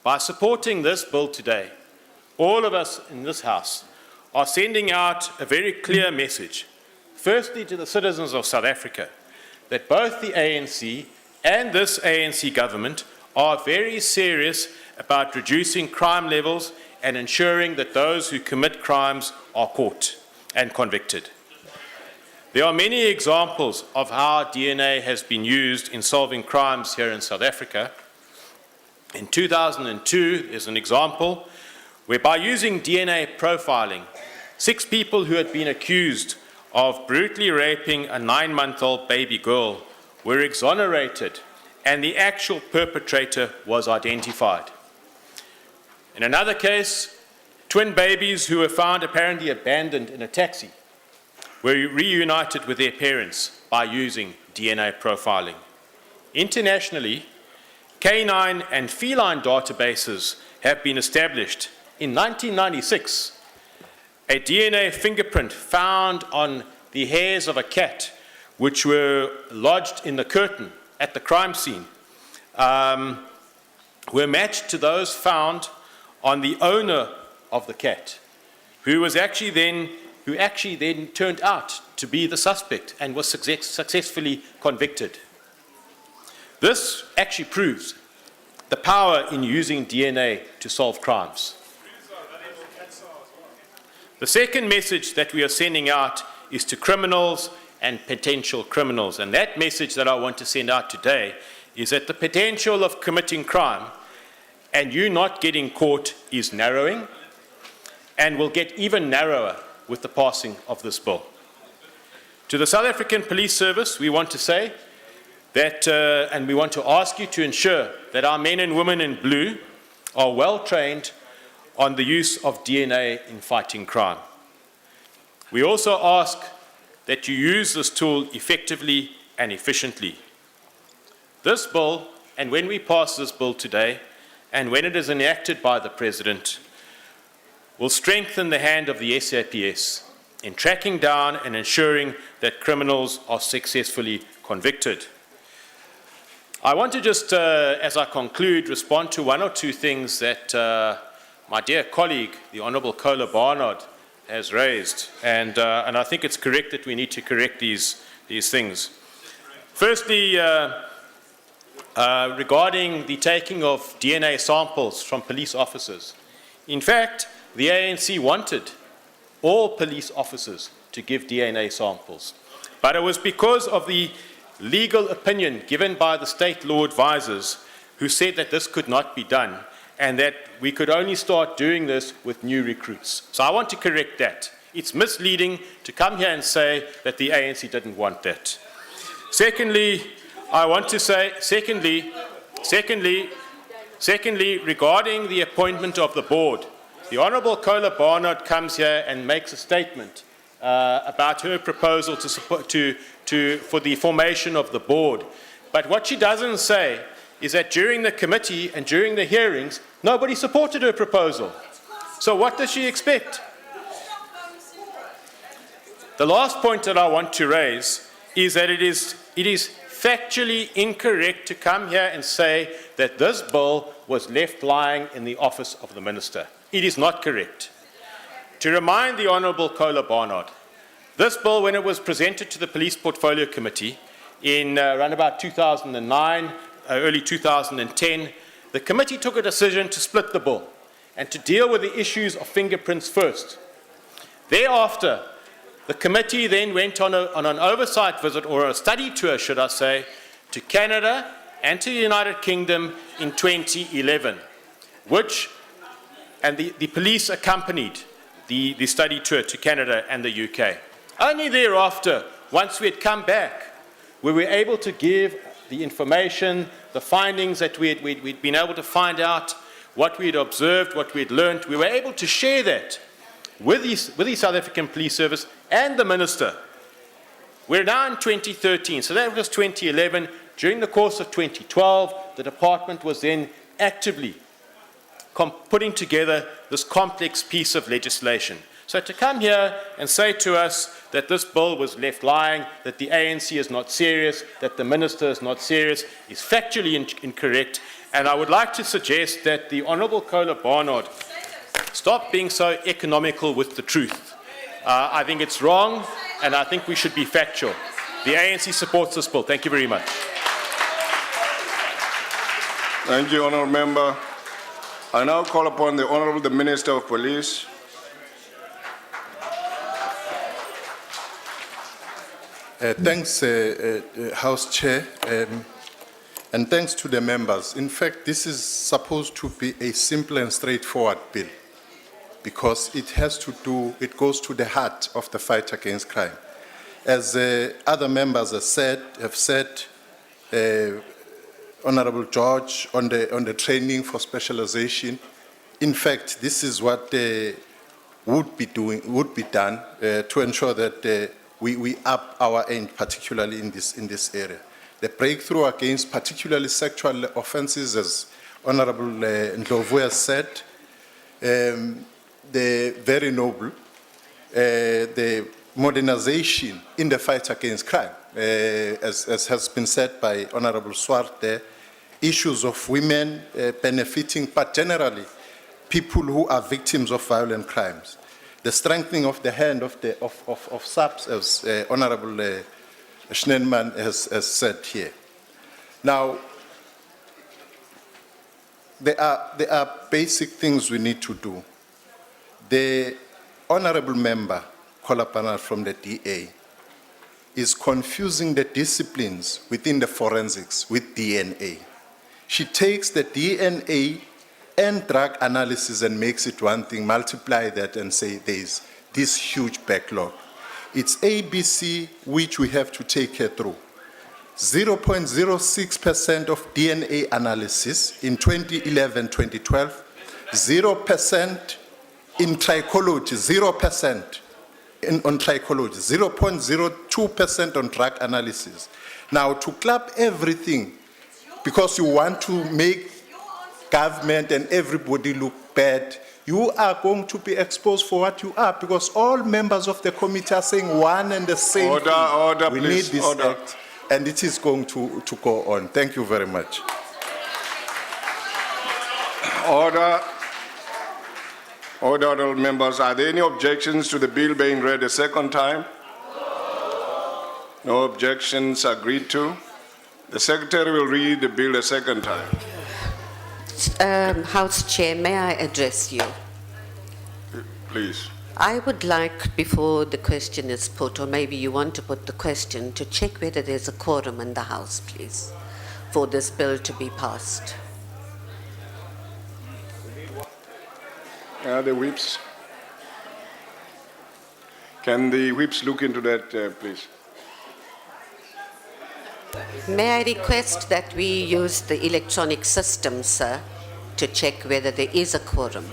By supporting this bill today, all of us in this House are sending out a very clear message firstly to the citizens of South Africa, that both the ANC and this ANC government are very serious about reducing crime levels and ensuring that those who commit crimes are caught and convicted. There are many examples of how DNA has been used in solving crimes here in South Africa. In 2002, there's an example where by using DNA profiling, 6 people who had been accused of brutally raping a 9-month-old baby girl were exonerated and the actual perpetrator was identified. In another case, twin babies who were found apparently abandoned in a taxi were reunited with their parents by using DNA profiling. Internationally, canine and feline databases have been established. In 1996, a DNA fingerprint found on the hairs of a cat, which were lodged in the curtain at the crime scene, were matched to those found on the owner of the cat, who actually then turned out to be the suspect and was successfully convicted. This actually proves the power in using DNA to solve crimes. The second message that we are sending out is to criminals and potential criminals. And that message that I want to send out today is that the potential of committing crime and you not getting caught is narrowing and will get even narrower with the passing of this bill. To the South African Police Service, we want to say that, and we want to ask you to ensure that our men and women in blue are well trained on the use of DNA in fighting crime. We also ask that you use this tool effectively and efficiently. This bill, and when we pass this bill today, and when it is enacted by the President, will strengthen the hand of the SAPS in tracking down and ensuring that criminals are successfully convicted. I want to just, as I conclude, respond to one or two things that my dear colleague, the Honourable Kola Barnard, has raised, and I think it's correct that we need to correct these things. Firstly, regarding the taking of DNA samples from police officers. In fact, the ANC wanted all police officers to give DNA samples, but it was because of the legal opinion given by the state law advisors who said that this could not be done and that we could only start doing this with new recruits. So I want to correct that. It's misleading to come here and say that the ANC didn't want that. Secondly, I want to say, secondly, regarding the appointment of the board, the Honourable Kola Barnard comes here and makes a statement about her proposal for the formation of the board. But what she doesn't say is that during the committee and during the hearings, nobody supported her proposal. So what does she expect? The last point that I want to raise is that it is factually incorrect to come here and say that this bill was left lying in the office of the minister. It is not correct. To remind the Honourable Kola Barnard, this bill, when it was presented to the Police Portfolio Committee in around about 2009, early 2010, the committee took a decision to split the bill and to deal with the issues of fingerprints first. Thereafter, the committee then went on an oversight visit, or a study tour, should I say, to Canada and to the United Kingdom in 2011, and the police accompanied the study tour to Canada and the UK. Only thereafter, once we had come back, we were able to give the information, the findings that we'd been able to find out, what we had observed, what we had learned. We were able to share that with the South African Police Service and the Minister. We're now in 2013, so that was 2011. During the course of 2012, the department was then actively putting together this complex piece of legislation. So to come here and say to us that this bill was left lying, that the ANC is not serious, that the Minister is not serious, is factually incorrect. And I would like to suggest that the Honourable Kola Barnard stop being so economical with the truth. I think it's wrong. and I think we should be factual. The ANC supports this bill. Thank you very much. Thank you, Honourable Member. I now call upon the Honourable the Minister of Police. Thanks, House Chair, and thanks to the members. In fact, this is supposed to be a simple and straightforward bill because it goes to the heart of the fight against crime. As other members have said, Honourable George, on the training for specialization, in fact, this is what would be done to ensure that we up our end, particularly in this area. The breakthrough against particularly sexual offences, as Honourable Ndlovu has said, the very noble, the modernization in the fight against crime, as has been said by Honourable Swart there, issues of women benefiting, but generally people who are victims of violent crimes. The strengthening of the hand of SAPS, as Honourable Schneemann has said here. Now, there are basic things we need to do. The Honourable Member, Kolapana from the DA, is confusing the disciplines within the forensics with DNA. She takes the DNA and drug analysis and makes it one thing, multiply that and say there's this huge backlog. It's ABC which we have to take her through. 0.06% of DNA analysis in 2011-2012, 0% in trichology, 0% on trichology, 0.02% on drug analysis. Now, to club everything, because you want to make government and everybody look bad, you are going to be exposed for what you are, because all members of the committee are saying one and the same thing. Order, we please. need this act, and it is going to go on. Thank you very much. Order. Order, honourable members. Are there any objections to the bill being read a second time? No objections agreed to. The Secretary will read the bill a second time. House Chair, may I address you? Please. I would like, before the question is put, or maybe you want to put the question, to check whether there's a quorum in the House, please, for this bill to be passed. The whips. Can the whips look into that, please? May I request that we use the electronic system, sir, to check whether there is a quorum?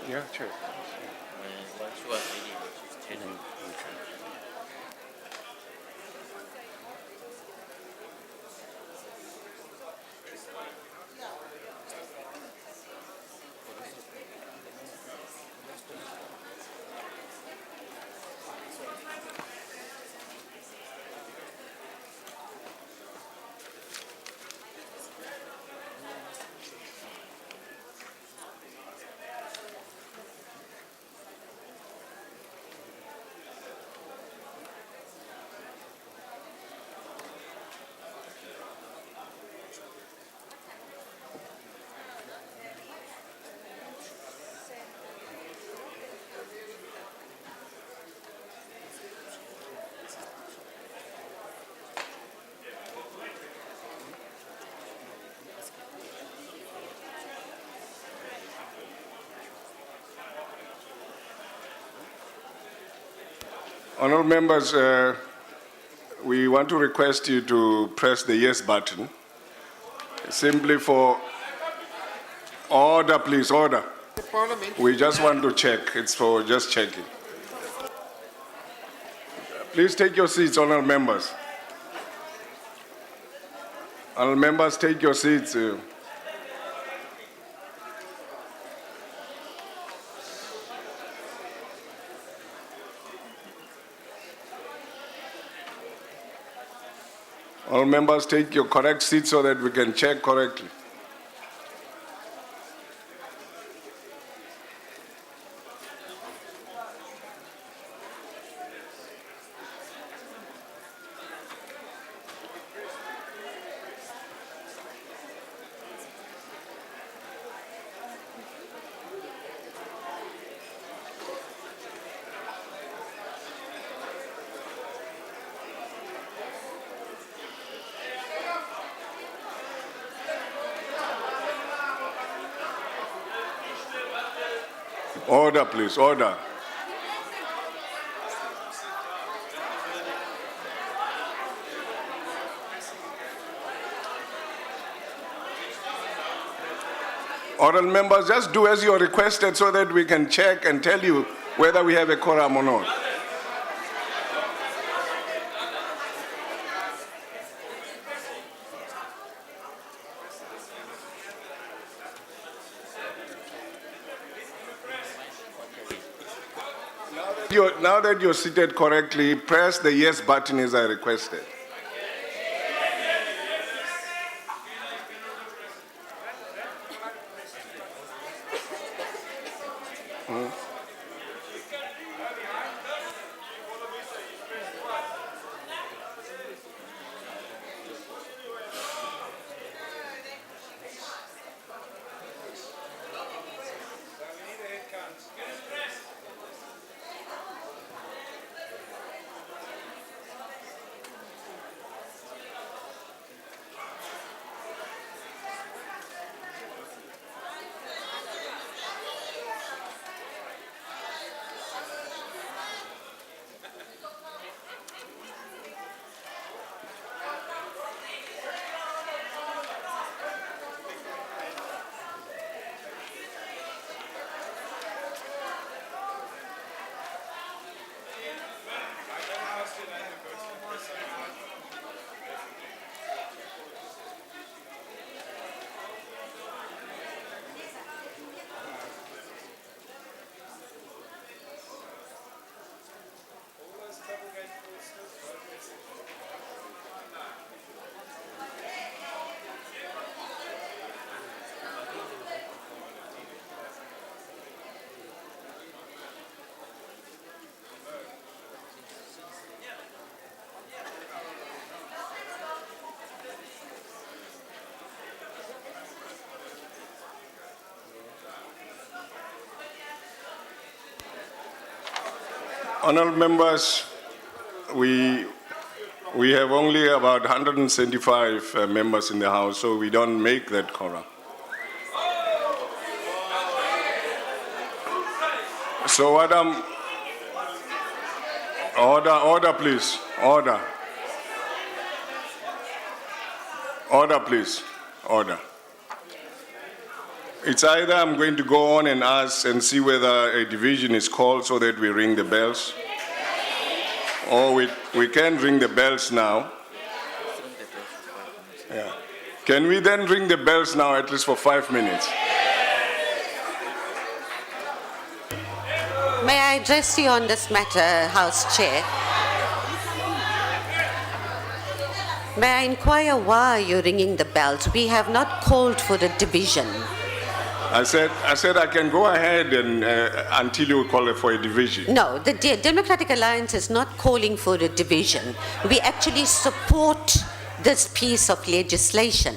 Yeah, check. Honourable members, we want to request you to press the yes button. Simply for order, please, order. We just want to check. It's for just checking. Please take your seats, honourable members. Honourable members, take your seats. All members take your correct seat so that we can check correctly. Order, please, order. Oral members, just do as you are requested so that we can check and tell you whether we have a quorum or not. Now that you're seated correctly, press the yes button as I requested. Honourable members, we have only about 175 members in the House, so we don't make that quorum. So what order please, order. Order please, order. It's either I'm going to go on and ask and see whether a division is called so that we ring the bells, or we can ring the bells now. Yeah. Can we then ring the bells now at least for 5 minutes? May I address you on this matter, House Chair? May I inquire why you're ringing the bells? We have not called for a division. I said I can go ahead and until you call it for a division. No, the Democratic Alliance is not calling for a division. We actually support this piece of legislation.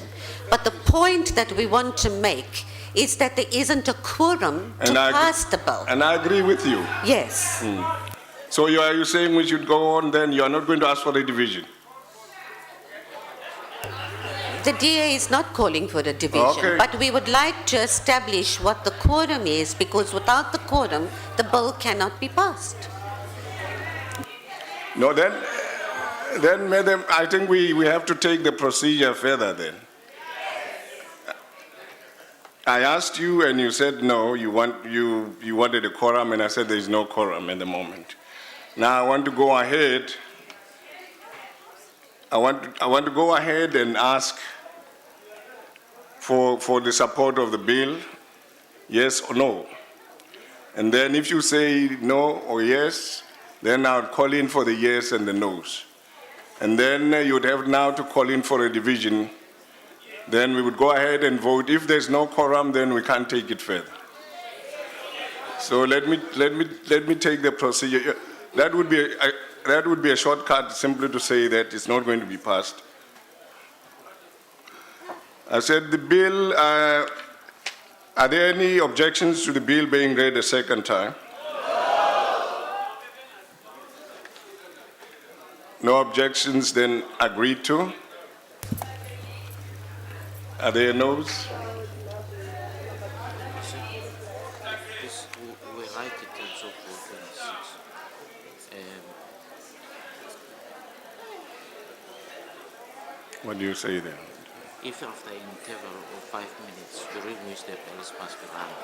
But the point that we want to make is that there isn't a quorum to pass the bill. And I agree with you. Yes. So are you saying we should go on then? You are not going to ask for a division? The DA is not calling for a division, but we would like to establish what the quorum is, because without the quorum, the bill cannot be passed. No, then Madam, I think we have to take the procedure further then. I asked you and you said no, you wanted a quorum, and I said there is no quorum at the moment. Now I want to go ahead. I want to go ahead and ask for the support of the bill, yes or no. And then if you say no or yes, then I'll call in for the yes and the no's. And then you would have now to call in for a division. Then we would go ahead and vote. If there's no quorum, then we can't take it further. So let me take the procedure. That would be a shortcut, simply to say that it's not going to be passed. I said the bill. Are there any objections to the bill being read a second time? No objections, then agreed to. Are there no's? We write it also for 26. What do you say then? If after an interval of 5 minutes during which the bells must be rung,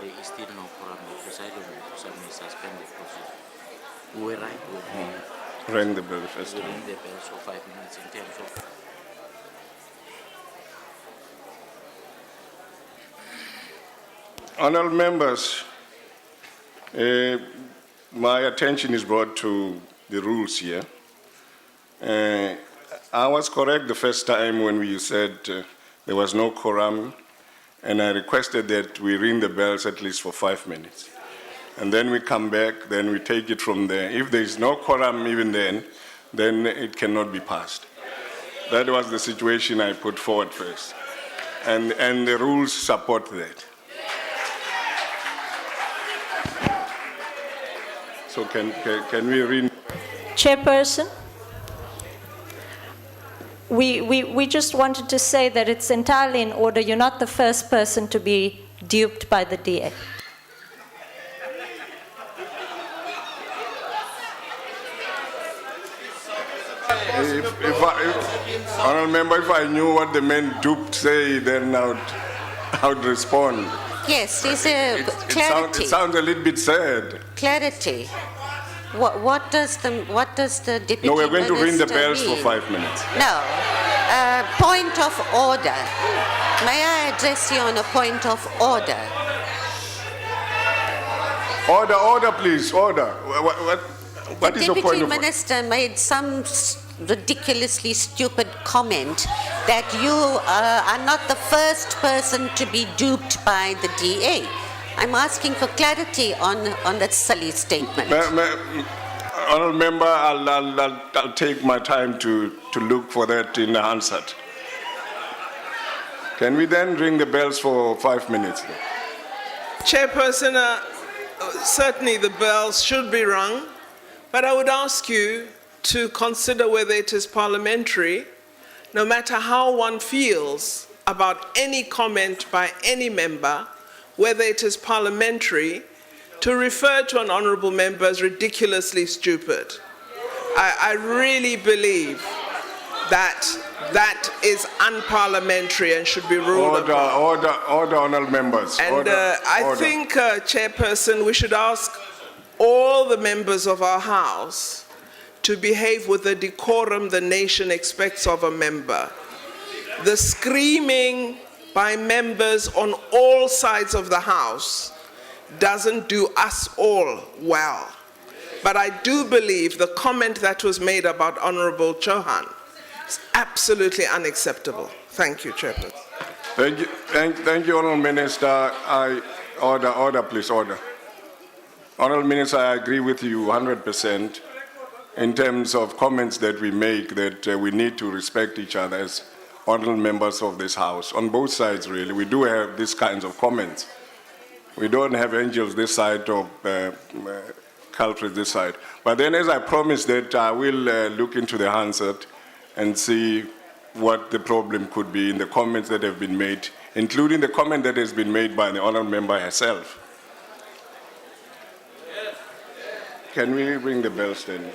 there is still no quorum, the presiding officer may suspend the procedure. We write with Ring the bell first. we ring the bells for 5 minutes in terms of Honourable members, my attention is brought to the rules here. I was correct the first time when we said there was no quorum, and I requested that we ring the bells at least for 5 minutes. And then we come back, then we take it from there. If there is no quorum even then it cannot be passed. That was the situation I put forward first. And the rules support that. So can we read? Chairperson, we just wanted to say that it's entirely in order. You're not the first person to be duped by the DA. Honourable member, if I knew what the men duped say, then I would respond. Yes, there's a clarity. It sounds a little bit sad. Clarity. What does the deputy No, we're going to ring the minister bells for mean? 5 minutes. No. Point of order. May I address you on a point of order? Order, please, order. What is your point The deputy of order? minister made some ridiculously stupid comment that you are not the first person to be duped by the DA. I'm asking for clarity on that silly statement. Honourable member, I'll take my time to look for that in the Hansard. Can we then ring the bells for 5 minutes? Chairperson, certainly the bells should be rung, but I would ask you to consider whether it is parliamentary, no matter how one feels about any comment by any member, whether it is parliamentary, to refer to an honourable member as ridiculously stupid. I really believe that that is unparliamentary and should be ruled upon. Order, honourable members. And I think, Chairperson, we should ask all the members of our House to behave with the decorum the nation expects of a member. The screaming by members on all sides of the House doesn't do us all well. But I do believe the comment that was made about Honourable Chauhan is absolutely unacceptable. Thank you, Chairperson. Thank you, Honourable Minister. Order, please, order. Honourable Minister, I agree with you 100% in terms of comments that we make, that we need to respect each other as honourable members of this House. On both sides, really, we do have these kinds of comments. We don't have angels this side or culprits this side. But then, as I promised, that I will look into the Hansard and see what the problem could be in the comments that have been made, including the comment that has been made by the honourable member herself. Can we ring the bells then?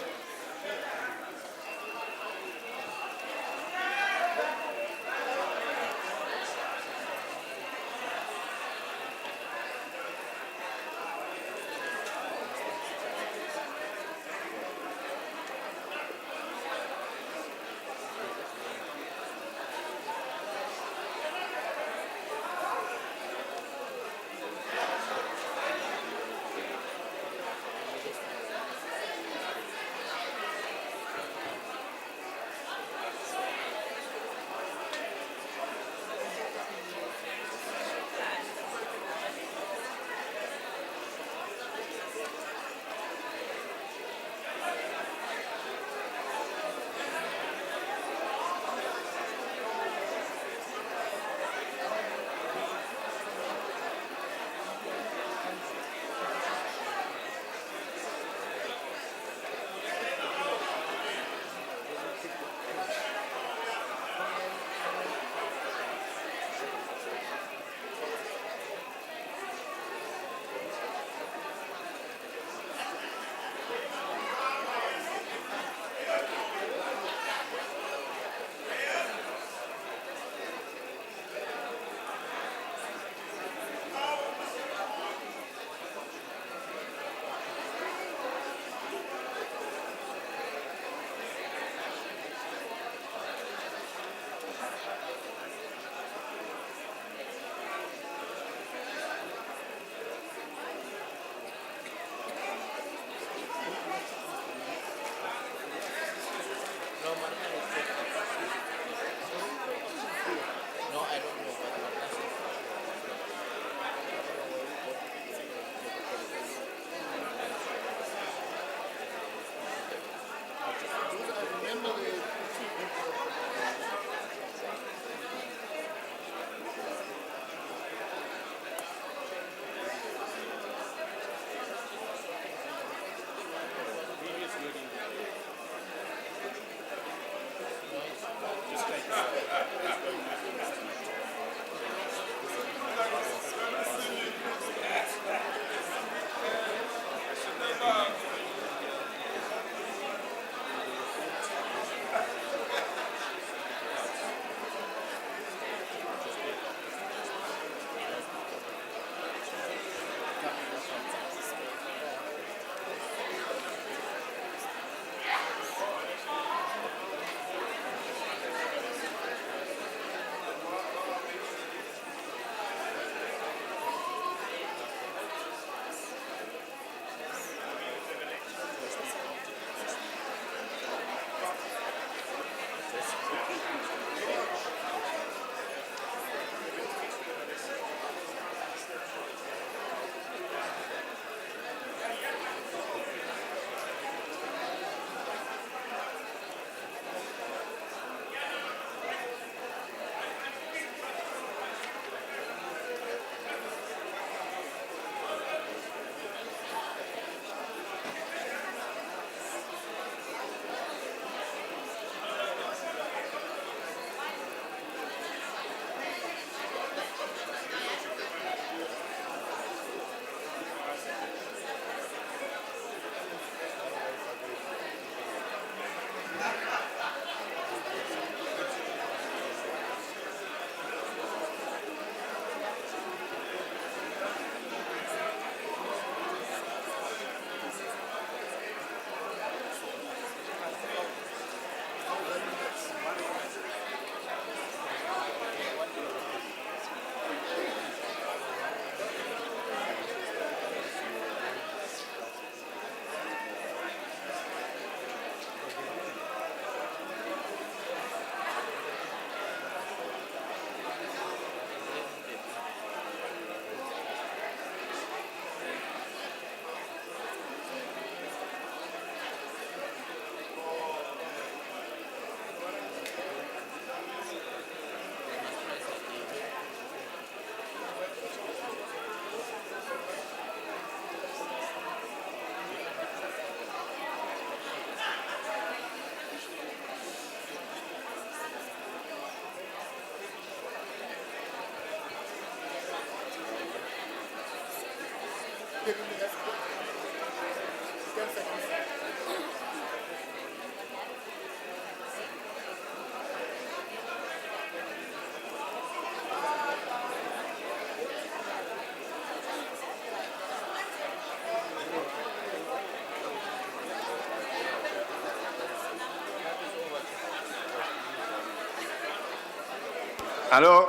Hello,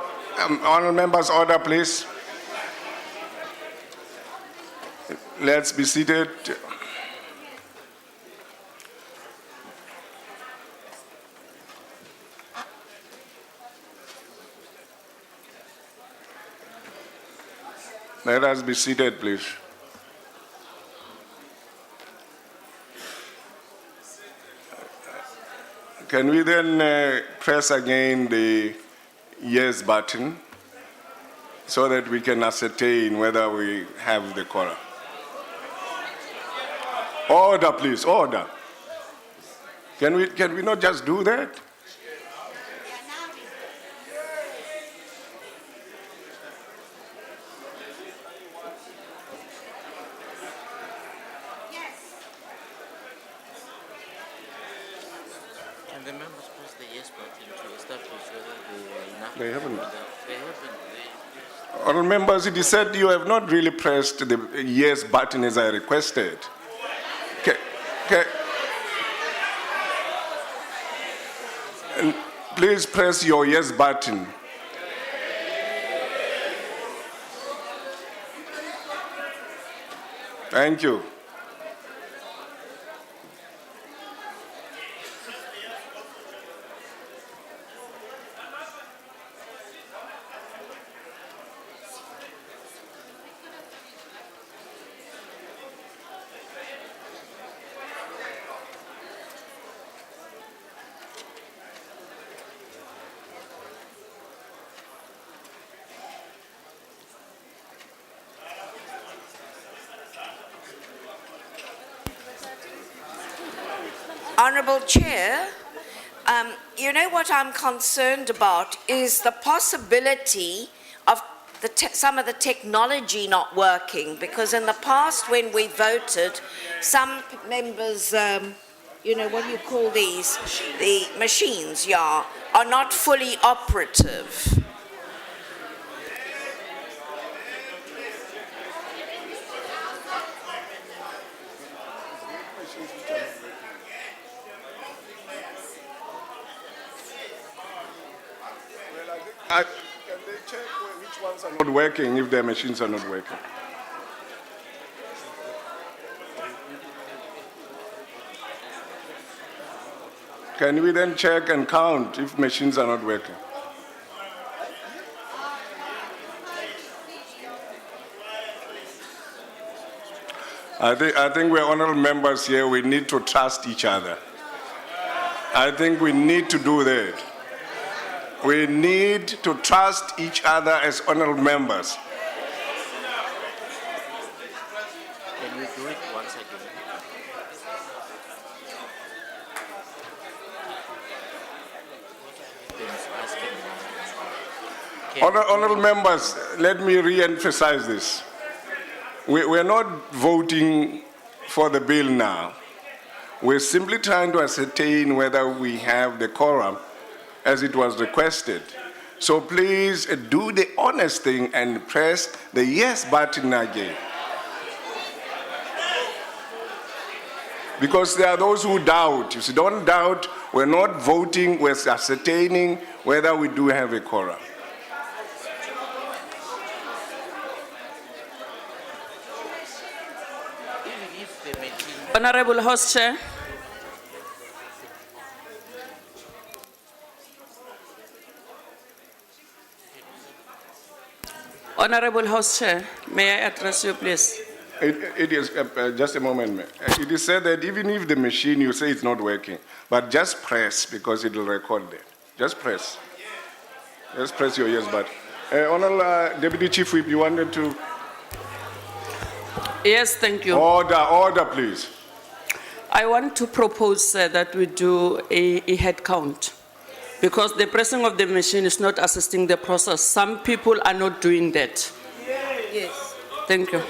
honourable members, order, please. Let's be seated. Let us be seated, please. Can we then press again the yes button so that we can ascertain whether we have the quorum? Order, please, order. Can we not just do that? Can the members press the yes button to establish whether they are enough? They haven't. They haven't. Honourable members, it is said you have not really pressed the yes button as I requested. Okay. And please press your yes button. Thank you. Honourable Chair, you know what I'm concerned about is the possibility of some of the technology not working, because in the past when we voted, some members, you know, what do you call these? The machines, yeah, are not fully operative. Can they check which ones are not working if their machines are not working? Can we then check and count if machines are not working? I think we're honourable members here. We need to trust each other. I think we need to do that. We need to trust each other as honourable members. Can we do it once again? Honourable members, let me re-emphasize this. We're not voting for the bill now. We're simply trying to ascertain whether we have the quorum as it was requested. So please do the honest thing and press the yes button again. Because there are those who doubt. If you don't doubt, we're not voting, we're ascertaining whether we do have a quorum. Honourable House Chair. Honourable House Chair, may I address you, please? It is, just a moment, ma'am. It is said that even if the machine, you say it's not working, but just press because it will record that. Just press. Just press your yes button. Honourable Deputy Chief Whip, you wanted to? Yes, thank you. Order, please. I want to propose that we do a head count, because the pressing of the machine is not assisting the process. Some people are not doing that. Yes. Thank you.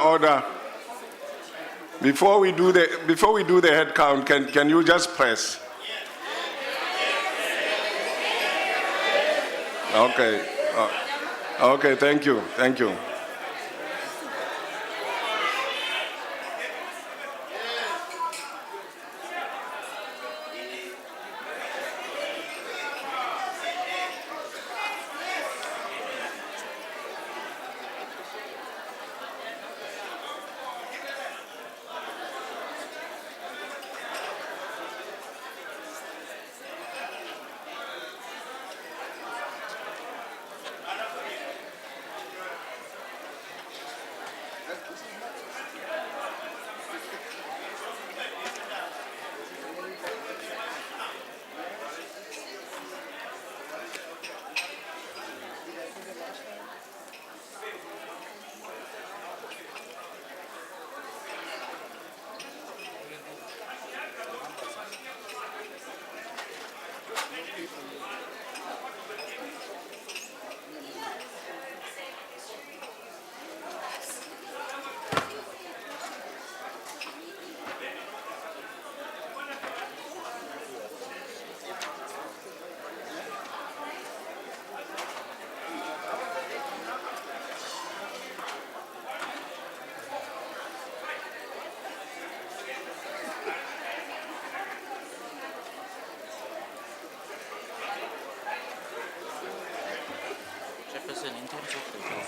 Order. Before we do the head count, can you just press? Okay. Okay, thank you. Chairperson, in terms of the law,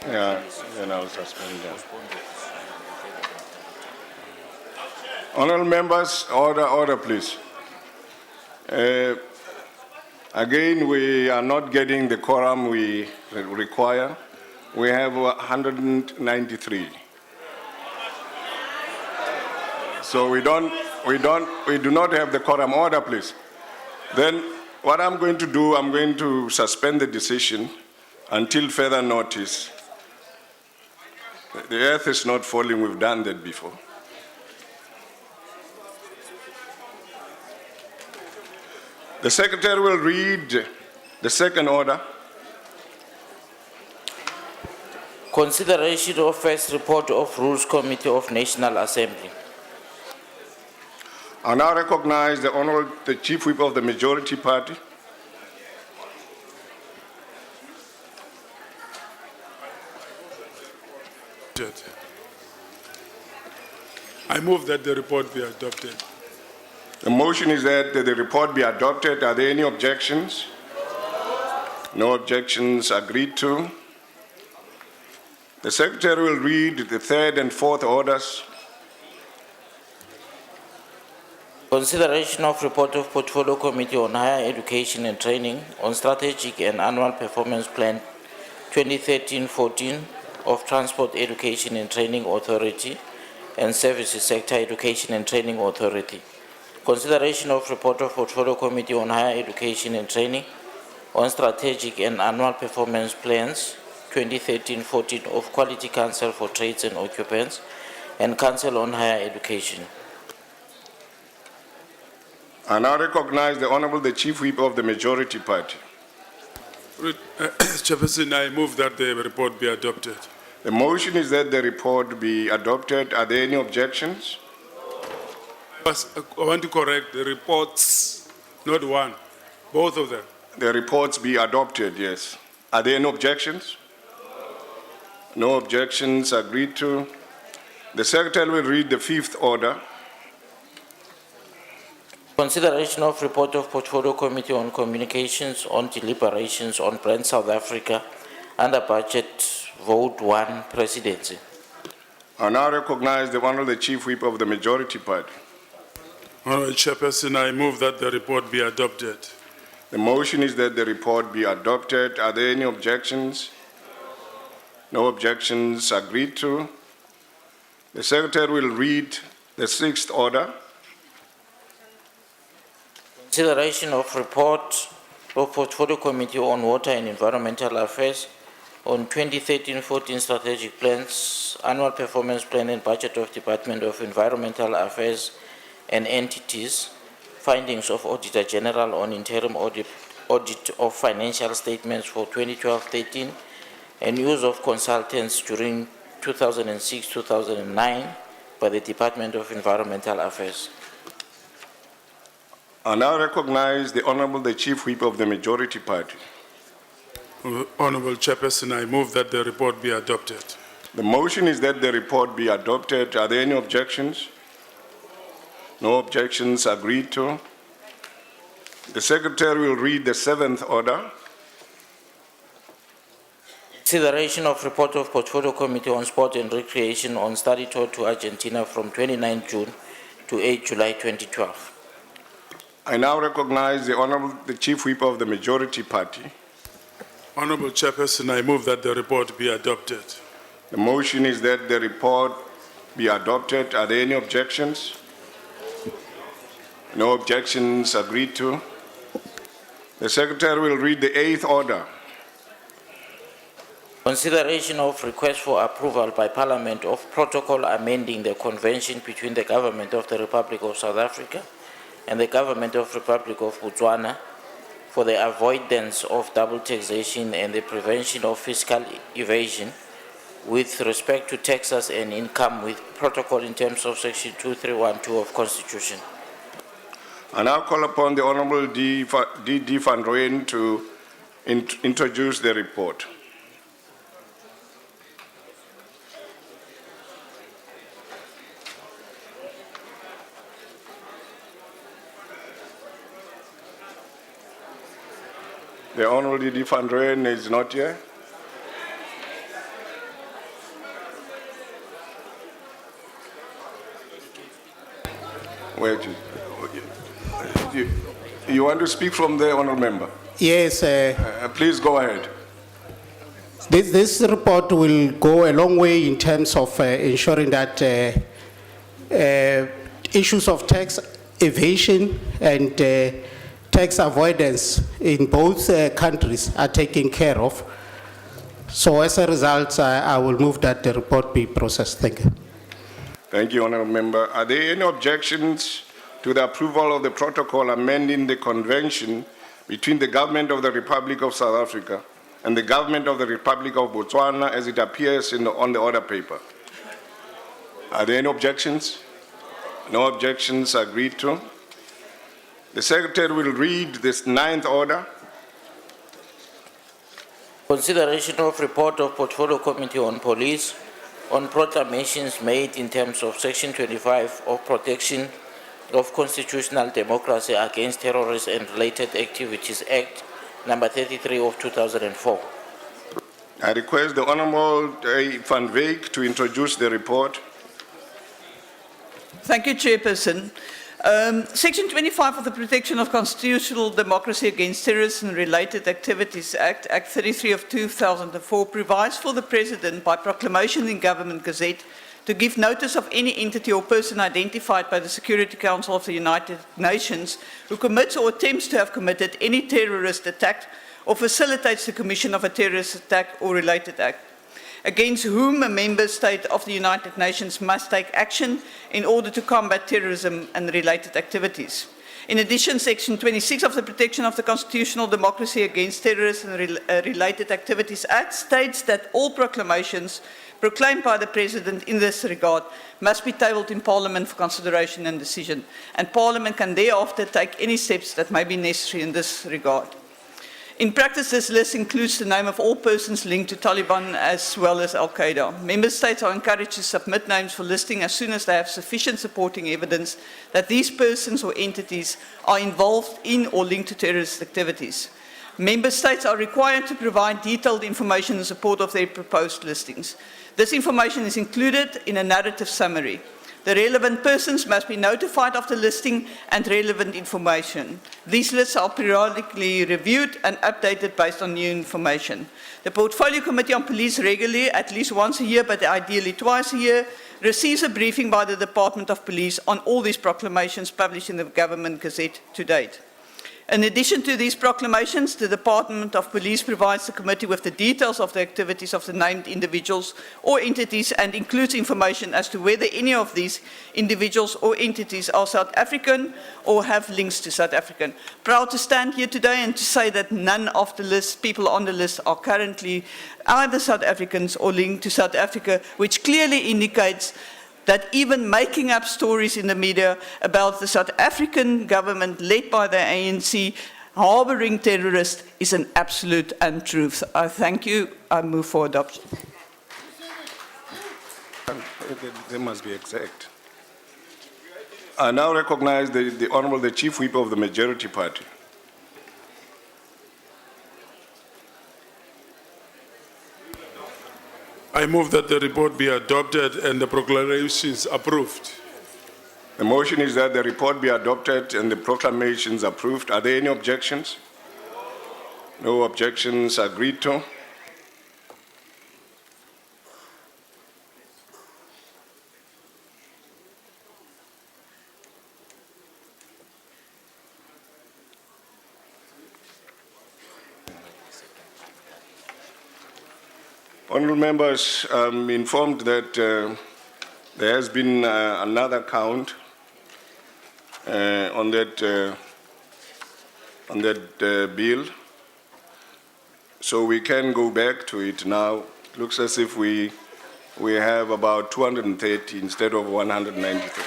Yeah, then I'll suspend that. Honourable members, order, please. Again, we are not getting the quorum we require. We have 193. So we do not have the quorum. Order, please. Then what I'm going to do, I'm going to suspend the decision until further notice. The earth is not falling. We've done that before. The Secretary will read the second order. consideration of first report of Rules Committee of National Assembly. I now recognize the Honourable the Chief Whip of the Majority Party. I move that the report be adopted. The motion is that the report be adopted. Are there any objections? No objections. Agreed to. The Secretary will read the third and fourth orders. Consideration of report of Portfolio Committee on Higher Education and Training on Strategic and Annual Performance Plan 2013-14 of Transport Education and Training Authority and Services Sector Education and Training Authority. Consideration of report of Portfolio Committee on Higher Education and Training on Strategic and Annual Performance Plans 2013-14 of Quality Council for Trades and Occupants and Council on Higher Education. I now recognize the Honourable the Chief Whip of the Majority Party. Chairperson, I move that the report be adopted. The motion is that the report be adopted. Are there any objections? Yes, I want to correct the reports, not one, both of them. The reports be adopted, yes. Are there any objections? No objections, agreed to. The Secretary will read the fifth order. Consideration of report of Portfolio Committee on Communications on deliberations on Brand South Africa under budget vote 1 presidency. I now recognize the Honorable Chief Whip of the Majority Party. Honorable Chairperson, I move that the report be adopted. The motion is that the report be adopted. Are there any objections? No objections, agreed to. The Secretary will read the sixth order. Consideration of report of Portfolio Committee on Water and Environmental Affairs on 2013-14 strategic plans, annual performance plan and budget of Department of Environmental Affairs and entities, findings of Auditor General on interim audit of financial statements for 2012-13, and use of consultants during 2006-2009 by the Department of Environmental Affairs. I now recognize the Honorable the Chief Whip of the Majority Party. Honorable Chairperson, I move that the report be adopted. The motion is that the report be adopted. Are there any objections? No objections, agreed to. The Secretary will read the seventh order. Consideration of report of Portfolio Committee on Sport and Recreation on study tour to Argentina from 29 June to 8 July 2012. I now recognize the Honorable the Chief Whip of the Majority Party. Honorable Chairperson, I move that the report be adopted. The motion is that the report be adopted. Are there any objections? No objections, agreed to. The Secretary will read the eighth order. Consideration of request for approval by Parliament of protocol amending the convention between the Government of the Republic of South Africa and the Government of the Republic of Botswana for the avoidance of double taxation and the prevention of fiscal evasion with respect to taxes and income with protocol in terms of section 2312 of Constitution. I now call upon the Honorable D. Van Rooyen to introduce the report. The Honorable D. Van Rooyen is not here. Wait. You want to speak from the Honourable Member? Yes. Please go ahead. This report will go a long way in terms of ensuring that issues of tax evasion and tax avoidance in both countries are taken care of. So as a result, I will move that the report be processed. Thank you. Thank you, Honourable Member. Are there any objections to the approval of the protocol amending the convention between the Government of the Republic of South Africa and the Government of the Republic of Botswana as it appears on the order paper? Are there any objections? No objections, agreed to. The Secretary will read this ninth order. Consideration of report of Portfolio Committee on Police on proclamations made in terms of Section 25 of Protection of Constitutional Democracy Against Terrorists and Related Activities Act number 33 of 2004. I request the Honourable Van Wyk to introduce the report. Thank you, Chairperson. Section 25 of the Protection of Constitutional Democracy Against Terrorism and Related Activities Act, Act 33 of 2004, provides for the President by proclamation in Government Gazette to give notice of any entity or person identified by the Security Council of the United Nations who commits or attempts to have committed any terrorist attack or facilitates the commission of a terrorist attack or related act, against whom a member state of the United Nations must take action in order to combat terrorism and related activities. In addition, Section 26 of the Protection of the Constitutional Democracy Against Terrorism and Related Activities Act states that all proclamations proclaimed by the President in this regard must be tabled in Parliament for consideration and decision, and Parliament can thereafter take any steps that may be necessary in this regard. In practice, this list includes the name of all persons linked to Taliban as well as Al-Qaeda. Member states are encouraged to submit names for listing as soon as they have sufficient supporting evidence that these persons or entities are involved in or linked to terrorist activities. Member states are required to provide detailed information in support of their proposed listings. This information is included in a narrative summary. The relevant persons must be notified of the listing and relevant information. These lists are periodically reviewed and updated based on new information. The Portfolio Committee on Police regularly, at least once a year, but ideally twice a year, receives a briefing by the Department of Police on all these proclamations published in the Government Gazette to date. In addition to these proclamations, the Department of Police provides the committee with the details of the activities of the named individuals or entities and includes information as to whether any of these individuals or entities are South African or have links to South African. Proud to stand here today and to say that none of the people on the list are currently either South Africans or linked to South Africa, which clearly indicates that even making up stories in the media about the South African government led by the ANC harboring terrorists is an absolute untruth. I thank you. I move for adoption. They must be exact. I now recognize the Honourable the Chief Whip of the Majority Party. I move that the report be adopted and the proclamations approved. The motion is that the report be adopted and the proclamations approved. Are there any objections? No objections. Agreed to. Honourable members, I'm informed that there has been another count on that bill, so we can go back to it now. It looks as if we have about 230 instead of 193.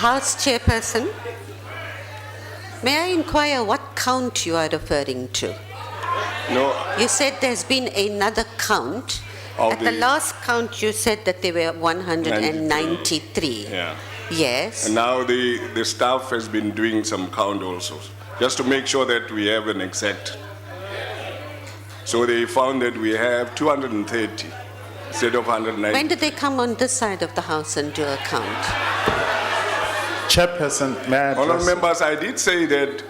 House Chairperson, may I inquire what count you are referring to? No. You said there's been another count. At the last count, you said that there were 193. Yeah. Yes. And now the staff has been doing some count also, just to make sure that we have an exact. So they found that we have 230 instead of 190. When did they come on this side of the House and do a count? Chairperson, may I address? Honourable members, I did say that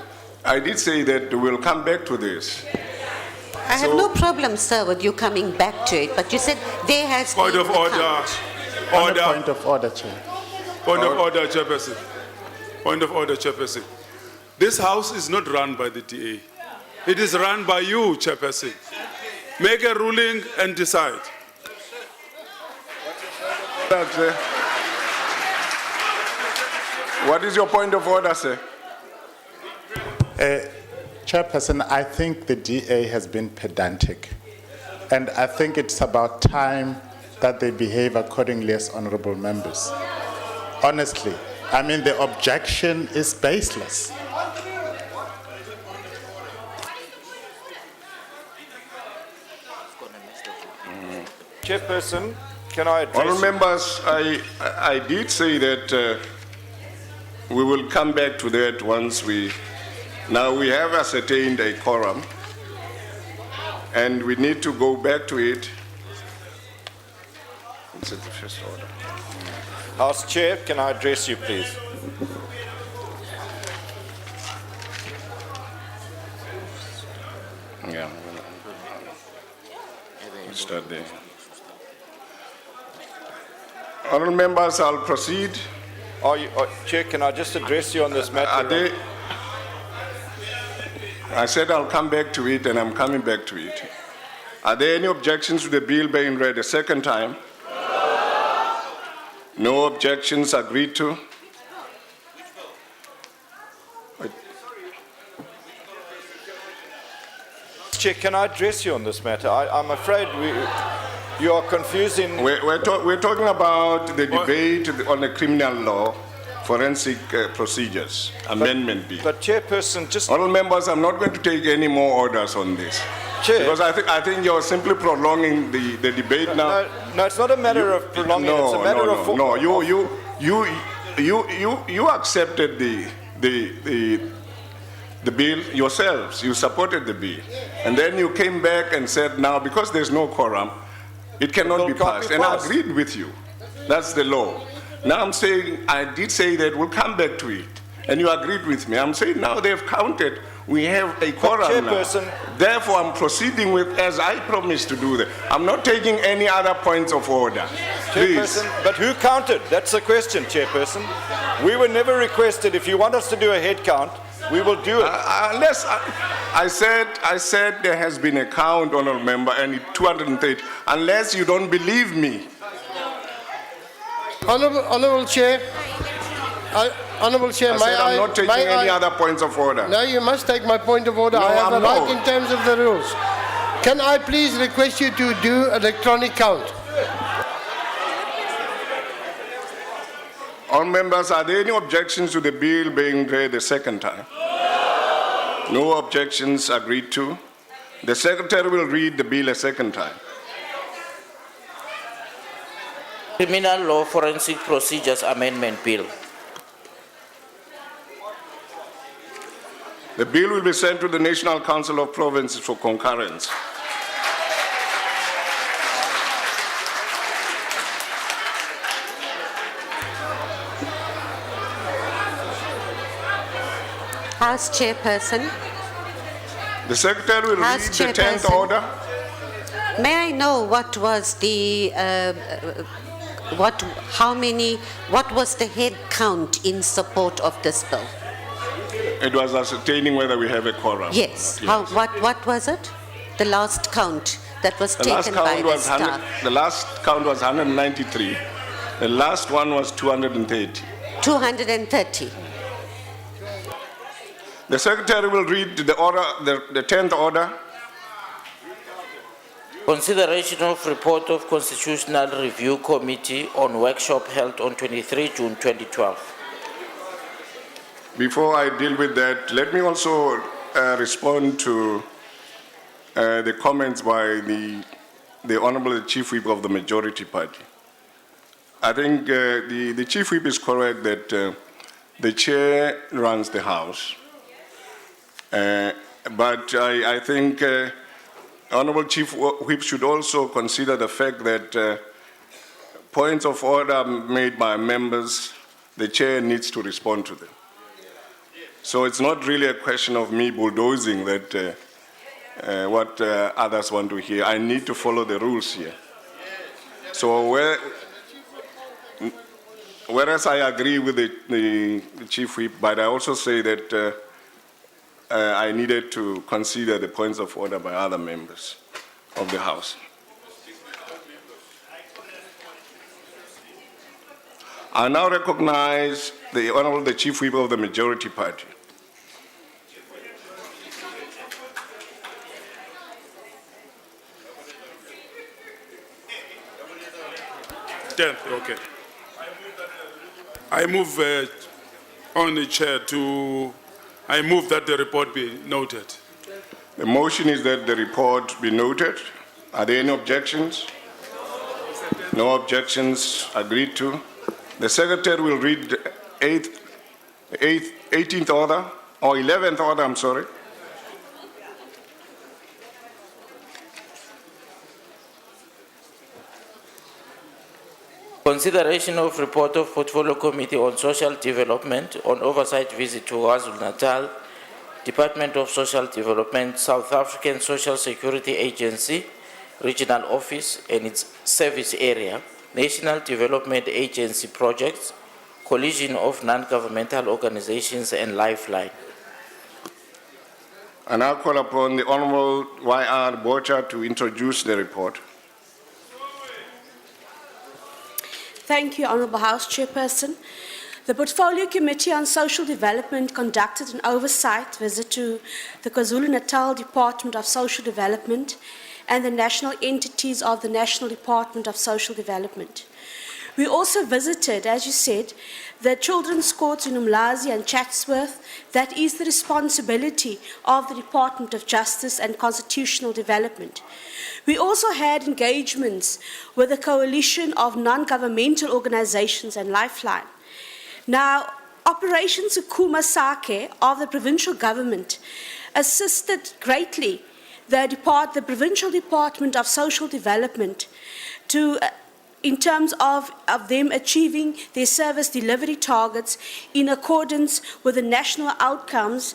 we'll come back to this. I have no problem, sir, with you coming back to it, but you said there has Point been of a order. count. Order. Point of order, Chair. Point of order, Chairperson. Point of order, Chairperson. This House is not run by the DA. It is run by you, Chairperson. Make a ruling and decide. What is your point of order, sir? Chairperson, I think the DA has been pedantic, and I think it's about time that they behave accordingly as honourable members. Honestly, I mean, the objection is baseless. Chairperson, can I address? Honourable members, I did say that we will come back to that once now we have ascertained a quorum and we need to go back to it. It's at the first order. House Chair, can I address you, please? Yeah. We'll start there. Honourable members, I'll proceed. Chair, can I just address you on this matter? I said I'll come back to it, and I'm coming back to it. Are there any objections to the bill being read a second time? No objections. Agreed to. Chair, can I address you on this matter? I'm afraid You are confusing. We're talking about the debate on the criminal law, forensic procedures, amendment bill. But Chairperson, just... Honourable members, I'm not going to take any more orders on this. Chair. Because I think you're simply prolonging the debate now. No, it's not a matter of prolonging, it's a matter of... No, you accepted the bill yourselves. You supported the bill. And then you came back and said, now, because there's no quorum, it cannot be passed. And I agreed with you. That's the law. Now I'm saying, I did say that we'll come back to it. And you agreed with me. I'm saying now they've counted. We have a quorum now. Therefore, I'm proceeding with as I promised to do that. I'm not taking any other points of order. Please. But who counted? That's the question, Chairperson. We were never requested. If you want us to do a head count, we will do it. Unless I said there has been a count, honourable member, and it's 230. Unless you don't believe me. Honourable Chair. Honourable Chair, I'm not taking any other points of order. No, you must take my point of order. No, I have I'm a right not. in terms of the rules. Can I please request you to do electronic count? All members, are there any objections to the bill being read a second time? No objections agreed to. The Secretary will read the bill a second time. Criminal Law Forensic Procedures Amendment Bill. The bill will be sent to the National Council of Provinces for concurrence. House Chairperson. The Secretary will read the 10th order. May I know what was the, what was the head count in support of this bill? It was ascertaining whether we have a quorum. Yes. What was it? The last count that was taken by the staff. The last count was 193. The last one was 230. 230. The Secretary will read the order, the 10th order. Consideration of report of Constitutional Review Committee on workshop held on 23 June 2012. Before I deal with that, let me also respond to the comments by the Honourable Chief Whip of the Majority Party. I think the Chief Whip is correct that the Chair runs the House. But I think Honourable Chief Whip should also consider the fact that points of order made by members, the Chair needs to respond to them. So it's not really a question of me bulldozing that what others want to hear. I need to follow the rules here. So whereas I agree with the Chief Whip, but I also say that I needed to consider the points of order by other members of the House. I now recognize the Honourable Chief Whip of the Majority Party. Okay. I move on the chair I move that the report be noted. The motion is that the report be noted. Are there any objections? No objections agreed to. The Secretary will read the 18th order, or 11th order, I'm sorry. Consideration of report of Portfolio Committee on Social Development on oversight visit to KwaZulu-Natal, Department of Social Development, South African Social Security Agency, Regional Office and its service area, National Development Agency projects, Coalition of Non-Governmental Organizations and Lifeline. And I call upon the Honourable Y.R. Bocha to introduce the report. Thank you, Honourable House Chairperson. The Portfolio Committee on Social Development conducted an oversight visit to the KwaZulu-Natal Department of Social Development and the national entities of the National Department of Social Development. We also visited, as you said, the children's courts in Umlazi and Chatsworth. That is the responsibility of the Department of Justice and Constitutional Development. We also had engagements with a coalition of non-governmental organizations and Lifeline. Now, Operation Sukuma Sake of the provincial government assisted greatly the Provincial Department of Social Development in terms of them achieving their service delivery targets in accordance with the national outcomes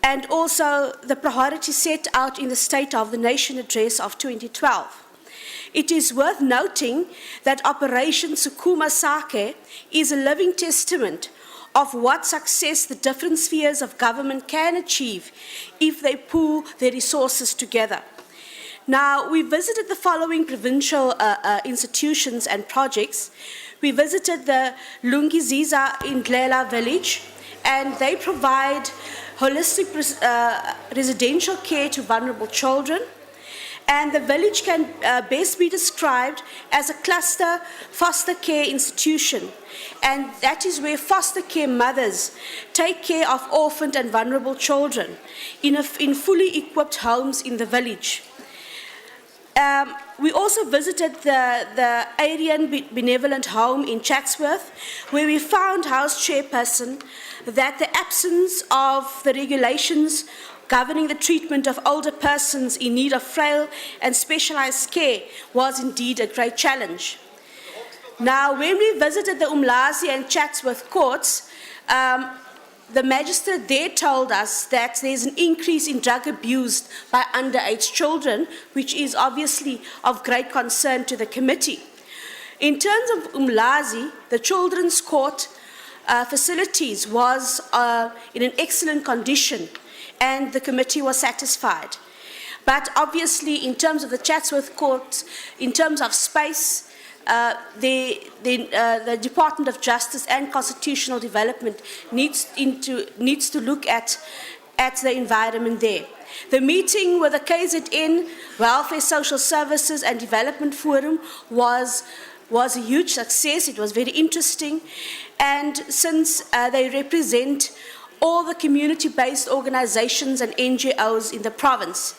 and also the priorities set out in the State of the Nation Address of 2012. It is worth noting that Operation Sukuma Sake is a living testament of what success the different spheres of government can achieve if they pool their resources together. Now, we visited the following provincial institutions and projects. We visited the Lungiziza in Ndlela village, and they provide holistic residential care to vulnerable children. And the village can best be described as a cluster foster care institution. And that is where foster care mothers take care of orphaned and vulnerable children in fully equipped homes in the village. We also visited the Aryan Benevolent Home in Chatsworth, where we found, House Chairperson, that the absence of the regulations governing the treatment of older persons in need of frail and specialized care was indeed a great challenge. Now, when we visited the Umlazi and Chatsworth courts, the magistrate there told us that there's an increase in drug abuse by underage children, which is obviously of great concern to the committee. In terms of Umlazi, the children's court facilities was in an excellent condition, and the committee was satisfied. But obviously, in terms of the Chatsworth courts, in terms of space, the Department of Justice and Constitutional Development needs to look at the environment there. The meeting with the KZN Welfare, Social Services and Development Forum was a huge success. It was very interesting, and since they represent all the community-based organizations and NGOs in the province,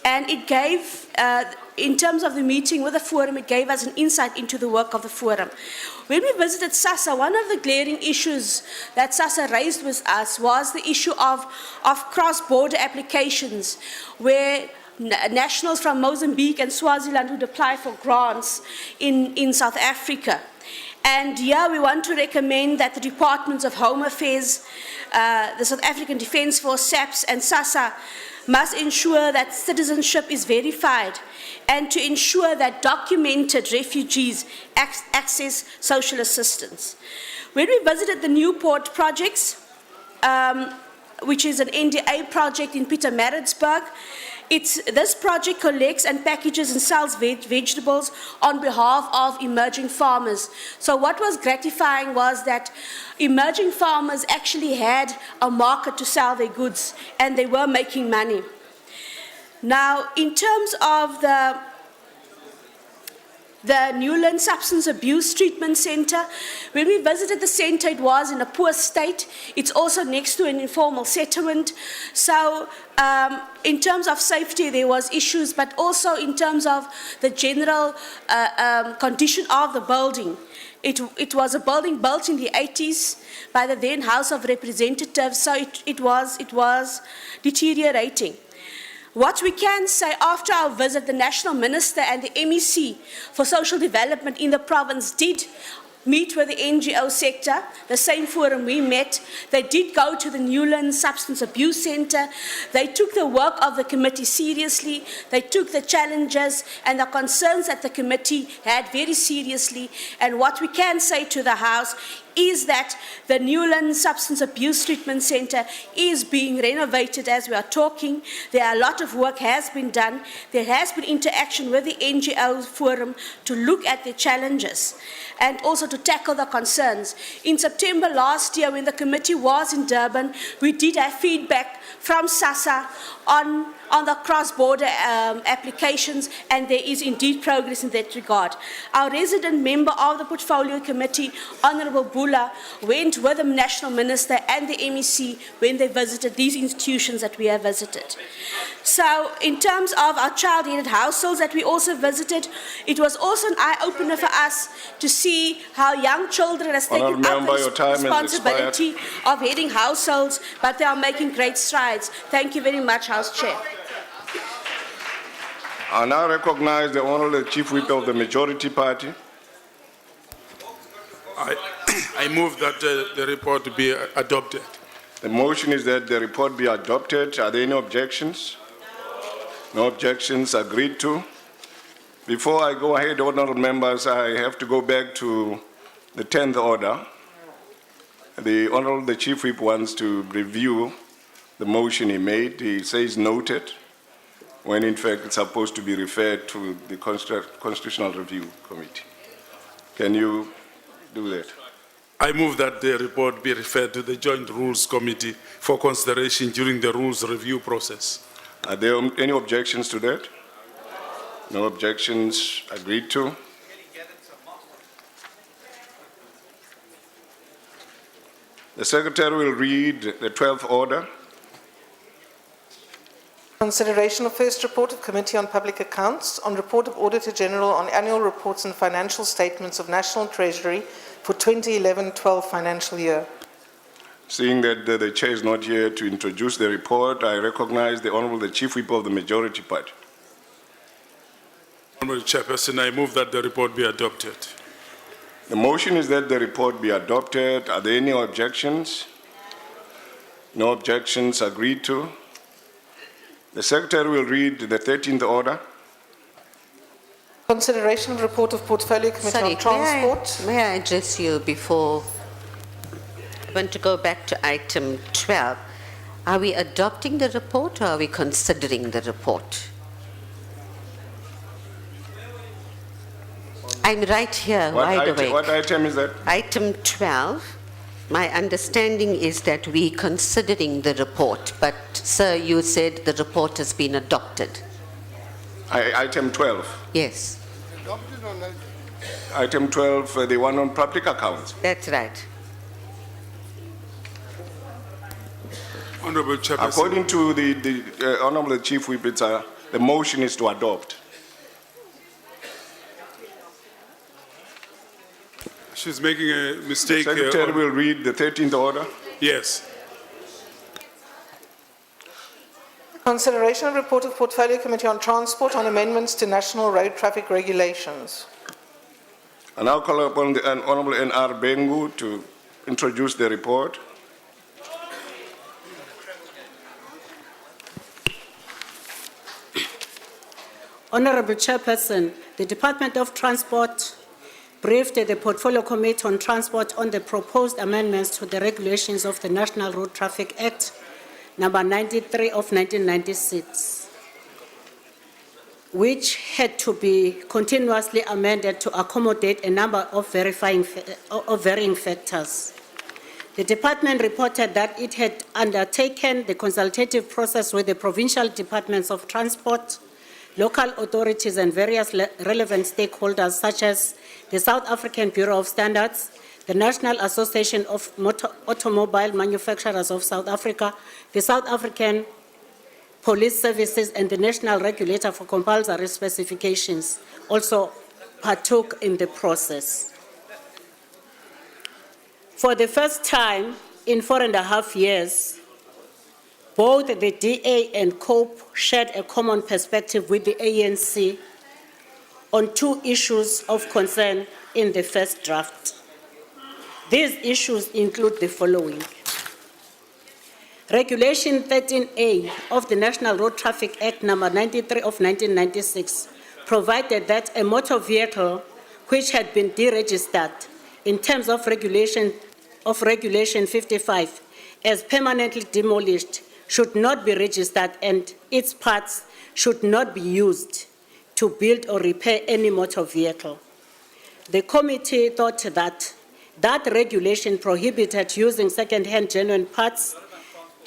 and it gave, in terms of the meeting with the forum, it gave us an insight into the work of the forum. When we visited SASSA, one of the glaring issues that SASSA raised with us was the issue of cross-border applications, where nationals from Mozambique and Swaziland would apply for grants in South Africa. And here we want to recommend that the Departments of Home Affairs, the South African Defence Force, SAPS and SASSA must ensure that citizenship is verified and to ensure that documented refugees access social assistance. When we visited the Newport projects, which is an NDA project in Pietermaritzburg, this project collects and packages and sells vegetables on behalf of emerging farmers. So what was gratifying was that emerging farmers actually had a market to sell their goods, and they were making money. Now, in terms of the Newland Substance Abuse Treatment Center, when we visited the center, it was in a poor state. It's also next to an informal settlement. So in terms of safety, there was issues, but also in terms of the general condition of the building. It was a building built in the 80s by the then House of Representatives, so it was deteriorating. What we can say, after our visit, the National Minister and the MEC for Social Development in the province did meet with the NGO sector, the same forum we met. They did go to the Newland Substance Abuse Center. They took the work of the committee seriously. They took the challenges and the concerns that the committee had very seriously. And what we can say to the House is that the Newland Substance Abuse Treatment Center is being renovated as we are talking. There are a lot of work has been done. There has been interaction with the NGO forum to look at the challenges and also to tackle the concerns. In September last year, when the committee was in Durban, we did have feedback from SASSA on on the cross-border applications, and there is indeed progress in that regard. Our resident member of the Portfolio Committee, Honourable Bula, went with the National Minister and the MEC when they visited these institutions that we have visited. So, in terms of our child-headed households that we also visited, it was also an eye-opener for us to see how young children have taken up the responsibility of heading households, but they are making great strides. Thank you very much, House Chair. I now recognize the Honourable Chief Whip of the Majority Party. I move that the report be adopted. The motion is that the report be adopted. Are there any objections? No objections. Agreed to. Before I go ahead, honourable members, I have to go back to the 10th order. The Honourable the Chief Whip wants to review the motion he made. He says noted, when in fact it's supposed to be referred to the Constitutional Review Committee. Can you do that? I move that the report be referred to the Joint Rules Committee for consideration during the rules review process. Are there any objections to that? No objections. Agreed to. The Secretary will read the 12th order. Consideration of first report of Committee on Public Accounts on report of Auditor General on annual reports and financial statements of National Treasury for 2011-12 financial year. Seeing that the Chair is not here to introduce the report, I recognize the Honourable the Chief Whip of the Majority Party. Honourable Chairperson, I move that the report be adopted. The motion is that the report be adopted. Are there any objections? No objections. Agreed to. The Secretary will read the 13th order. Consideration of report of Portfolio Committee on Transport. May I address you before? I want to go back to item 12. Are we adopting the report or are we considering the report? I'm right here, wide awake. What item is that? Item 12. My understanding is that we're considering the report, but sir, you said the report has been adopted. Item 12. Yes. Item 12, the one on public accounts. That's right. Honourable Chairperson. According to the Honourable Chief Whip, the motion is to adopt. She's making a mistake. The Secretary will read the 13th order. Yes. Consideration of report of Portfolio Committee on Transport on amendments to National Road Traffic Regulations. I now call upon the Honourable N.R. Bengu to introduce the report. Honourable Chairperson, the Department of Transport briefed the Portfolio Committee on Transport on the proposed amendments to the regulations of the National Road Traffic Act, number 93 of 1996, which had to be continuously amended to accommodate a number of varying factors. The department reported that it had undertaken the consultative process with the provincial departments of transport, local authorities and various relevant stakeholders such as the South African Bureau of Standards, the National Association of Automobile Manufacturers of South Africa, the South African Police Services and the National Regulator for Compulsory Specifications also partook in the process. For the first time in 4.5 years, both the DA and COPE shared a common perspective with the ANC on two issues of concern in the first draft. These issues include the following. Regulation 13A of the National Road Traffic Act number 93 of 1996 provided that a motor vehicle which had been deregistered in terms of Regulation 55 as permanently demolished should not be registered and its parts should not be used to build or repair any motor vehicle. The committee thought that that regulation prohibited using second-hand genuine parts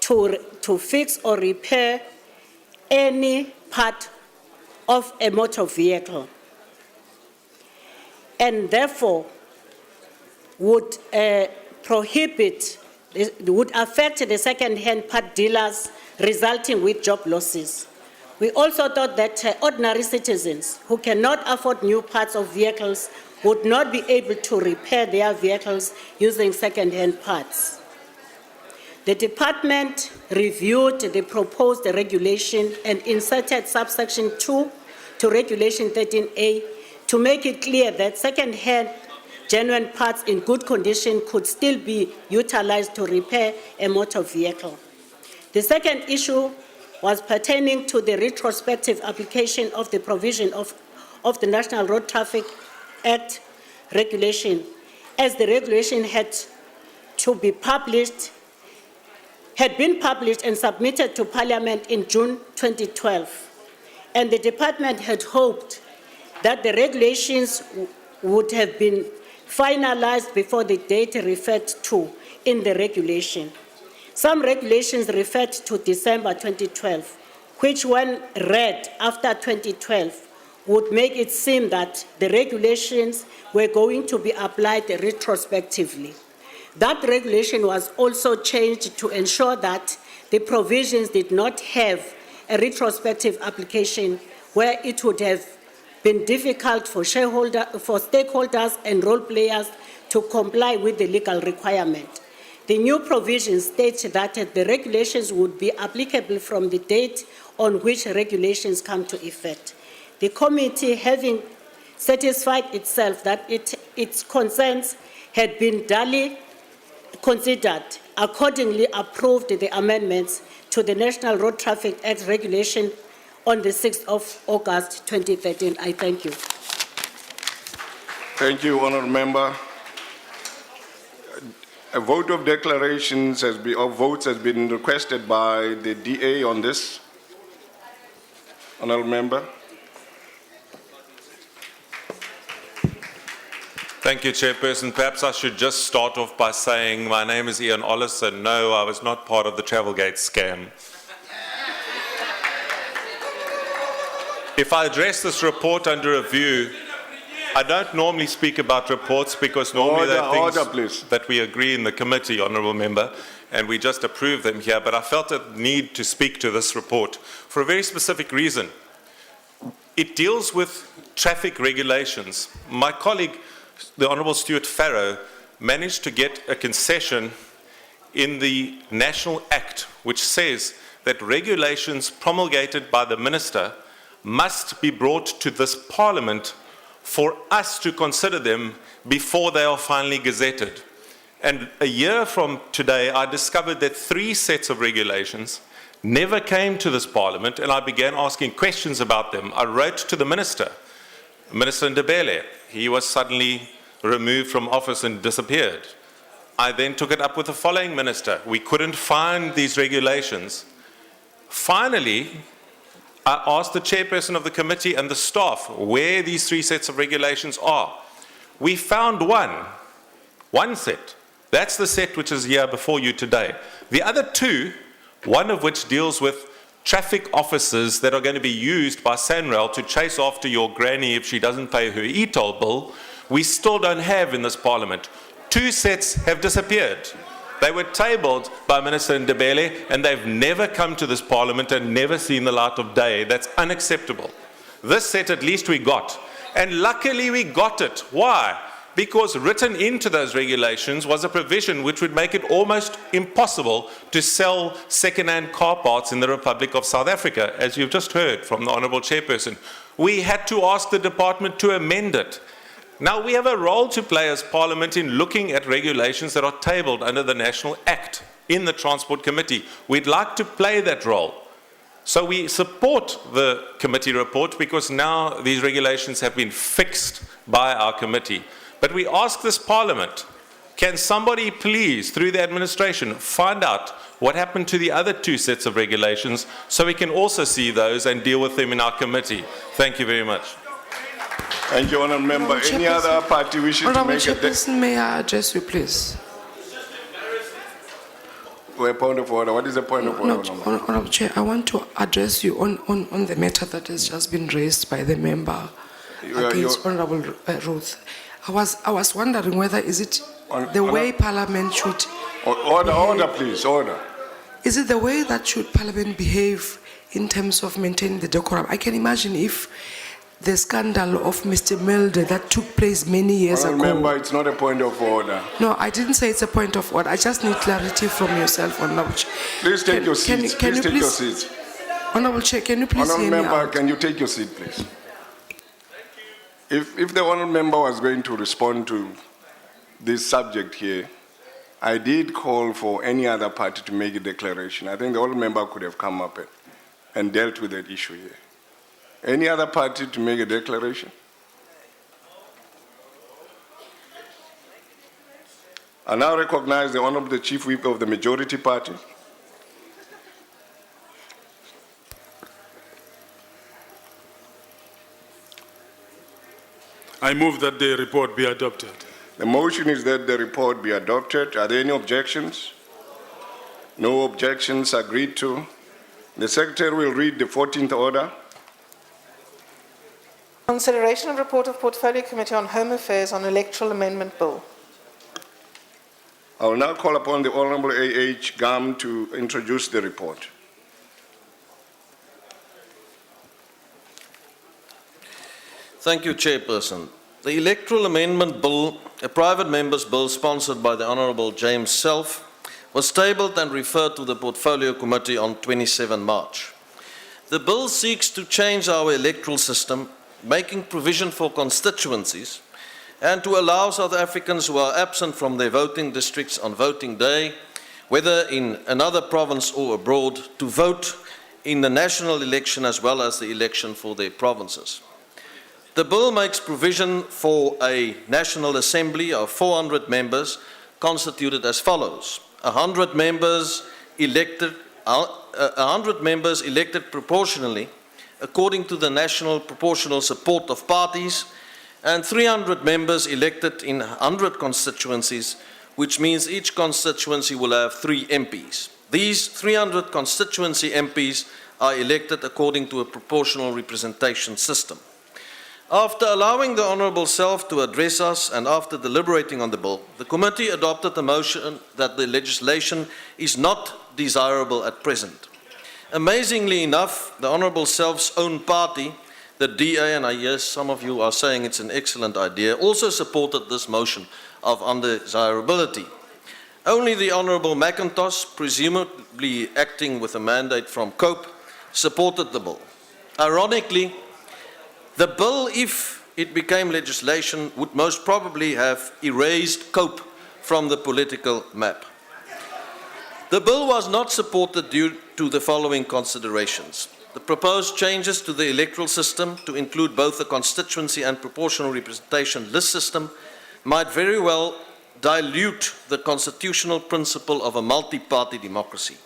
to fix or repair any part of a motor vehicle, and therefore would would affect the second-hand part dealers, resulting with job losses. We also thought that ordinary citizens who cannot afford new parts of vehicles would not be able to repair their vehicles using second-hand parts. The department reviewed the proposed regulation and inserted subsection 2 to regulation 13A to make it clear that second-hand genuine parts in good condition could still be utilized to repair a motor vehicle. The second issue was pertaining to the retrospective application of the provision of the National Road Traffic Act regulation, as the regulation had been published and submitted to Parliament in June 2012. And the department had hoped that the regulations would have been finalized before the date referred to in the regulation. Some regulations referred to December 2012, which when read after 2012 would make it seem that the regulations were going to be applied retrospectively. That regulation was also changed to ensure that the provisions did not have a retrospective application, where it would have been difficult for stakeholders and role players to comply with the legal requirement. The new provisions state that the regulations would be applicable from the date on which regulations come to effect. The committee, having satisfied itself that its concerns had been duly considered, accordingly approved the amendments to the National Road Traffic Act regulation on the 6th of August 2013. I thank you. Thank you, Honourable Member. A vote of declarations of votes has been requested by the DA on this. Honourable Member. Thank you, Chairperson. Perhaps I should just start off by saying my name is Ian Ollis, and no, I was not part of the Travelgate scam. If I address this report under review, I don't normally speak about reports because normally they're things that we agree in the committee, Honourable Member, and we just approve them here, but I felt a need to speak to this report for a very specific reason. It deals with traffic regulations. My colleague, the Honourable Stuart Farrow, managed to get a concession in the National Act which says that regulations promulgated by the Minister must be brought to this Parliament for us to consider them before they are finally gazetted. And a year from today, I discovered that 3 sets of regulations never came to this Parliament, and I began asking questions about them. I wrote to the Minister, Minister Ndebele. He was suddenly removed from office and disappeared. I then took it up with the following Minister. We couldn't find these regulations. Finally, I asked the chairperson of the committee and the staff where these 3 sets of regulations are. We found one set. That's the set which is here before you today. The other 2, one of which deals with traffic officers that are going to be used by Sanrail to chase after your granny if she doesn't pay her e-toll bill, we still don't have in this Parliament. 2 sets have disappeared. They were tabled by Minister Ndebele, and they've never come to this Parliament and never seen the light of day. That's unacceptable. This set at least we got. And luckily we got it. Why? Because written into those regulations was a provision which would make it almost impossible to sell second-hand car parts in the Republic of South Africa, as you've just heard from the Honourable Chairperson. We had to ask the department to amend it. Now, we have a role to play as Parliament in looking at regulations that are tabled under the National Act in the Transport Committee. We'd like to play that role. So we support the committee report because now these regulations have been fixed by our committee. But we ask this Parliament, can somebody please, through the administration, find out what happened to the other 2 sets of regulations so we can also see those and deal with them in our committee? Thank you very much. Thank you, Honourable Member. Any other party wishing to make a... Chairperson, may I address you, please? or a point of order? What is the point of order? Honourable Chair, I want to address you on the matter that has just been raised by the member against Honourable Ruth. I was wondering whether is it the way Parliament should... Order, please, order. Is it the way that should Parliament behave in terms of maintaining the decorum? I can imagine if the scandal of Mr. Milde that took place many years ago... Member, it's not a point of order. No, I didn't say it's a point of order. I just need clarity from yourself, Honourable Chair. Please take your seats. Please take your seats. Honourable Chair, can you please hear me Member, out? can you take your seat, please? If the honourable member was going to respond to this subject here, I did call for any other party to make a declaration. I think the honourable member could have come up and dealt with that issue here. Any other party to make a declaration? I now recognize the Honourable Chief Whip of the Majority Party. I move that the report be adopted. The motion is that the report be adopted. Are there any objections? No objections agreed to. The Secretary will read the 14th order. Consideration of report of Portfolio Committee on Home Affairs on Electoral Amendment Bill. I will now call upon the Honourable A.H. Gam to introduce the report. Thank you, Chairperson. The Electoral Amendment Bill, a private member's bill sponsored by the Honourable James Self, was tabled and referred to the Portfolio Committee on 27 March. The bill seeks to change our electoral system, making provision for constituencies, and to allow South Africans who are absent from their voting districts on voting day, whether in another province or abroad, to vote in the national election as well as the election for their provinces. The bill makes provision for a National Assembly of 400 members constituted as follows: 100 members elected proportionally according to the national proportional support of parties, and 300 members elected in 100 constituencies, which means each constituency will have 3 MPs. These 300 constituency MPs are elected according to a proportional representation system. After allowing the Honourable Self to address us and after deliberating on the bill, the committee adopted a motion that the legislation is not desirable at present. Amazingly enough, the Honourable Self's own party, the DA, and I hear some of you are saying it's an excellent idea, also supported this motion of undesirability. Only the Honourable McIntosh, presumably acting with a mandate from COPE, supported the bill. Ironically, the bill, if it became legislation, would most probably have erased COPE from the political map. The bill was not supported due to the following considerations. The proposed changes to the electoral system to include both the constituency and proportional representation list system might very well dilute the constitutional principle of a multi-party democracy.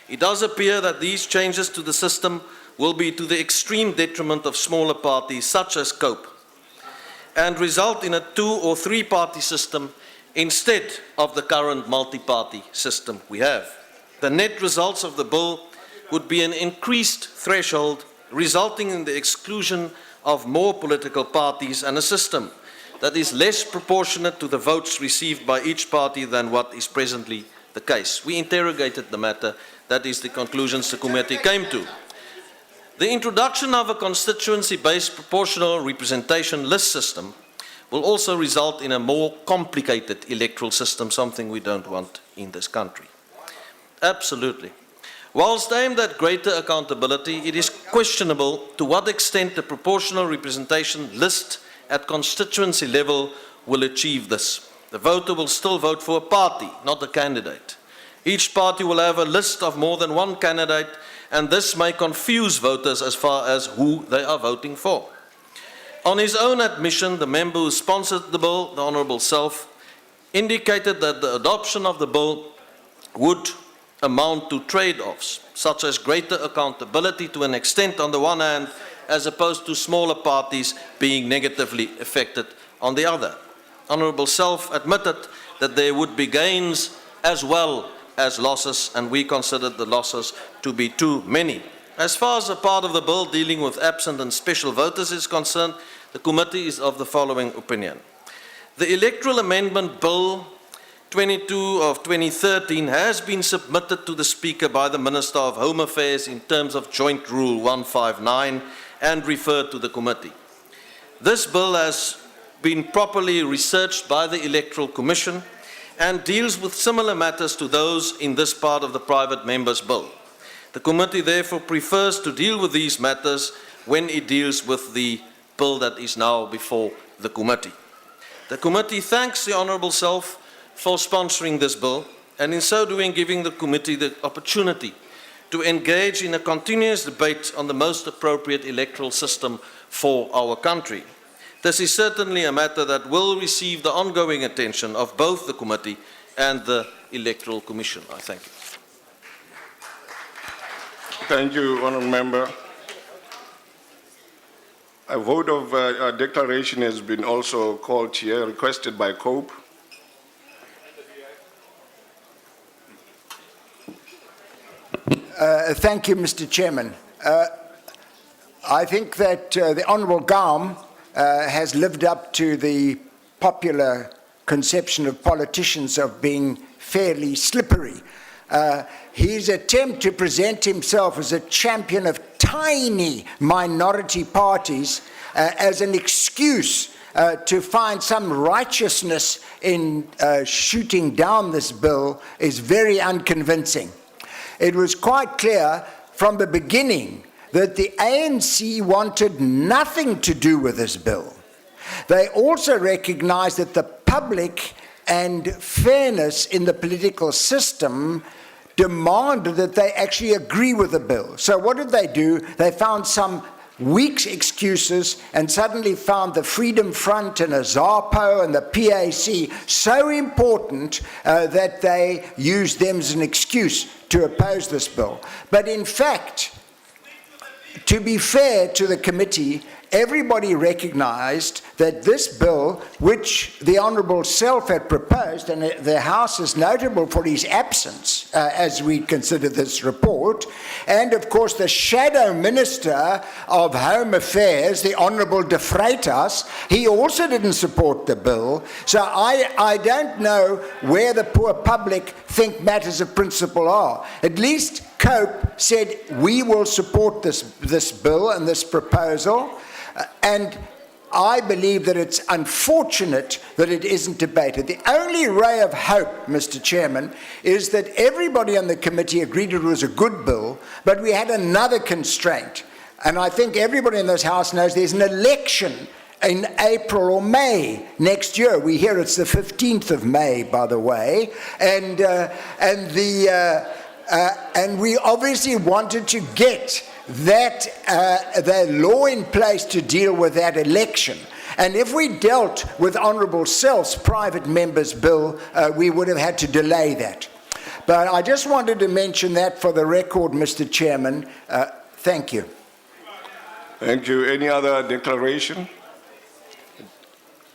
It does appear that these changes to the system will be to the extreme detriment of smaller parties such as COPE and result in a 2- or 3-party system instead of the current multi-party system we have. The net results of the bill would be an increased threshold resulting in the exclusion of more political parties and a system that is less proportionate to the votes received by each party than what is presently the case. We interrogated the matter. That is the conclusions the committee came to. The introduction of a constituency-based proportional representation list system will also result in a more complicated electoral system, something we don't want in this country. Absolutely. Whilst aimed at greater accountability, it is questionable to what extent the proportional representation list at constituency level will achieve this. The voter will still vote for a party, not a candidate. Each party will have a list of more than one candidate, and this may confuse voters as far as who they are voting for. On his own admission, the member who sponsored the bill, the Honourable Self, indicated that the adoption of the bill would amount to trade-offs, such as greater accountability to an extent on the one hand, as opposed to smaller parties being negatively affected on the other. Honourable Self admitted that there would be gains as well as losses, and we considered the losses to be too many. As far as the part of the bill dealing with absent and special voters is concerned, the committee is of the following opinion. The Electoral Amendment Bill 22 of 2013 has been submitted to the Speaker by the Minister of Home Affairs in terms of Joint Rule 159 and referred to the committee. This bill has been properly researched by the Electoral Commission and deals with similar matters to those in this part of the private member's bill. The committee therefore prefers to deal with these matters when it deals with the bill that is now before the committee. The committee thanks the Honourable Self for sponsoring this bill and in so doing giving the committee the opportunity to engage in a continuous debate on the most appropriate electoral system for our country. This is certainly a matter that will receive the ongoing attention of both the committee and the Electoral Commission. I thank you. Thank you, Honourable Member. A vote of a declaration has been also called here, requested by COPE. Thank you, Mr. Chairman. I think that the Honourable Gaum has lived up to the popular conception of politicians of being fairly slippery. His attempt to present himself as a champion of tiny minority parties as an excuse to find some righteousness in shooting down this bill is very unconvincing. It was quite clear from the beginning that the ANC wanted nothing to do with this bill. They also recognized that the public and fairness in the political system demanded that they actually agree with the bill. So what did they do? They found some weak excuses and suddenly found the Freedom Front and a ZAPO and the PAC so important that they used them as an excuse to oppose this bill. But in fact, to be fair to the committee, everybody recognized that this bill, which the Honourable Self had proposed, and the House is notable for his absence as we consider this report, and of course the Shadow Minister of Home Affairs, the Honourable De Freitas, he also didn't support the bill. So I don't know where the poor public think matters of principle are. At least COPE said we will support this bill and this proposal. And I believe that it's unfortunate that it isn't debated. The only ray of hope, Mr. Chairman, is that everybody on the committee agreed it was a good bill, but we had another constraint. And I think everybody in this House knows there's an election in April or May next year. We hear it's the 15th of May, by the way. And we obviously wanted to get the law in place to deal with that election. And if we dealt with Honourable Self's private member's bill, we would have had to delay that. But I just wanted to mention that for the record, Mr. Chairman. Thank you. Thank you. Any other declaration?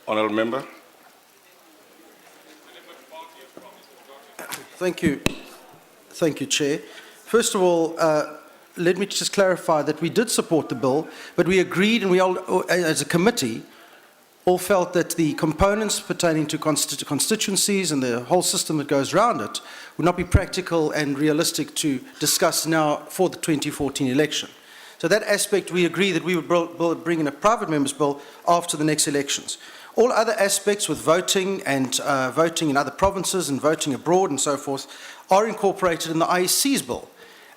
Honourable Member. Thank you. Thank you, Chair. First of all, let me just clarify that we did support the bill, but we agreed, and we all, as a committee, all felt that the components pertaining to constituencies and the whole system that goes around it would not be practical and realistic to discuss now for the 2014 election. So that aspect, we agree that we would bring in a private member's bill after the next elections. All other aspects with voting and voting in other provinces and voting abroad and so forth are incorporated in the IEC's bill.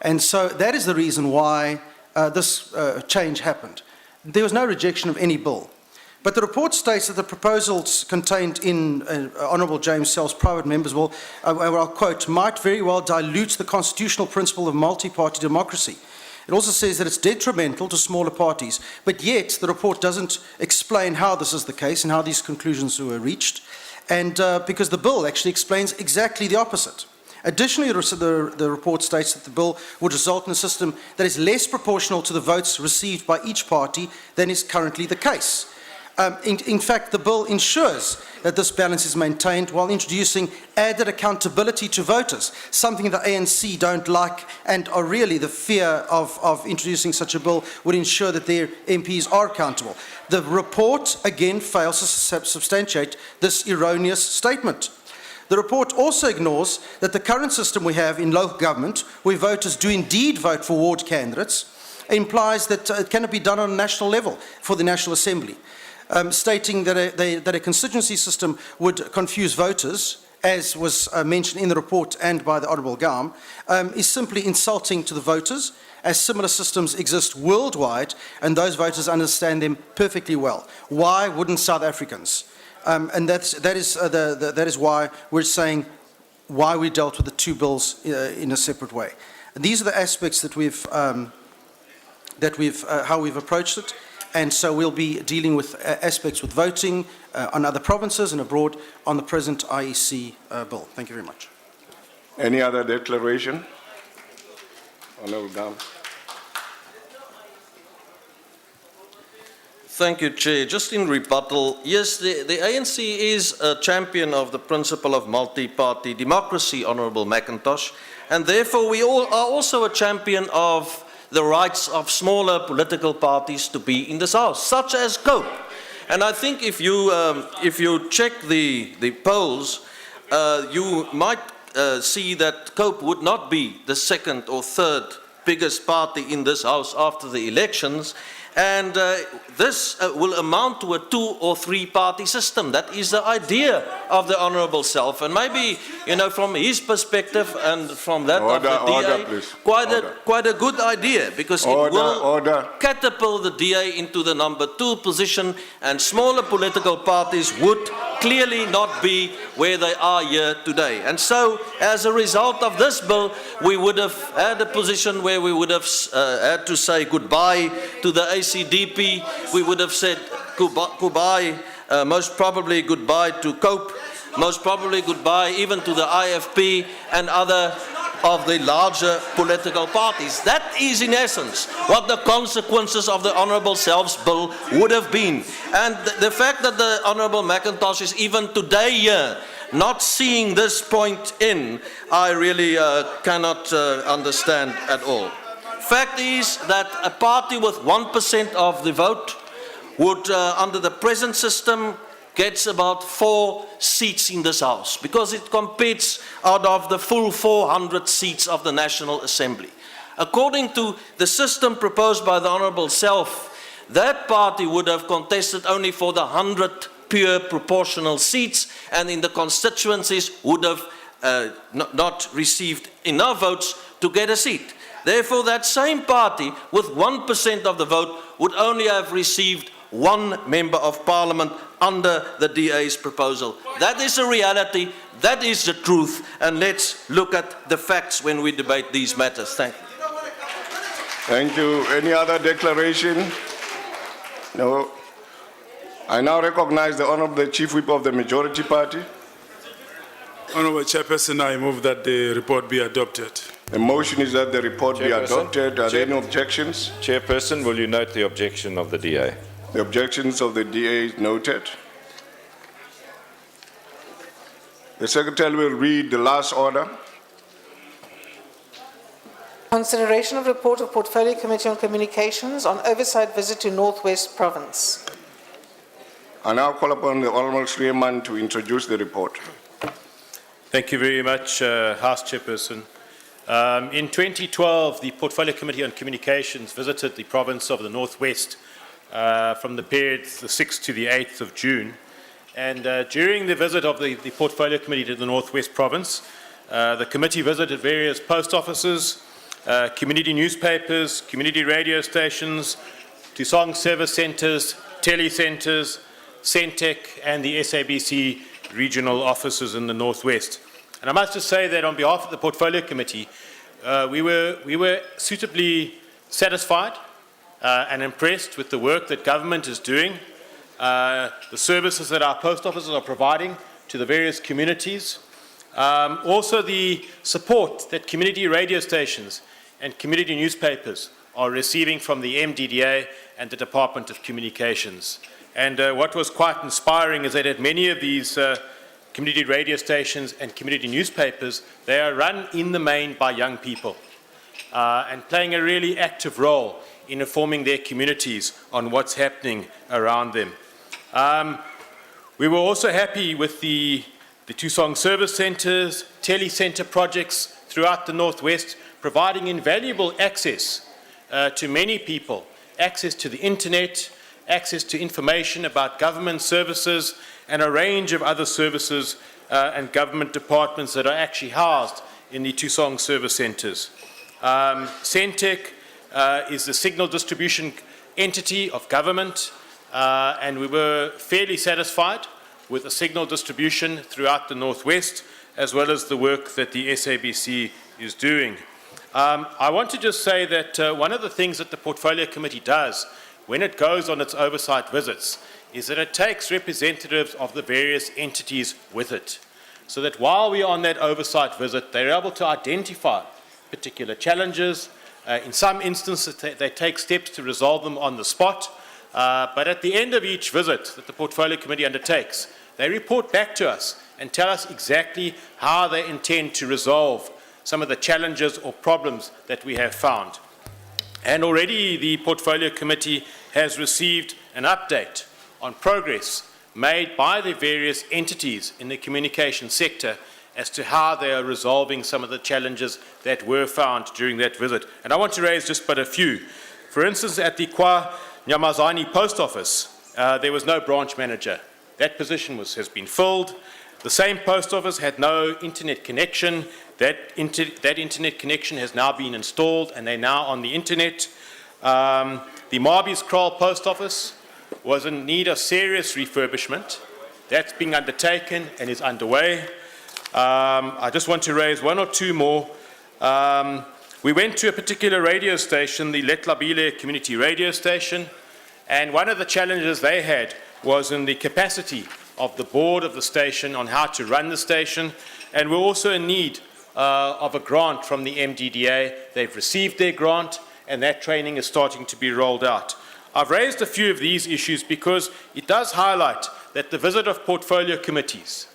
And so that is the reason why this change happened. There was no rejection of any bill. But the report states that the proposals contained in Honourable James Self's private members' bill, I'll quote, might very well dilute the constitutional principle of multi-party democracy. It also says that it's detrimental to smaller parties, but yet the report doesn't explain how this is the case and how these conclusions were reached, and because the bill actually explains exactly the opposite. Additionally, the report states that the bill would result in a system that is less proportional to the votes received by each party than is currently the case. In fact, the bill ensures that this balance is maintained while introducing added accountability to voters, something the ANC don't like and are really the fear of introducing such a bill would ensure that their MPs are accountable. The report again fails to substantiate this erroneous statement. The report also ignores that the current system we have in local government, where voters do indeed vote for ward candidates, implies that it cannot be done on a national level for the National Assembly. Stating that a constituency system would confuse voters, as was mentioned in the report and by the Honourable Gaum, is simply insulting to the voters, as similar systems exist worldwide and those voters understand them perfectly well. Why wouldn't South Africans? And that is why we're saying why we dealt with the two bills in a separate way. And these are the aspects that how we've approached it. And so we'll be dealing with aspects with voting on other provinces and abroad on the present IEC bill. Thank you very much. Any other declaration? Honourable Gaum. Thank you, Chair. Just in rebuttal, yes, the ANC is a champion of the principle of multi-party democracy, Honourable McIntosh, and therefore we all are also a champion of the rights of smaller political parties to be in this House, such as COPE. And I think if you check the polls, you might see that COPE would not be the second or third biggest party in this House after the elections, and this will amount to a 2 or 3 party system. That is the idea of the Honourable Self, and maybe, you know, from his perspective and from that of the DA, quite a good idea, because it will catapult the DA into the number 2 position, and smaller political parties would clearly not be where they are here today. And so, as a result of this bill, we would have had a position where we would have had to say goodbye to the ACDP, we would have said goodbye, most probably goodbye to COPE, most probably goodbye even to the IFP and other of the larger political parties. That is in essence what the consequences of the Honourable Self's bill would have been. And the fact that the Honourable McIntosh is even today here not seeing this point in, I really cannot understand at all. Fact is that a party with 1% of the vote would, under the present system, gets about 4 seats in this House, because it competes out of the full 400 seats of the National Assembly. According to the system proposed by the Honourable Self, that party would have contested only for the 100 pure proportional seats, and in the constituencies would have not received enough votes to get a seat. Therefore, that same party with 1% of the vote would only have received 1 member of parliament under the DA's proposal. That is a reality, that is the truth, and let's look at the facts when we debate these matters. Thank you. Thank you. Any other declaration? No. I now recognize the Honourable Chief Whip of the Majority Party. Honourable Chairperson, I move that the report be adopted. The motion is that the report be adopted. Are there any objections? Chairperson, will you note the objection of the DA? The objections of the DA noted. The Secretary will read the last order. Consideration of report of Portfolio Committee on Communications on oversight visit to North West Province. I now call upon the Honourable Sreeman to introduce the report. Thank you very much, House Chairperson. In 2012, the Portfolio Committee on Communications visited the province of the North West from the period the 6th to the 8th of June. And during the visit of the Portfolio Committee to the North West Province, the committee visited various post offices, community newspapers, community radio stations, Tusong service centres, telecentres, Centec, and the SABC regional offices in the North West. And I must just say that on behalf of the Portfolio Committee, we were suitably satisfied and impressed with the work that government is doing, the services that our post offices are providing to the various communities, also the support that community radio stations and community newspapers are receiving from the MDDA and the Department of Communications. And what was quite inspiring is that at many of these community radio stations and community newspapers, they are run in the main by young people and playing a really active role in informing their communities on what's happening around them. We were also happy with the Tusong service centres, tele-centre projects throughout the Northwest, providing invaluable access to many people, access to the internet, access to information about government services and a range of other services and government departments that are actually housed in the Tusong service centres. Centec is the signal distribution entity of government, and we were fairly satisfied with the signal distribution throughout the Northwest, as well as the work that the SABC is doing. I want to just say that one of the things that the Portfolio Committee does when it goes on its oversight visits is that it takes representatives of the various entities with it, so that while we are on that oversight visit, they're able to identify particular challenges. In some instances, they take steps to resolve them on the spot, but at the end of each visit that the Portfolio Committee undertakes, they report back to us and tell us exactly how they intend to resolve some of the challenges or problems that we have found. And already the Portfolio Committee has received an update on progress made by the various entities in the communication sector as to how they are resolving some of the challenges that were found during that visit. And I want to raise just but a few. For instance, at the Kwa Nyamazani Post Office, there was no branch manager. That position has been filled. The same post office had no internet connection. That internet connection has now been installed, and they're now on the internet. The Marbies Kraal Post Office was in need of serious refurbishment. That's being undertaken and is underway. I just want to raise one or two more. We went to a particular radio station, the Letlabile Community Radio Station, and one of the challenges they had was in the capacity of the board of the station on how to run the station, and we're also in need of a grant from the MDDA. They've received their grant, and that training is starting to be rolled out. I've raised a few of these issues because it does highlight that the visit of portfolio committees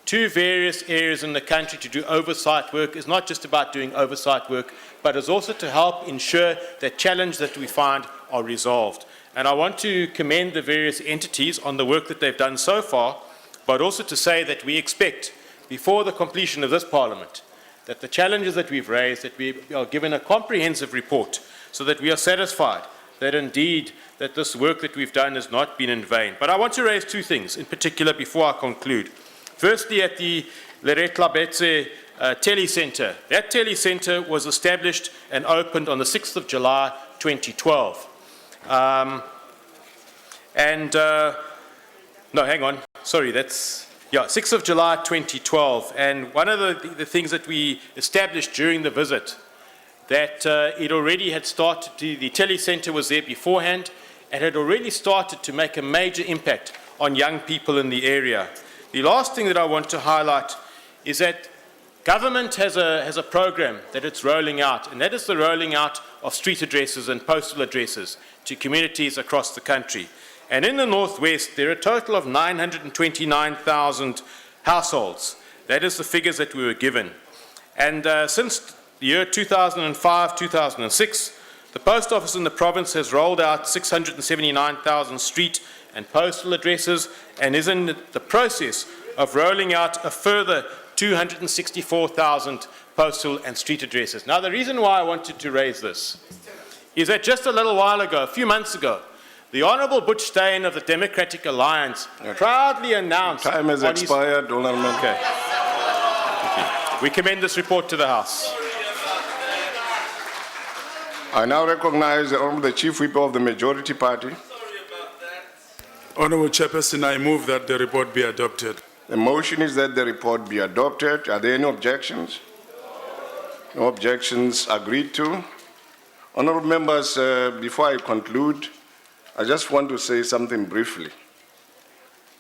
to various areas in the country to do oversight work is not just about doing oversight work, but is also to help ensure that challenges that we find are resolved. And I want to commend the various entities on the work that they've done so far, but also to say that we expect, before the completion of this Parliament, that the challenges that we've raised, that we are given a comprehensive report so that we are satisfied that indeed that this work that we've done has not been in vain. But I want to raise two things in particular before I conclude. Firstly, at the Leretlabetse Telecentre. That telecentre was established and opened on the 6th of July 2012. No, hang on. Sorry, that's 6th of July 2012. And one of the things that we established during the visit, that it already had started, the telecentre was there beforehand, and had already started to make a major impact on young people in the area. The last thing that I want to highlight is that government has a program that it's rolling out, and that is the rolling out of street addresses and postal addresses to communities across the country. And in the Northwest, there are a total of 929,000 households. That is the figures that we were given. And since the year 2005-2006, the Post Office in the province has rolled out 679,000 street and postal addresses and is in the process of rolling out a further 264,000 postal and street addresses. Now, the reason why I wanted to raise this is that just a little while ago, a few months ago, the Honourable Butch Steyn of the Democratic Alliance proudly announced... Time has expired, Honourable. Okay. We commend this report to the House. I now recognize the Chief Whip of the Majority Party. Honourable Chairperson, I move that the report be adopted. The motion is that the report be adopted. Are there any objections? No objections agreed to. Honourable members, before I conclude, I just want to say something briefly,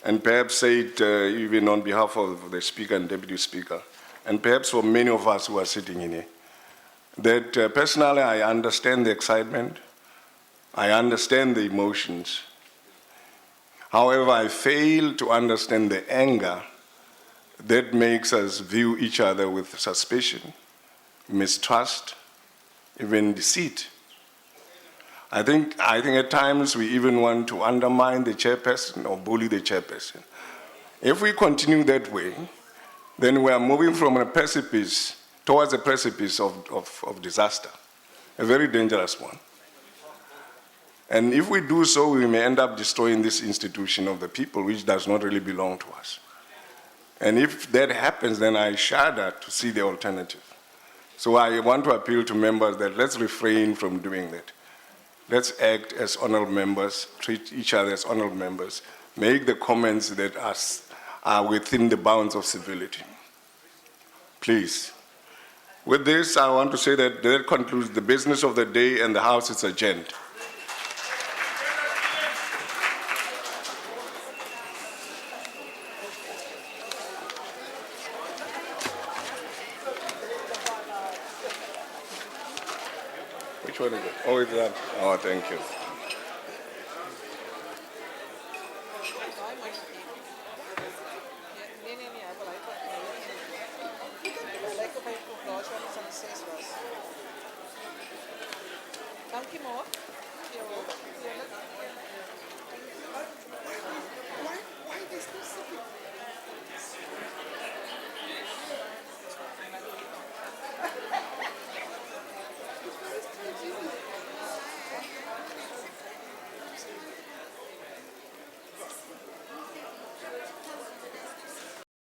and perhaps say it even on behalf of the Speaker and Deputy Speaker, and perhaps for many of us who are sitting in here, that personally I understand the excitement, I understand the emotions, However, I fail to understand the anger that makes us view each other with suspicion, mistrust, even deceit. I think at times we even want to undermine the chairperson or bully the chairperson. If we continue that way, then we are moving from a precipice towards a precipice of disaster, a very dangerous one. And if we do so, we may end up destroying this institution of the people, which does not really belong to us. And if that happens, then I shudder to see the alternative. So I want to appeal to members that let's refrain from doing that. Let's act as honorable members, treat each other as honorable members, make the comments that are within the bounds of civility. Please. With this, I want to say that that concludes the business of the day and the House's agenda. Which one is it? Oh, it's that. Oh, thank you. Dankie, Mark.